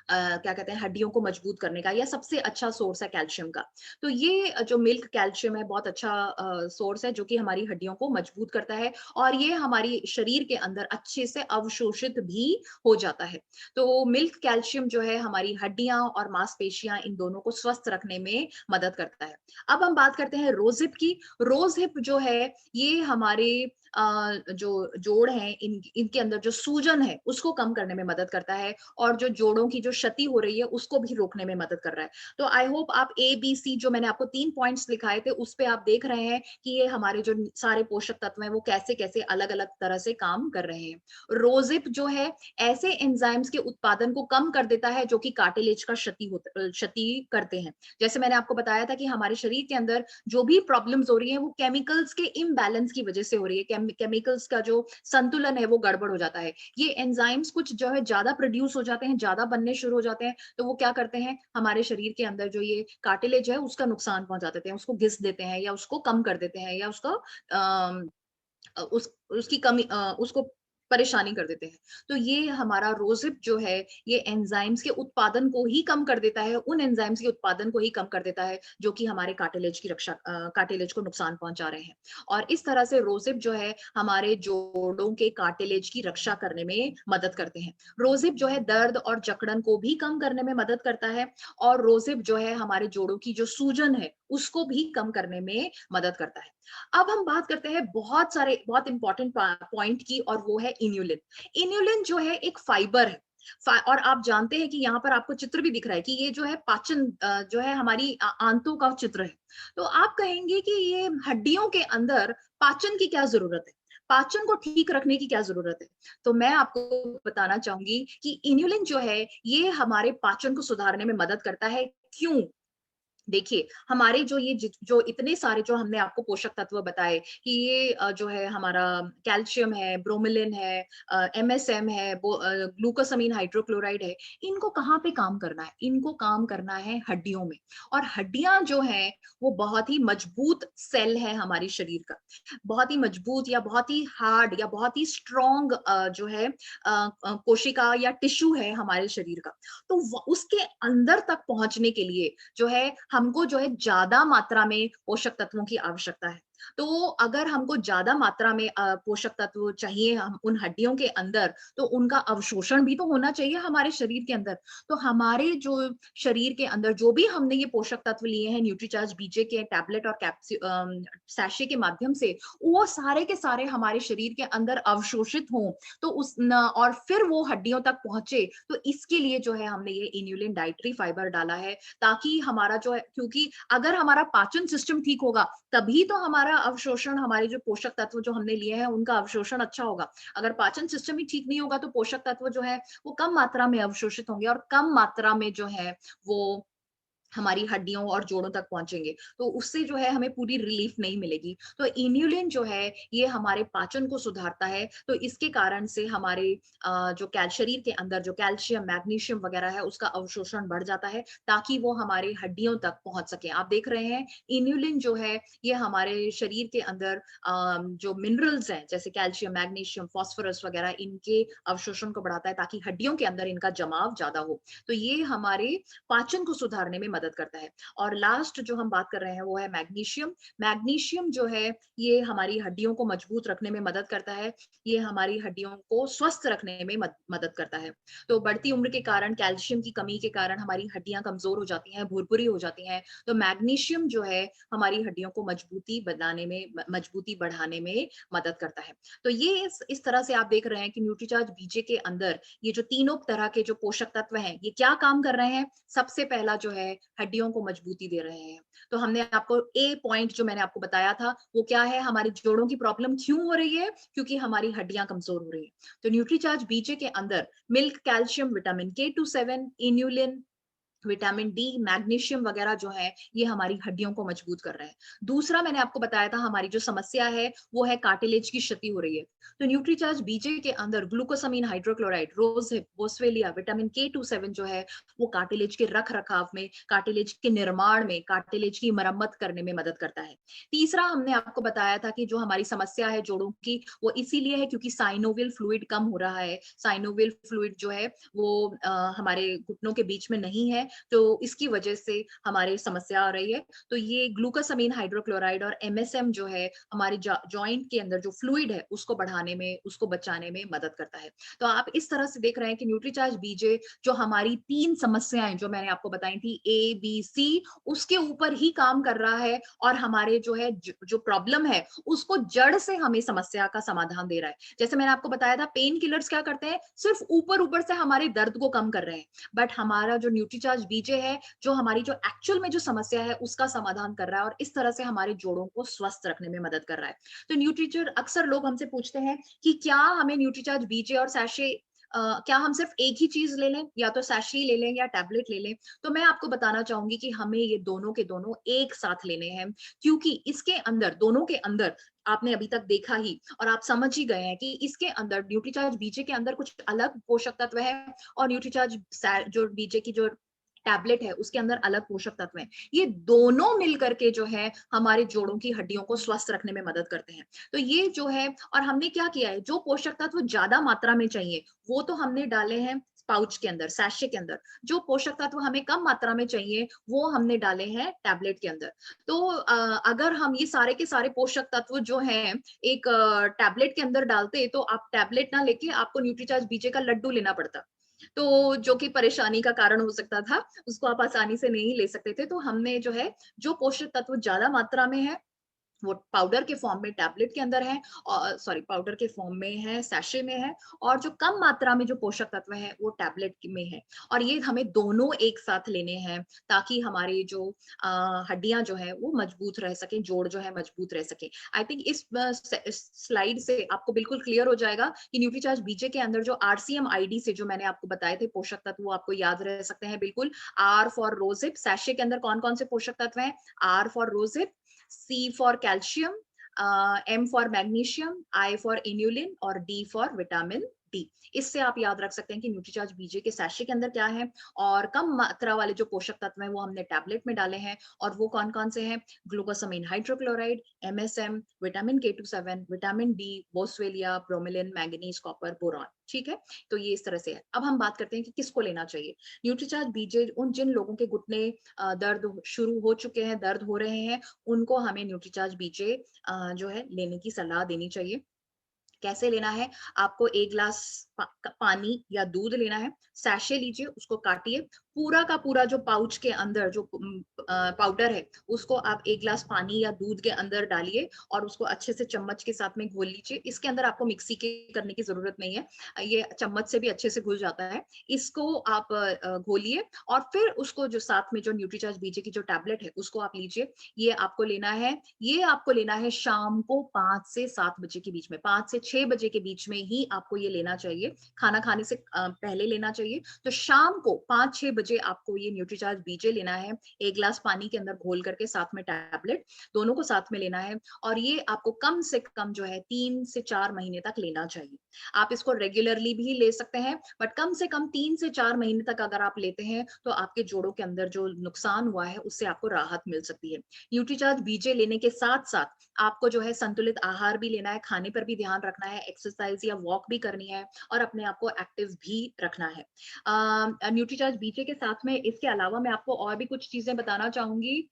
क्या कहते हैं हड्डियों को मजबूत करने का, या सबसे अच्छा सोर्स है कैल्शियम का। तो ये जो मिल्क कैल्शियम है बहुत अच्छा सोर्स है जो कि हमारी हड्डियों को मजबूत करता है, और ये हमारी शरीर के अंदर अच्छे से अवशोषित भी हो जाता है। तो मिल्क कैल्शियम जो है हमारी हड्डियां और मांसपेशियां इन दोनों को स्वस्थ रखने में मदद करता है। अब हम बात करते हैं रोजहिप की। रोजहिप जो है ये हमारे जो जोड़ हैं इनके अंदर जो सूजन है उसको कम करने में मदद करता है, और जो जोड़ों की जो क्षति हो रही है उसको भी रोकने में मदद कर रहा है। तो आई होप आप ABC जो मैंने आपको 3 पॉइंट्स लिखाए थे उस पे आप देख रहे हैं कि ये हमारे जो सारे पोषक तत्व हैं वो कैसे कैसे अलग अलग तरह से काम कर रहे हैं। रोजिप जो है ऐसे एंजाइम्स के उत्पादन को कम कर देता है जो कि कार्टिलेज का क्षति करते हैं। जैसे मैंने आपको बताया था कि हमारे शरीर के अंदर जो भी प्रॉब्लम्स हो रही है वो केमिकल्स के इम्बैलेंस की वजह से हो रही है, केमिकल्स का जो संतुलन है वो गड़बड़ हो जाता है। ये एंजाइम्स कुछ जो है ज्यादा प्रोड्यूस हो जाते हैं, ज्यादा बनने शुरू हो जाते हैं, तो वो क्या करते हैं हमारे शरीर के अंदर जो ये कार्टिलेज है उसका नुकसान पहुंचा देते हैं, उसको घिस देते हैं या उसको कम कर देते हैं, या उसकी कमी उसको परेशानी कर देते हैं। तो ये हमारा रोजिप जो है ये एंजाइम्स के उत्पादन को ही कम कर देता है, उन एंजाइम्स के उत्पादन को ही कम कर देता है जो कि हमारे कार्टिलेज को नुकसान पहुंचा रहे हैं। और इस तरह से रोजिप जो है हमारे जोड़ों के कार्टिलेज की रक्षा करने में मदद करते हैं। रोजिप जो है दर्द और जकड़न को भी कम करने में मदद करता है, और रोजिप जो है हमारे जोड़ों की जो सूजन है उसको भी कम करने में मदद करता है। अब हम बात करते हैं बहुत इंपॉर्टेंट पॉइंट की, और वो है इन्युलिन। इन्युलिन जो है एक फाइबर है, और आप जानते हैं कि यहाँ पर आपको चित्र भी दिख रहा है कि ये जो है पाचन जो है हमारी आंतों का चित्र है। तो आप कहेंगे कि ये हड्डियों के अंदर पाचन की क्या जरूरत है, पाचन को ठीक रखने की क्या जरूरत है? तो मैं आपको बताना चाहूंगी कि इन्युलिन जो है ये हमारे पाचन को सुधारने में मदद करता है। क्यों? देखिए हमारे जो जो इतने सारे जो हमने आपको पोषक तत्व बताए कि ये जो है हमारा कैल्शियम है, ब्रोमिलिन है, MSM है, ग्लूकोसामीन हाइड्रोक्लोराइड है, इनको कहाँ पे काम करना है? इनको काम करना है हड्डियों में। और हड्डियां जो है वो बहुत ही मजबूत सेल है हमारे शरीर का, बहुत ही मजबूत या बहुत ही हार्ड या बहुत ही स्ट्रॉन्ग जो है कोशिका या टिश्यू है हमारे शरीर का। तो उसके अंदर तक पहुंचने के लिए जो है हमको जो है ज्यादा मात्रा में पोषक तत्वों की आवश्यकता है। तो अगर हमको ज्यादा मात्रा में पोषक तत्व चाहिए हम उन हड्डियों के अंदर, तो उनका अवशोषण भी तो होना चाहिए हमारे शरीर के अंदर। तो हमारे जो शरीर के अंदर जो भी हमने ये पोषक तत्व लिए हैं न्यूट्रीचार्ज बीजे के टैबलेट और सैशे के माध्यम से, वो सारे के सारे हमारे शरीर के अंदर अवशोषित हों तो और फिर वो हड्डियों तक पहुंचे। तो इसके लिए जो है हमने ये इन्यूलिन डाइटरी फाइबर डाला है, ताकि हमारा जो है, क्योंकि अगर हमारा पाचन सिस्टम ठीक होगा तभी तो हमारा अवशोषण, हमारे जो पोषक तत्व जो हमने लिए हैं उनका अवशोषण अच्छा होगा। अगर पाचन सिस्टम ही ठीक नहीं होगा तो पोषक तत्व जो है वो कम मात्रा में अवशोषित होंगे और कम मात्रा में जो है वो हमारी हड्डियों और जोड़ों तक पहुंचेंगे, तो उससे जो है हमें पूरी रिलीफ नहीं मिलेगी। तो इन्यूलिन जो है ये हमारे पाचन को सुधारता है, तो इसके कारण से हमारे जो शरीर के अंदर जो कैल्शियम, मैग्नीशियम वगैरह है उसका अवशोषण बढ़ जाता है, ताकि वो हमारे हड्डियों तक पहुंच सके। आप देख रहे हैं इन्यूलिन जो है ये हमारे शरीर के अंदर जो मिनरल्स हैं जैसे कैल्शियम, मैग्नीशियम, फास्फोरस वगैरह, इनके अवशोषण को बढ़ाता है ताकि हड्डियों के अंदर इनका जमाव ज्यादा हो। तो ये हमारे पाचन को सुधारने में मदद करता है। और लास्ट जो हम बात कर रहे हैं वो है मैग्नीशियम। मैग्नीशियम जो है ये हमारी हड्डियों को मजबूत रखने में मदद करता है, ये हमारी हड्डियों को स्वस्थ रखने में मदद करता है। तो बढ़ती उम्र के कारण, कैल्शियम की कमी के कारण हमारी हड्डियां कमजोर हो जाती हैं, भुरभुरी हो जाती हैं। तो मैग्नीशियम जो है हमारी हड्डियों को मजबूती बढ़ाने में मदद करता है। तो ये इस तरह से आप देख रहे हैं कि न्यूट्रीचार्ज बीजे के अंदर ये जो तीनों तरह के जो पोषक तत्व हैं ये क्या काम कर रहे हैं। सबसे पहला जो है हड्डियों को मजबूती दे रहे हैं। तो हमने आपको ए पॉइंट जो मैंने आपको बताया था वो क्या है, हमारे जोड़ों की प्रॉब्लम क्यों हो रही है, क्योंकि हमारी हड्डियां कमजोर हो रही है। तो न्यूट्रीचार्ज बीजे के अंदर milk, calcium, vitamin K27, inulin, vitamin D, magnesium वगैरह जो है ये हमारी हड्डियों को मजबूत कर रहे हैं। दूसरा मैंने आपको बताया था हमारी जो समस्या है वो है कार्टिलेज की क्षति हो रही है। तो न्यूट्रीचार्ज बीजे के अंदर glucosamine hydrochloride, rosehip, boswellia, vitamin K27 जो है वो कार्टिलेज के रख रखाव में, कार्टिलेज के निर्माण में, कार्टिलेज की मरम्मत करने में मदद करता है। तीसरा हमने आपको बताया था कि जो हमारी समस्या है जोड़ों की वो इसीलिए है क्योंकि साइनोवियल फ्लूइड कम हो रहा है। साइनोवियल फ्लूइड जो है वो हमारे घुटनों के बीच में नहीं है, तो इसकी वजह से हमारी समस्या आ रही है। तो ये ग्लूकोसामीन हाइड्रोक्लोराइड और MSM जो है हमारे जॉइंट के अंदर जो फ्लूइड है उसको बढ़ाने में, उसको बचाने में मदद करता है। तो आप इस तरह से देख रहे हैं कि न्यूट्रीचार्ज बीजे जो हमारी 3 समस्याएं जो मैंने आपको बताई थी ABC, उसके ऊपर ही काम कर रहा है और हमारे जो है जो प्रॉब्लम है उसको जड़ से हमें समस्या का समाधान दे रहा है। जैसे मैंने आपको बताया था पेन किलर्स क्या करते हैं, सिर्फ ऊपर से हमारे दर्द को कम कर रहे हैं, बट हमारा जो न्यूट्रीचार्ज बीजे है जो हमारी जो एक्चुअल में जो समस्या है उसका समाधान कर रहा है और इस तरह से हमारे जोड़ों को स्वस्थ रखने में मदद कर रहा है। तो न्यूट्रीचार्ज, अक्सर लोग हमसे पूछते हैं कि क्या हमें न्यूट्रीचार्ज बीजे और सैशे क्या हम सिर्फ एक ही चीज ले लें, या तो सैशे ले लें या टैबलेट ले लें। तो मैं आपको बताना चाहूंगी कि हमें ये दोनों के दोनों एक साथ लेने हैं, क्योंकि इसके अंदर, दोनों के अंदर आपने अभी तक देखा ही और आप समझ ही गए हैं कि इसके अंदर न्यूट्रीचार्ज बीजे के अंदर कुछ अलग पोषक तत्व है और न्यूट्रीचार्ज जो बीजे की जो टैबलेट है उसके अंदर अलग पोषक तत्व हैं। ये दोनों मिलकर के जो है हमारे जोड़ों की हड्डियों को स्वस्थ रखने में मदद करते हैं। तो ये जो है, और हमने क्या किया है, जो पोषक तत्व ज्यादा मात्रा में चाहिए वो तो हमने डाले हैं पाउच के अंदर, सैशे के अंदर। जो पोषक तत्व हमें कम मात्रा में चाहिए वो हमने डाले हैं टैबलेट के अंदर। तो अगर हम ये सारे के सारे पोषक तत्व जो हैं एक टैबलेट के अंदर डालते तो आप टैबलेट ना लेके आपको न्यूट्रीचार्ज बीजे का लड्डू लेना पड़ता, तो जो कि परेशानी का कारण हो सकता था, उसको आप आसानी से नहीं ले सकते थे। तो हमने जो है जो पोषक तत्व ज्यादा मात्रा में है वो पाउडर के फॉर्म में टैबलेट के अंदर है, और सॉरी पाउडर के फॉर्म में है, सैशे में है, और जो कम मात्रा में जो पोषक तत्व है वो टैबलेट में है। और ये हमें दोनों एक साथ लेने हैं ताकि हमारी जो हड्डियां जो है वो मजबूत रह सके, जोड़ जो है मजबूत रह सके। आई थिंक इस स्लाइड से आपको बिल्कुल क्लियर हो जाएगा कि न्यूट्रीचार्ज बीजे के अंदर जो RCM ID से जो मैंने आपको बताए थे पोषक तत्व वो आपको याद रह सकते हैं बिल्कुल। R फॉर रोजिप, सैशे के अंदर कौन कौन से पोषक तत्व हैं? R for rosehip, C for calcium, M for magnesium, I for inulin और D for vitamin D। इससे आप याद रख सकते हैं कि न्यूट्रीचार्ज बीजे के सैशे के अंदर क्या है, और कम मात्रा वाले जो पोषक तत्व हैं वो हमने टैबलेट में डाले हैं, और वो कौन कौन से हैं? Glucosamine hydrochloride, MSM, vitamin K27, vitamin D, boswellia, bromelain, manganese, copper, boron. ठीक है, तो ये इस तरह से है। अब हम बात करते हैं कि किसको लेना चाहिए न्यूट्रीचार्ज बीजे। उन जिन लोगों के घुटने दर्द शुरू हो चुके हैं, दर्द हो रहे हैं, उनको हमें न्यूट्रीचार्ज बीजे जो है लेने की सलाह देनी चाहिए। कैसे लेना है? आपको 1 ग्लास पानी या दूध लेना है, सैशे लीजिए, उसको काटिए, पूरा का पूरा जो पाउच के अंदर जो पाउडर है उसको आप 1 ग्लास पानी या दूध के अंदर डालिए और उसको अच्छे से चम्मच के साथ में घोल लीजिए। इसके अंदर आपको मिक्सी के करने की जरूरत नहीं है, ये चम्मच से भी अच्छे से घुल जाता है। इसको आप घोलिए और फिर उसको जो साथ में जो न्यूट्रीचार्ज बीजे की जो टैबलेट है उसको आप लीजिए। ये आपको लेना है, ये आपको लेना है शाम को 5 से 7 बजे के बीच में, 5 से 6 बजे के बीच में ही आपको ये लेना चाहिए, खाना खाने से पहले लेना चाहिए। तो शाम को 5-6 बजे आपको ये न्यूट्रीचार्ज बीजे लेना है, 1 ग्लास पानी के अंदर घोल करके, साथ में टैबलेट, दोनों को साथ में लेना है। और ये आपको कम से कम जो है 3 से 4 महीने तक लेना चाहिए। आप इसको रेगुलरली भी ले सकते हैं, बट कम से कम 3 से 4 महीने तक अगर आप लेते हैं तो आपके जोड़ों के अंदर जो नुकसान हुआ है उससे आपको राहत मिल सकती है। न्यूट्रीचार्ज बीजे लेने के साथ साथ आपको जो है संतुलित आहार भी लेना है, खाने पर भी ध्यान रखना है, एक्सरसाइज या वॉक भी करनी है और अपने आप को एक्टिव भी रखना है। न्यूट्रीचार्ज बीजे के साथ में इसके अलावा मैं आपको और भी कुछ चीजें बताना चाहूंगी।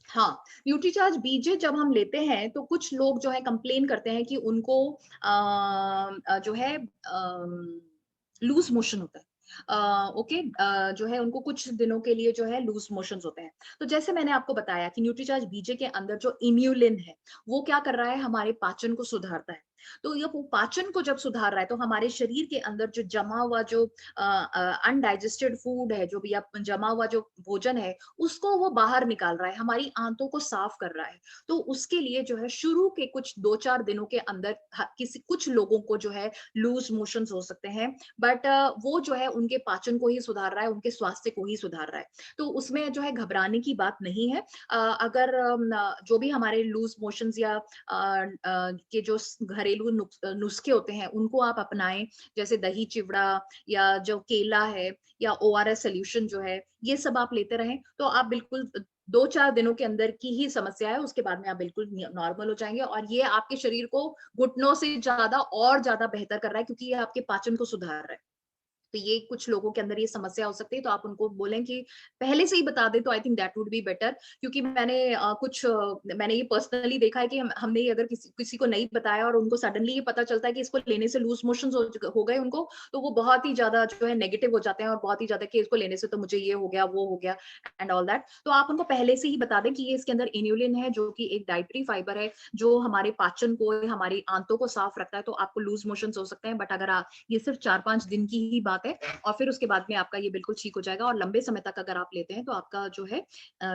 हाँ, न्यूट्रीचार्ज बीजे जब हम लेते हैं तो कुछ लोग जो है कंप्लेन करते हैं कि उनको जो है लूज मोशन होता है। ओके, जो है उनको कुछ दिनों के लिए जो है लूज मोशंस होते हैं। तो जैसे मैंने आपको बताया कि न्यूट्रीचार्ज बीजे के अंदर जो इन्यूलिन है वो क्या कर रहा है, हमारे पाचन को सुधारता है। तो ये वो पाचन को जब सुधार रहा है तो हमारे शरीर के अंदर जो जमा हुआ जो अनडाइजेस्टेड फूड है, जो भी जमा हुआ जो भोजन है उसको वो बाहर निकाल रहा है, हमारी आंतों को साफ कर रहा है। तो उसके लिए जो है शुरू के कुछ 2-4 दिनों के अंदर कुछ लोगों को जो है लूज मोशंस हो सकते हैं, बट वो जो है उनके पाचन को ही सुधार रहा है, उनके स्वास्थ्य को ही सुधार रहा है। तो उसमें जो है घबराने की बात नहीं है। अगर जो भी हमारे लूज मोशंस या के जो घरेलू नुस्खे होते हैं उनको आप अपनाएं, जैसे दही चिवड़ा या जो केला है या ORS सोल्यूशन जो है, ये सब आप लेते रहें तो आप बिल्कुल 2-4 दिनों के अंदर की ही समस्या है, उसके बाद में आप बिल्कुल नॉर्मल हो जाएंगे। और ये आपके शरीर को घुटनों से ज्यादा और ज्यादा बेहतर कर रहा है क्योंकि ये आपके पाचन को सुधार रहा है। तो ये कुछ लोगों के अंदर ये समस्या हो सकती है, तो आप उनको बोलें कि पहले से ही बता दें तो I think that would be better. क्योंकि मैंने ये पर्सनली देखा है कि हमने ये अगर किसी को नहीं बताया और उनको सडनली ये पता चलता है कि इसको लेने से लूज मोशंस हो गए उनको, तो वो बहुत ही ज्यादा जो है नेगेटिव हो जाते हैं और बहुत ही ज्यादा कि इसको लेने से तो मुझे ये हो गया, वो हो गया एंड ऑल दैट। तो आप उनको पहले से ही बता दें कि ये इसके अंदर इन्यूलिन है जो कि एक डाइटरी फाइबर है जो हमारे पाचन को, हमारी आंतों को साफ रखता है। तो आपको लूज मोशंस हो सकते हैं, बट अगर ये सिर्फ 4-5 दिन की ही बात है और फिर उसके बाद में आपका ये बिल्कुल ठीक हो जाएगा। और लंबे समय तक अगर आप लेते हैं तो आपका जो है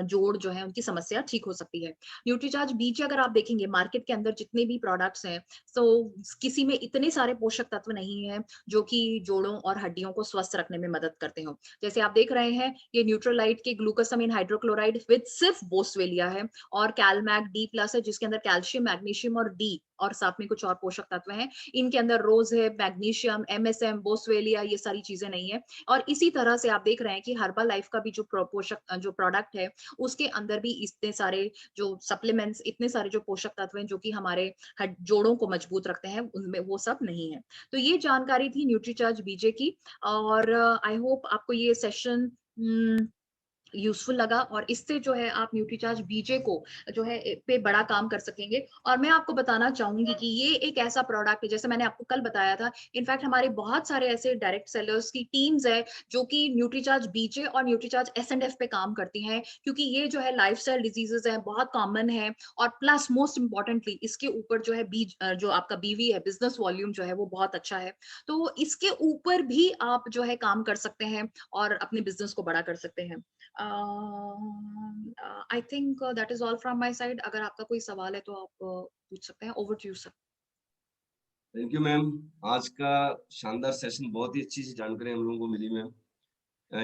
जोड़ जो है उनकी समस्या ठीक हो सकती है। न्यूट्रीचार्ज बीजे अगर आप देखेंगे मार्केट के अंदर जितने भी प्रोडक्ट्स हैं, तो किसी में इतने सारे पोषक तत्व नहीं है जो कि जोड़ों और हड्डियों को स्वस्थ रखने में मदद करते हो। जैसे आप देख रहे हैं ये न्यूट्रोलाइट के ग्लूकोसामाइन हाइड्रोक्लोराइड विद सिर्फ बोसवेलिया है, और कैलमैक D+ है जिसके अंदर कैल्शियम, मैग्नीशियम और D और साथ में कुछ और पोषक तत्व हैं। इनके अंदर रोज है, मैग्नीशियम, MSM, बोसवेलिया, ये सारी चीजें नहीं है। और इसी तरह से आप देख रहे हैं कि हर्बल लाइफ का भी जो पोषक जो प्रोडक्ट है उसके अंदर भी इतने सारे जो सप्लीमेंट्स, इतने सारे जो पोषक तत्व हैं जो कि हमारे जोड़ों को मजबूत रखते हैं, उनमें वो सब नहीं है। तो ये जानकारी थी न्यूट्रीचार्ज बीजे की, और आई होप आपको ये सेशन यूजफुल लगा और इससे जो है आप न्यूट्रीचार्ज बीजे को जो है पे बड़ा काम कर सकेंगे। और मैं आपको बताना चाहूंगी कि ये एक ऐसा प्रोडक्ट है, जैसे मैंने आपको कल बताया था, इनफैक्ट हमारे बहुत सारे ऐसे डायरेक्ट सेलर्स की टीम्स है जो कि न्यूट्रीचार्ज बीजे और न्यूट्रीचार्ज एस&एफ पे काम करती हैं, क्योंकि ये जो है लाइफस्टाइल डिजीजेस है, बहुत कॉमन है। और प्लस मोस्ट इंपॉर्टेंटली इसके ऊपर जो है बीज जो आपका बीवी है, बिजनेस वॉल्यूम जो है वो बहुत अच्छा है। तो इसके ऊपर भी आप जो है काम कर सकते हैं और अपने बिजनेस को बड़ा कर सकते हैं। I think that is all from my side. अगर आपका कोई सवाल है तो आप पूछ सकते हैं। Over to you sir. Thank you ma'am. आज का शानदार सेशन, बहुत ही अच्छी सी जानकारी हम लोगों को मिली मैम।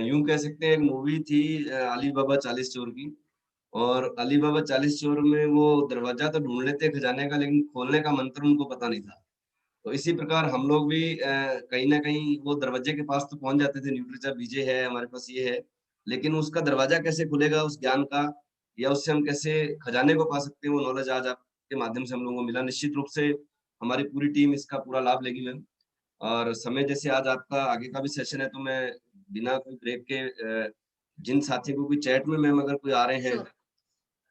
यूं कह सकते हैं एक मूवी थी अली बाबा 40 चोर की, और अली बाबा 40 चोर में वो दरवाजा तो ढूंढ लेते खजाने का, लेकिन खोलने का मंत्र उनको पता नहीं था। तो इसी प्रकार हम लोग भी कहीं ना कहीं वो दरवाजे के पास तो पहुंच जाते थे, न्यूट्रीचार्ज बीजे है हमारे पास, ये है, लेकिन उसका दरवाजा कैसे खुलेगा उस ज्ञान का, या उससे हम कैसे खजाने को पा सकते हैं, वो नॉलेज आज आपके माध्यम से हम लोगों को मिला। निश्चित रूप से हमारी पूरी टीम इसका पूरा लाभ लेगी मैम। और समय जैसे आज आपका आगे का भी सेशन है, तो मैं बिना कोई ब्रेक के जिन साथियों को कोई चैट में मैम अगर कोई आ रहे हैं, Sure.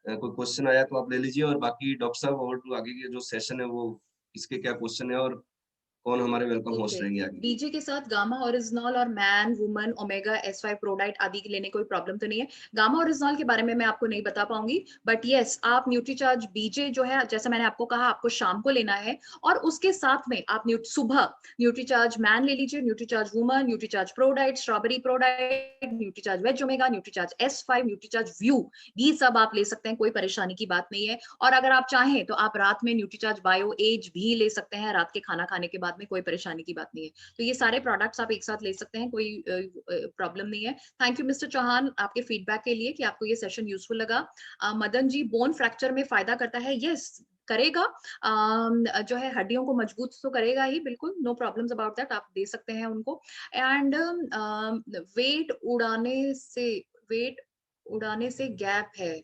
कोई क्वेश्चन आया तो आप ले लीजिए, और बाकी डॉक्टर साहब ओवर टू आगे के जो सेशन है वो इसके क्या क्वेश्चन है और कौन हमारे वेलकम होस्ट रहेंगे आगे। बीजे के साथ गामा ओरिजिनल और man woman omega S5 ProDiet आदि के लेने कोई प्रॉब्लम तो नहीं है। गामा ओरिजिनल के बारे में मैं आपको नहीं बता पाऊंगी, बट यस आप न्यूट्रीचार्ज बीजे जो है, जैसे मैंने आपको कहा, आपको शाम को लेना है और उसके साथ में आप सुबह न्यूट्रीचार्ज मैन ले लीजिए, Nutricharge woman, Nutricharge pro diet, strawberry pro diet, Nutricharge veg omega, Nutricharge S5, Nutricharge view, ये सब आप ले सकते हैं, कोई परेशानी की बात नहीं है। और अगर आप चाहें तो आप रात में न्यूट्रीचार्ज बायो एज भी ले सकते हैं, रात के खाना खाने के बाद में, कोई परेशानी की बात नहीं है। तो ये सारे प्रोडक्ट्स आप एक साथ ले सकते हैं, कोई प्रॉब्लम नहीं है। थैंक यू मिस्टर चौहान आपके फीडबैक के लिए कि आपको ये सेशन यूजफुल लगा। मदन जी, बोन फ्रैक्चर में फायदा करता है? यस करेगा, जो है हड्डियों को मजबूत तो करेगा ही, बिल्कुल नो प्रॉब्लम्स अबाउट दैट, आप दे सकते हैं उनको। एंड वेट उड़ाने से गैप है,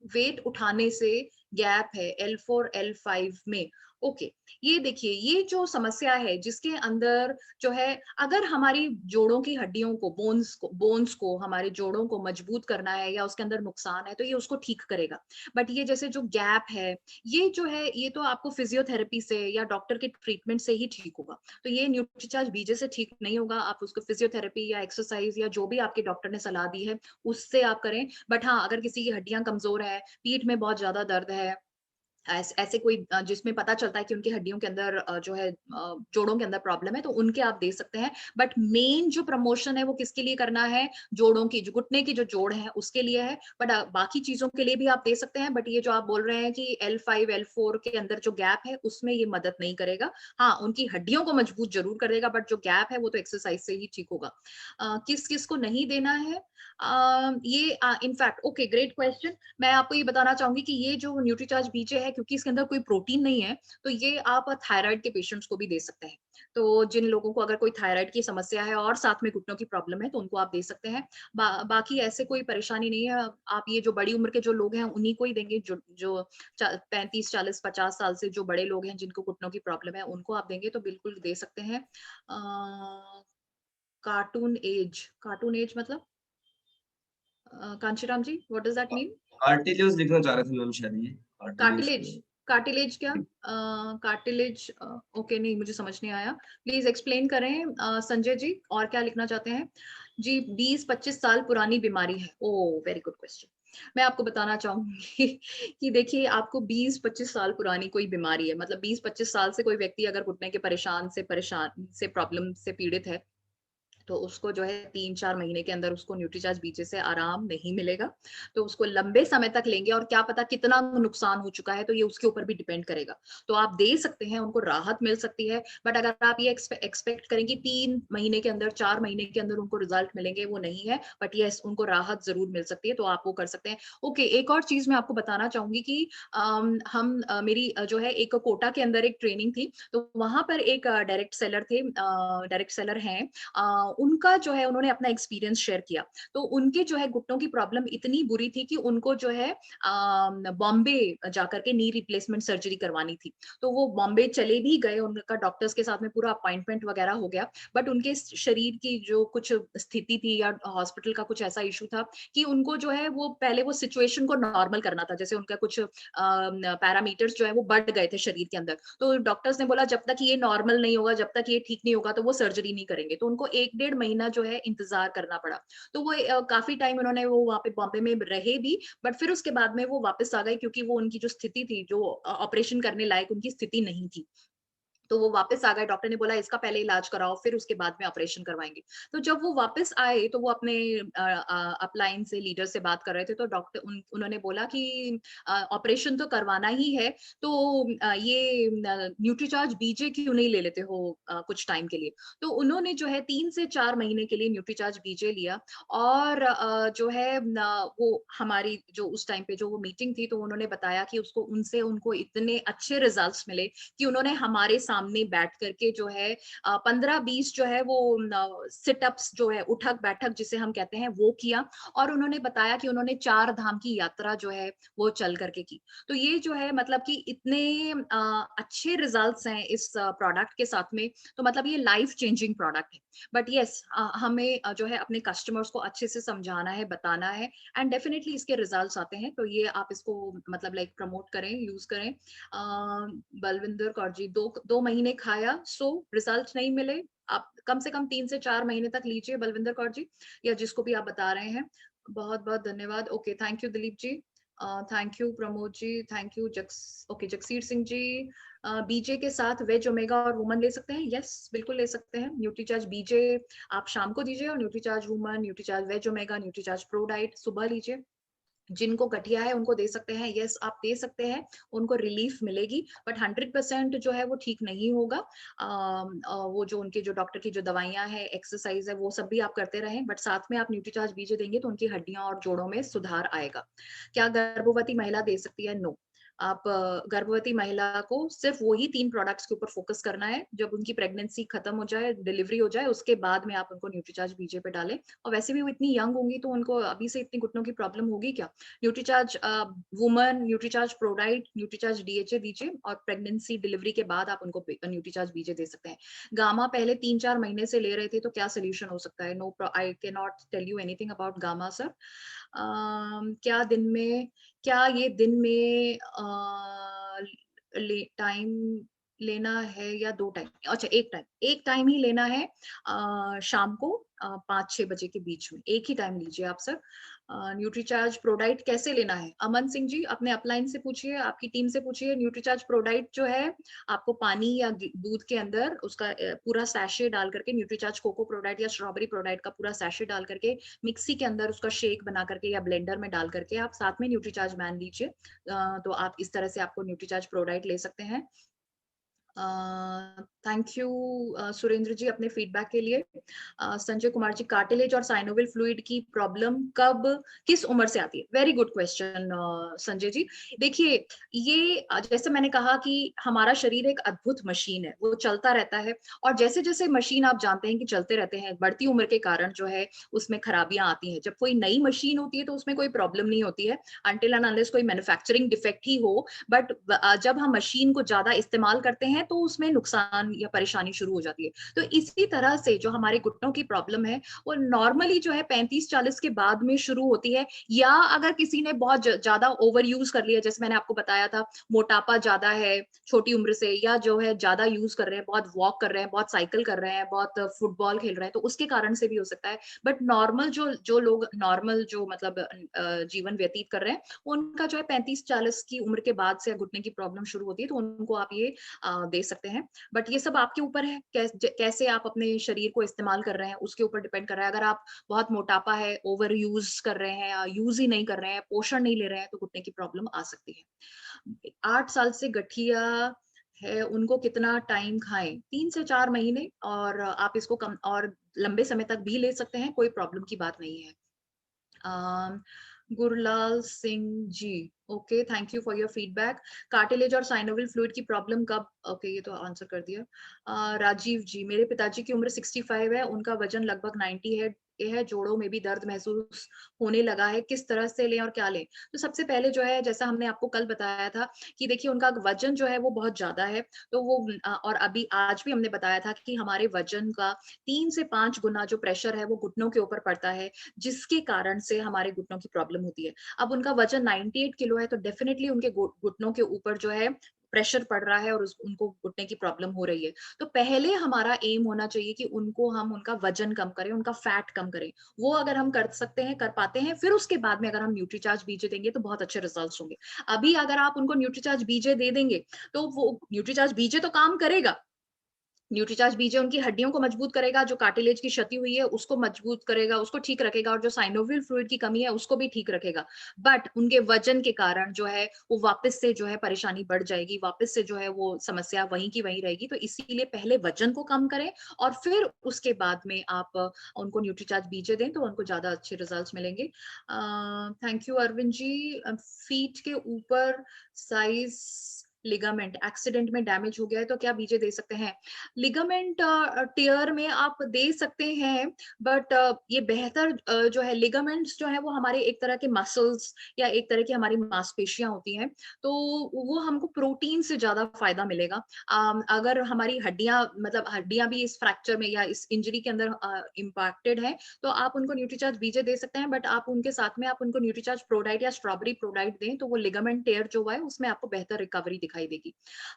वेट उठाने से गैप है L4 L5 में। ओके, ये देखिए, ये जो समस्या है जिसके अंदर जो है, अगर हमारी जोड़ों की हड्डियों को, बोन्स को हमारे जोड़ों को मजबूत करना है या उसके अंदर नुकसान है, तो ये उसको ठीक करेगा। बट ये जैसे जो गैप है, ये जो है, ये तो आपको फिजियोथेरेपी से या डॉक्टर के ट्रीटमेंट से ही ठीक होगा। तो ये न्यूट्रीचार्ज बीजे से ठीक नहीं होगा, आप उसको फिजियोथेरेपी या एक्सरसाइज या जो भी आपके डॉक्टर ने सलाह दी है उससे आप करें। बट हाँ, अगर किसी की हड्डियां कमजोर है, पीठ में बहुत ज्यादा दर्द है, ऐसे कोई जिसमें पता चलता है कि उनकी हड्डियों के अंदर जो है जोड़ों के अंदर प्रॉब्लम है, तो उनके आप दे सकते हैं। बट मेन जो प्रमोशन है वो किसके लिए करना है? जोड़ों की, जो घुटने की जो जोड़ है उसके लिए है। बट बाकी चीजों के लिए भी आप दे सकते हैं। बट ये जो आप बोल रहे हैं कि L5 L4 के अंदर जो गैप है, उसमें ये मदद नहीं करेगा। हाँ, उनकी हड्डियों को मजबूत जरूर कर देगा, बट जो गैप है वो तो एक्सरसाइज से ही ठीक होगा। किस किस को नहीं देना है? ये इनफैक्ट ओके, ग्रेट क्वेश्चन। मैं आपको ये बताना चाहूंगी कि ये जो न्यूट्रीचार्ज बीजे है, क्योंकि इसके अंदर कोई प्रोटीन नहीं है, तो ये आप थायराइड के पेशेंट्स को भी दे सकते हैं। तो जिन लोगों को अगर कोई थायराइड की समस्या है और साथ में घुटनों की प्रॉब्लम है, तो उनको आप दे सकते हैं। बाकी ऐसे कोई परेशानी नहीं है। आप ये जो बड़ी उम्र के जो लोग हैं उन्हीं को ही देंगे, जो 35 40 50 साल से जो बड़े लोग हैं जिनको घुटनों की प्रॉब्लम है, उनको आप देंगे तो बिल्कुल दे सकते हैं। कार्टून एज मतलब Kanchiram ji, what does that mean? Cartilage लिखना चाह रहे थे मैम, शायद ये कार्टिलेज क्या? कार्टिलेज, ओके, नहीं मुझे समझ नहीं आया, प्लीज एक्सप्लेन करें संजय जी। और क्या लिखना चाहते हैं जी? 20-25 साल पुरानी बीमारी है। ओ, वेरी गुड क्वेश्चन। मैं आपको बताना चाहूंगी कि देखिए, आपको 20-25 साल पुरानी कोई बीमारी है, मतलब 20-25 साल से कोई व्यक्ति अगर घुटने के परेशान से प्रॉब्लम से पीड़ित है, तो उसको जो है 3-4 महीने के अंदर उसको न्यूट्रीचार्ज बीजे से आराम नहीं मिलेगा। तो उसको लंबे समय तक लेंगे और क्या पता कितना नुकसान हो चुका है, तो ये उसके ऊपर भी डिपेंड करेगा। तो आप दे सकते हैं, उनको राहत मिल सकती है। बट अगर आप ये एक्सपेक्ट करें कि 3 महीने के अंदर, 4 महीने के अंदर उनको रिजल्ट मिलेंगे, वो नहीं है। बट यस, उनको राहत जरूर मिल सकती है, तो आप वो कर सकते हैं। ओके, एक और चीज मैं आपको बताना चाहूंगी कि मेरी जो है एक कोटा के अंदर एक ट्रेनिंग थी, तो वहां पर एक डायरेक्ट सेलर हैं, उनका जो है उन्होंने अपना एक्सपीरियंस शेयर किया। तो उनके जो है घुटनों की प्रॉब्लम इतनी बुरी थी कि उनको जो है बॉम्बे जाकर के नी रिप्लेसमेंट सर्जरी करवानी थी। तो वो बॉम्बे चले भी गए, उनका डॉक्टर्स के साथ में पूरा अपॉइंटमेंट वगैरह हो गया, बट उनके शरीर की जो कुछ स्थिति थी या हॉस्पिटल का कुछ ऐसा इशू था कि उनको जो है वो पहले वो सिचुएशन को नॉर्मल करना था, जैसे उनका कुछ पैरामीटर्स जो है वो बढ़ गए थे शरीर के अंदर। तो डॉक्टर्स ने बोला जब तक ये नॉर्मल नहीं होगा, जब तक ये ठीक नहीं होगा, तो वो सर्जरी नहीं करेंगे। तो उनको 1-1.5 महीना जो है इंतजार करना पड़ा। तो वो काफी टाइम उन्होंने वो वहाँ पे बॉम्बे में रहे भी, बट फिर उसके बाद में वो वापस आ गए, क्योंकि वो उनकी जो स्थिति थी, जो ऑपरेशन करने लायक उनकी स्थिति नहीं थी। तो वो वापस आ गए। डॉक्टर ने बोला इसका पहले इलाज कराओ, फिर उसके बाद में ऑपरेशन करवाएंगे। तो जब वो वापस आए तो वो अपने अपलाइन से लीडर से बात कर रहे थे, तो डॉक्टर उन्होंने बोला कि ऑपरेशन तो करवाना ही है, तो ये न्यूट्रीचार्ज बीजे क्यों नहीं ले लेते हो कुछ टाइम के लिए। तो उन्होंने जो है 3 से 4 महीने के लिए न्यूट्रीचार्ज बीजे लिया, और जो है वो हमारी जो उस टाइम पे जो वो मीटिंग थी, तो उन्होंने बताया कि उनको इतने अच्छे रिजल्ट्स मिले कि उन्होंने हमारे सामने बैठ करके जो है 15-20 जो है वो सिटअप्स जो है उठक बैठक जिसे हम कहते हैं वो किया, और उन्होंने बताया कि उन्होंने 4 धाम की यात्रा जो है वो चल करके की। तो ये जो है मतलब कि इतने अच्छे रिजल्ट्स हैं इस प्रोडक्ट के साथ में, तो मतलब ये लाइफ चेंजिंग प्रोडक्ट है। बट यस, हमें जो है अपने कस्टमर्स को अच्छे से समझाना है, बताना है, एंड डेफिनेटली इसके रिजल्ट्स आते हैं। तो ये आप इसको मतलब लाइक प्रमोट करें, यूज करें। बलविंदर कौर जी, 2 महीने खाया, सो रिजल्ट नहीं मिले, आप कम से कम 3 से 4 महीने तक लीजिए बलविंदर कौर जी, या जिसको भी आप बता रहे हैं। बहुत बहुत धन्यवाद। Okay, thank you Dilip ji, thank you Pramod ji, thank you Jagseer Singh ji. BJ के साथ वेज ओमेगा और वुमन ले सकते हैं? यस, बिल्कुल ले सकते हैं। न्यूट्रीचार्ज बीजे आप शाम को दीजिए, और Nutricharge woman, Nutricharge veg omega, Nutricharge pro diet सुबह लीजिए। जिनको गठिया है उनको दे सकते हैं, यस आप दे सकते हैं, उनको रिलीफ मिलेगी, बट 100% जो है वो ठीक नहीं होगा। वो जो उनके जो डॉक्टर की जो दवाइयां हैं, एक्सरसाइज है, वो सब भी आप करते रहें, बट साथ में आप न्यूट्रीचार्ज बीजे देंगे तो उनकी हड्डियां और जोड़ों में सुधार आएगा। क्या गर्भवती महिला दे सकती है? नो। आप गर्भवती महिला को सिर्फ वही 3 प्रोडक्ट्स के ऊपर फोकस करना है। जब उनकी प्रेगनेंसी खत्म हो जाए, डिलीवरी हो जाए, उसके बाद में आप उनको न्यूट्रीचार्ज बीजे पे डालें। और वैसे भी वो इतनी यंग होंगी, तो उनको अभी से इतनी घुटनों की प्रॉब्लम होगी क्या। Nutricharge woman, Nutricharge ProDiet, Nutricharge DHA दीजिए, और प्रेगनेंसी डिलीवरी के बाद आप उनको न्यूट्रीचार्ज बीजे दे सकते हैं। गामा पहले 3-4 महीने से ले रहे थे, तो क्या सोल्यूशन हो सकता है? No, I can not tell you anything about gamma sir. क्या ये दिन में टाइम लेना है या 2 टाइम? अच्छा, 1 टाइम ही लेना है, शाम को 5-6 बजे के बीच में, एक ही टाइम लीजिए आप सर। न्यूट्रीचार्ज प्रोडाइट कैसे लेना है? अमन सिंह जी अपने अपलाइन से पूछिए, आपकी टीम से पूछिए। न्यूट्रीचार्ज प्रोडाइट जो है, आपको पानी या दूध के अंदर उसका पूरा सैशे डाल करके, न्यूट्रीचार्ज कोको प्रोडाइट या स्ट्रॉबेरी प्रोडाइट का पूरा सैशे डाल करके, मिक्सी के अंदर उसका शेक बना करके या ब्लेंडर में डाल करके आप साथ में न्यूट्रीचार्ज मैन लीजिए। तो आप इस तरह से आपको न्यूट्रीचार्ज प्रोडाइट ले सकते हैं। थैंक यू सुरेंद्र जी अपने फीडबैक के लिए। संजय कुमार जी, कार्टिलेज और साइनोविल फ्लूइड की प्रॉब्लम कब किस उम्र से आती है? Very good question Sanjay ji. देखिए, ये जैसे मैंने कहा कि हमारा शरीर एक अद्भुत मशीन है, वो चलता रहता है, और जैसे जैसे मशीन आप जानते हैं कि चलते रहते हैं, बढ़ती उम्र के कारण जो है उसमें खराबियां आती हैं। जब कोई नई मशीन होती है तो उसमें कोई प्रॉब्लम नहीं होती है, अनटिल एंड अनलेस कोई मैन्युफैक्चरिंग डिफेक्ट ही हो। बट जब हम मशीन को ज्यादा इस्तेमाल करते हैं तो उसमें नुकसान या परेशानी शुरू हो जाती है। तो इसी तरह से जो हमारे घुटनों की प्रॉब्लम है, वो नॉर्मली जो है 35-40 के बाद में शुरू होती है, या अगर किसी ने बहुत ज्यादा ओवर यूज कर लिया, जैसे मैंने आपको बताया था, मोटापा ज्यादा है छोटी उम्र से, या जो है ज्यादा यूज कर रहे हैं, बहुत वॉक कर रहे हैं, बहुत साइकिल कर रहे हैं, बहुत फुटबॉल खेल रहे हैं, तो उसके कारण से भी हो सकता है। बट नॉर्मल जो लोग नॉर्मल जो मतलब जीवन व्यतीत कर रहे हैं, उनका जो है 35-40 की उम्र के बाद से घुटने की प्रॉब्लम शुरू होती है, तो उनको आप ये दे सकते हैं। बट ये सब आपके ऊपर है, कैसे आप अपने शरीर को इस्तेमाल कर रहे हैं, उसके ऊपर डिपेंड कर रहा है। अगर आप बहुत मोटापा है, ओवर यूज कर रहे हैं, या यूज ही नहीं कर रहे हैं, पोषण नहीं ले रहे हैं, तो घुटने की प्रॉब्लम आ सकती है। 8 साल से गठिया है, उनको कितना टाइम खाएं? 3 से 4 महीने, और आप इसको कम और लंबे समय तक भी ले सकते हैं, कोई प्रॉब्लम की बात नहीं है। Gurlal Singh ji, okay, thank you for your feedback. Cartilage और साइनोवियल फ्लूइड की प्रॉब्लम कब, ओके ये तो आंसर कर दिया। राजीव जी, मेरे पिताजी की उम्र 65 है, उनका वजन लगभग 90 है, जोड़ों में भी दर्द महसूस होने लगा है, किस तरह से लें और क्या लें? तो सबसे पहले जो है, जैसा हमने आपको कल बताया था कि देखिए उनका वजन जो है वो बहुत ज्यादा है, तो वो और अभी आज भी हमने बताया था कि हमारे वजन का 3 से 5 गुना जो प्रेशर है वो घुटनों के ऊपर पड़ता है, जिसके कारण से हमारे घुटनों की प्रॉब्लम होती है। अब उनका वजन 98 किलो है, तो डेफिनेटली उनके घुटनों के ऊपर जो है प्रेशर पड़ रहा है और उनको घुटने की प्रॉब्लम हो रही है। तो पहले हमारा एम होना चाहिए कि हम उनका वजन कम करें, उनका फैट कम करें। वो अगर हम कर सकते हैं, कर पाते हैं, फिर उसके बाद में अगर हम न्यूट्रीचार्ज बीजे देंगे तो बहुत अच्छे रिजल्ट्स होंगे। अभी अगर आप उनको न्यूट्रीचार्ज बीजे दे देंगे तो वो न्यूट्रीचार्ज बीजे तो काम करेगा, न्यूट्रीचार्ज बीजे उनकी हड्डियों को मजबूत करेगा, जो कार्टिलेज की क्षति हुई है उसको मजबूत करेगा, उसको ठीक रखेगा, और जो साइनोवियल फ्लूइड की कमी है उसको भी ठीक रखेगा। बट उनके वजन के कारण जो है वो वापस से जो है परेशानी बढ़ जाएगी, वापस से जो है वो समस्या वहीं की वहीं रहेगी। तो इसीलिए पहले वजन को कम करें और फिर उसके बाद में आप उनको न्यूट्रीचार्ज बीजे दें तो उनको ज्यादा अच्छे रिजल्ट्स मिलेंगे। Thank you Arvind ji. Feet के ऊपर साइज लिगामेंट एक्सीडेंट में डैमेज हो गया है तो क्या बीजे दे सकते हैं? लिगामेंट टेयर में आप दे सकते हैं, बट ये बेहतर जो है लिगामेंट्स जो है वो हमारे एक तरह के मसल्स या एक तरह की हमारी मांसपेशियां होती हैं, तो वो हमको प्रोटीन से ज्यादा फायदा मिलेगा। अगर हमारी हड्डियां मतलब हड्डियां भी इस फ्रैक्चर में या इस इंजरी के अंदर इम्पैक्टेड है तो आप उनको न्यूट्रीचार्ज बीजे दे सकते हैं, बट आप उनके साथ में आप उनको न्यूट्रीचार्ज प्रोडाइट या स्ट्रॉबेरी प्रोडाइट दें तो वो लिगामेंट टेयर जो है उसमें आपको बेहतर रिकवरी दिखाई देगी।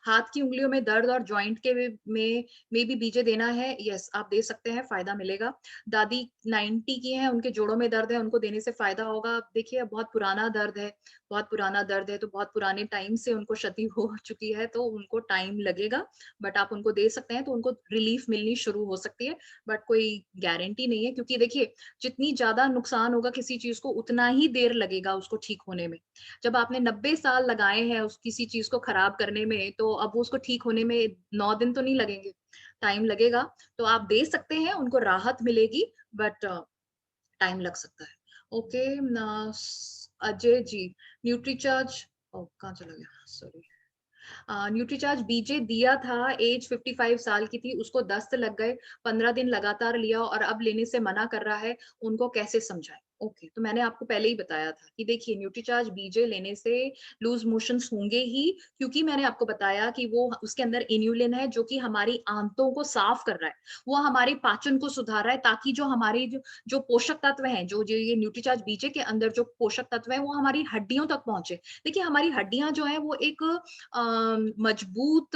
हाथ की उंगलियों में दर्द और जॉइंट के में भी बीजे देना है, यस आप दे सकते हैं, फायदा मिलेगा। दादी 90 की हैं, उनके जोड़ों में दर्द है, उनको देने से फायदा होगा। देखिए बहुत पुराना दर्द है, बहुत पुराना दर्द है, तो बहुत पुराने टाइम से उनको क्षति हो चुकी है तो उनको टाइम लगेगा, बट आप उनको दे सकते हैं तो उनको रिलीफ मिलनी शुरू हो सकती है, बट कोई गारंटी नहीं है, क्योंकि देखिए जितनी ज्यादा नुकसान होगा किसी चीज को उतना ही देर लगेगा उसको ठीक होने में। जब आपने 90 साल लगाए हैं उस किसी चीज को खराब करने में, तो अब वो उसको ठीक होने में 9 दिन तो नहीं लगेंगे, टाइम लगेगा। तो आप दे सकते हैं, उनको राहत मिलेगी, बट टाइम लग सकता है। ओके अजय जी, न्यूट्रीचार्ज कहाँ चला गया, सॉरी। न्यूट्रीचार्ज बीजे दिया था, एज 55 साल की थी, उसको दस्त लग गए, 15 दिन लगातार लिया और अब लेने से मना कर रहा है, उनको कैसे समझाएं? ओके, तो मैंने आपको पहले ही बताया था कि देखिए न्यूट्रीचार्ज बीजे लेने से लूज मोशंस होंगे ही, क्योंकि मैंने आपको बताया कि वो उसके अंदर इन्यूलिन है जो कि हमारी आंतों को साफ कर रहा है, वो हमारे पाचन को सुधार रहा है, ताकि जो हमारे जो पोषक तत्व हैं, जो जो ये न्यूट्रीचार्ज बीजे के अंदर जो पोषक तत्व है वो हमारी हड्डियों तक पहुंचे। देखिए हमारी हड्डियां जो है वो एक मजबूत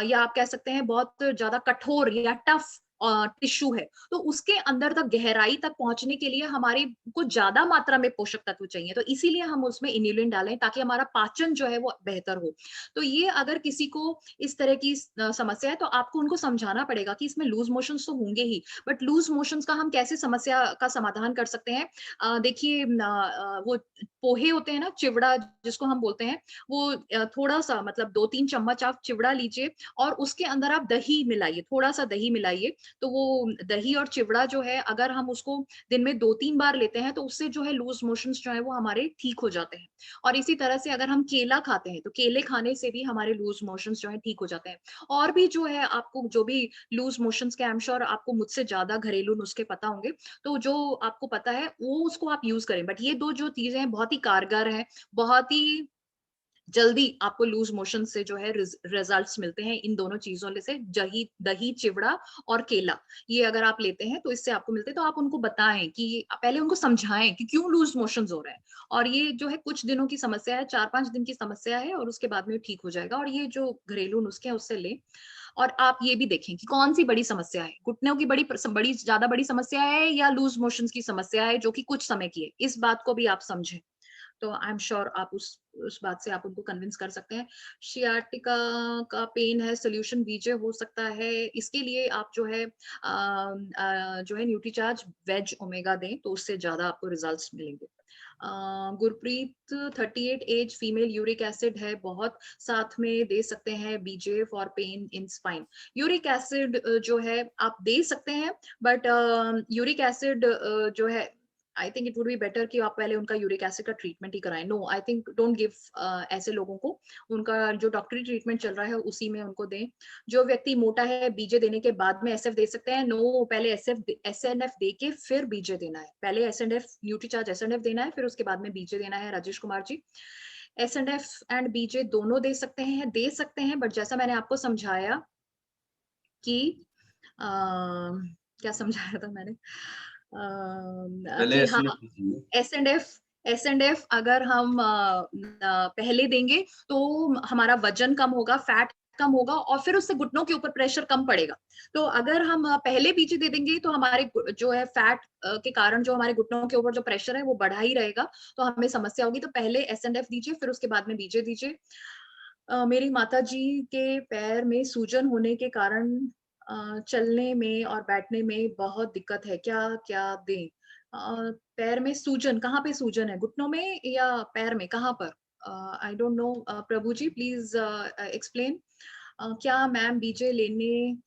या आप कह सकते हैं बहुत ज्यादा कठोर या टफ टिश्यू है, तो उसके अंदर तक गहराई तक पहुंचने के लिए हमारे को ज्यादा मात्रा में पोषक तत्व चाहिए, तो इसीलिए हम उसमें इन्यूलिन डालें ताकि हमारा पाचन जो है वो बेहतर हो। तो ये अगर किसी को इस तरह की समस्या है तो आपको उनको समझाना पड़ेगा कि इसमें लूज मोशंस तो होंगे ही, बट लूज मोशंस का हम कैसे समस्या का समाधान कर सकते हैं? देखिए वो पोहे होते हैं ना, चिवड़ा जिसको हम बोलते हैं, वो थोड़ा सा मतलब 2-3 चम्मच आप चिवड़ा लीजिए और उसके अंदर आप दही मिलाइए, थोड़ा सा दही मिलाइए, तो वो दही और चिवड़ा जो है अगर हम उसको दिन में 2-3 बार लेते हैं तो उससे जो है लूज मोशंस जो है वो हमारे ठीक हो जाते हैं। और इसी तरह से अगर हम केला खाते हैं तो केले खाने से भी हमारे लूज मोशंस जो है ठीक हो जाते हैं। और भी जो है आपको जो भी लूज मोशंस के, आई एम श्योर आपको मुझसे ज्यादा घरेलू नुस्खे पता होंगे, तो जो आपको पता है वो उसको आप यूज करें, बट ये दो जो चीजें हैं बहुत ही कारगर है, बहुत ही जल्दी आपको लूज मोशन से जो है रिजल्ट्स मिलते हैं इन दोनों चीजों से, दही चिवड़ा और केला, ये अगर आप लेते हैं तो इससे आपको मिलते हैं। तो आप उनको बताएं कि पहले उनको समझाएं कि क्यों लूज मोशंस हो रहे हैं, और ये जो है कुछ दिनों की समस्या है, 4-5 दिन की समस्या है और उसके बाद में ठीक हो जाएगा। और ये जो घरेलू नुस्खे हैं उससे लें, और आप ये भी देखें कि कौन सी बड़ी समस्या है, घुटनों की बड़ी ज्यादा बड़ी समस्या है या लूज मोशंस की समस्या है जो कि कुछ समय की है, इस बात को भी आप समझें। तो आई एम श्योर आप उस बात से आप उनको कन्विंस कर सकते हैं। शियाटिका का पेन है, सोल्यूशन बीजे हो सकता है, इसके लिए आप जो है न्यूट्रीचार्ज वेज ओमेगा दें तो उससे ज्यादा आपको रिजल्ट्स मिलेंगे। Gurpreet 38 age female, uric acid है बहुत, साथ में दे सकते हैं BJ for pain in spine. Uric acid जो है आप दे सकते हैं, बट यूरिक एसिड जो है I think it would be better कि आप पहले उनका यूरिक एसिड का ट्रीटमेंट ही कराएं। No, I think don't give ऐसे लोगों को, उनका जो डॉक्टरी ट्रीटमेंट चल रहा है उसी में उनको दें। जो व्यक्ति मोटा है, बीजे देने के बाद में एसएफ दे सकते हैं। नो, पहले एसएनएफ दे के फिर बीजे देना है। पहले एसएनएफ न्यूट्रीचार्ज एसएनएफ देना है, फिर उसके बाद में बीजे देना है। राजेश कुमार जी, एसएनएफ एंड बीजे दोनों दे सकते हैं, बट जैसा मैंने आपको समझाया कि क्या समझाया था मैंने, पहले कि हाँ, SNF एसएनएफ अगर हम पहले देंगे तो हमारा वजन कम होगा, फैट कम होगा, और फिर उससे घुटनों के ऊपर प्रेशर कम पड़ेगा। तो अगर हम पहले बीजे दे देंगे तो हमारे जो है फैट के कारण जो हमारे घुटनों के ऊपर जो प्रेशर है वो बढ़ा ही रहेगा, तो हमें समस्या होगी। तो पहले एसएनएफ दीजिए, फिर उसके बाद में बीजे दीजिए। मेरी माता जी के पैर में सूजन होने के कारण चलने में और बैठने में बहुत दिक्कत है, क्या दें? पैर में सूजन, कहाँ पे सूजन है, घुटनों में या पैर में, कहाँ पर? I don't know. Prabhu ji, please explain. क्या मैम बीजे लेने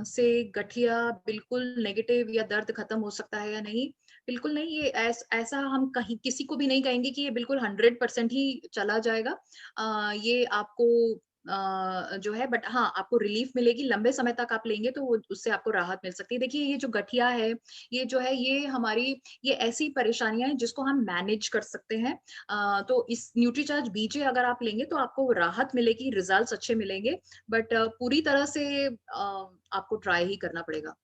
से गठिया बिल्कुल नेगेटिव या दर्द खत्म हो सकता है या नहीं? बिल्कुल नहीं, ये ऐसा हम कहीं किसी को भी नहीं कहेंगे कि ये बिल्कुल 100% ही चला जाएगा। ये आपको जो है, बट हाँ, आपको रिलीफ मिलेगी। लंबे समय तक आप लेंगे तो उससे आपको राहत मिल सकती है। देखिए, ये जो गठिया है, ये जो है, ये हमारी ये ऐसी परेशानियां हैं जिसको हम मैनेज कर सकते हैं। तो इस न्यूट्रीचार्ज बीजे अगर आप लेंगे तो आपको राहत मिलेगी, रिजल्ट्स अच्छे मिलेंगे, बट पूरी तरह से आपको ट्राई ही करना पड़ेगा।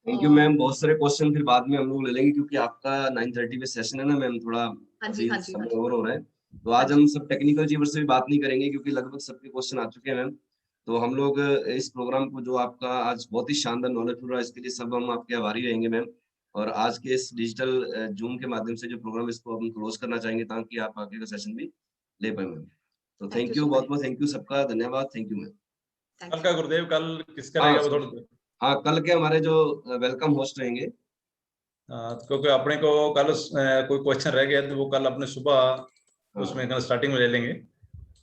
Thank you ma'am. बहुत सारे क्वेश्चन फिर बाद में हम लोग ले लेंगे क्योंकि आपका 9:30 पे सेशन है ना मैम, थोड़ा अभी समय ओवर हो रहा है। तो आज हम सब टेक्निकल चीजों से भी बात नहीं करेंगे क्योंकि लगभग सबके क्वेश्चन आ चुके हैं मैम। तो हम लोग इस प्रोग्राम को जो आपका आज बहुत ही शानदार नॉलेज हो रहा है, इसके लिए सब हम आपके आभारी रहेंगे मैम। और आज के इस डिजिटल जूम के माध्यम से जो प्रोग्राम, इसको हम क्लोज करना चाहेंगे ताकि आप आगे का सेशन भी ले पाए मैम। तो थैंक यू, बहुत बहुत थैंक यू सबका, धन्यवाद, थैंक यू मैम। कल का गुरुदेव, कल किसका रहेगा वो थोड़ा? हाँ, कल के हमारे जो वेलकम होस्ट रहेंगे, क्योंकि अपने को कल कोई क्वेश्चन रह गया तो वो कल अपने सुबह उसमें कल स्टार्टिंग में ले लेंगे।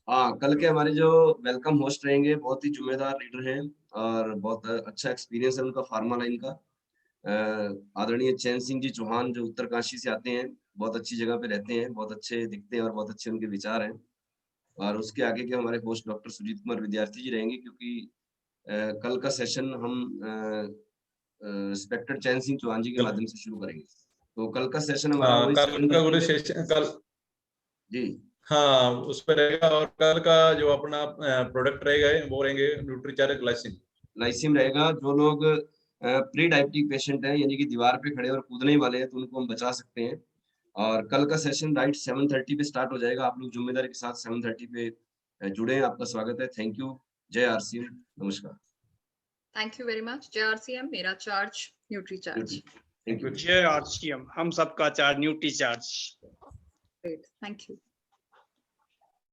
हाँ, कल के हमारे जो वेलकम होस्ट रहेंगे बहुत ही जिम्मेदार लीडर हैं और बहुत अच्छा एक्सपीरियंस है उनका फार्मा लाइन का। आदरणीय चैन सिंह जी चौहान, जो उत्तरकाशी से आते हैं, बहुत अच्छी जगह पे रहते हैं, बहुत अच्छे दिखते हैं और बहुत अच्छे उनके विचार हैं। और उसके आगे के हमारे होस्ट डॉक्टर सुजीत कुमार विद्यार्थी जी रहेंगे, क्योंकि कल का सेशन हम रिस्पेक्टेड चैन सिंह चौहान जी के माध्यम से शुरू करेंगे। तो कल का सेशन हमारा वही कल का गुरु सेशन कल जी, हाँ उस पर रहेगा। और कल का जो अपना प्रोडक्ट रहेगा वो रहेंगे न्यूट्रीचार्ज लाइसिम रहेगा। जो लोग प्री डायबिटिक पेशेंट हैं, यानी कि दीवार पे खड़े और कूदने वाले हैं, तो उनको हम बचा सकते हैं। और कल का सेशन राइट 7:30 पे स्टार्ट हो जाएगा। आप लोग जिम्मेदारी के साथ 7:30 पे जुड़े हैं। आपका स्वागत है। Thank you. जय आरसीएम। नमस्कार। Thank you very much. जय आरसीएम, मेरा चार्ज न्यूट्रीचार्ज। Thank you. जय आरसीएम, हम सबका charge Nutricharge. Great, thank you.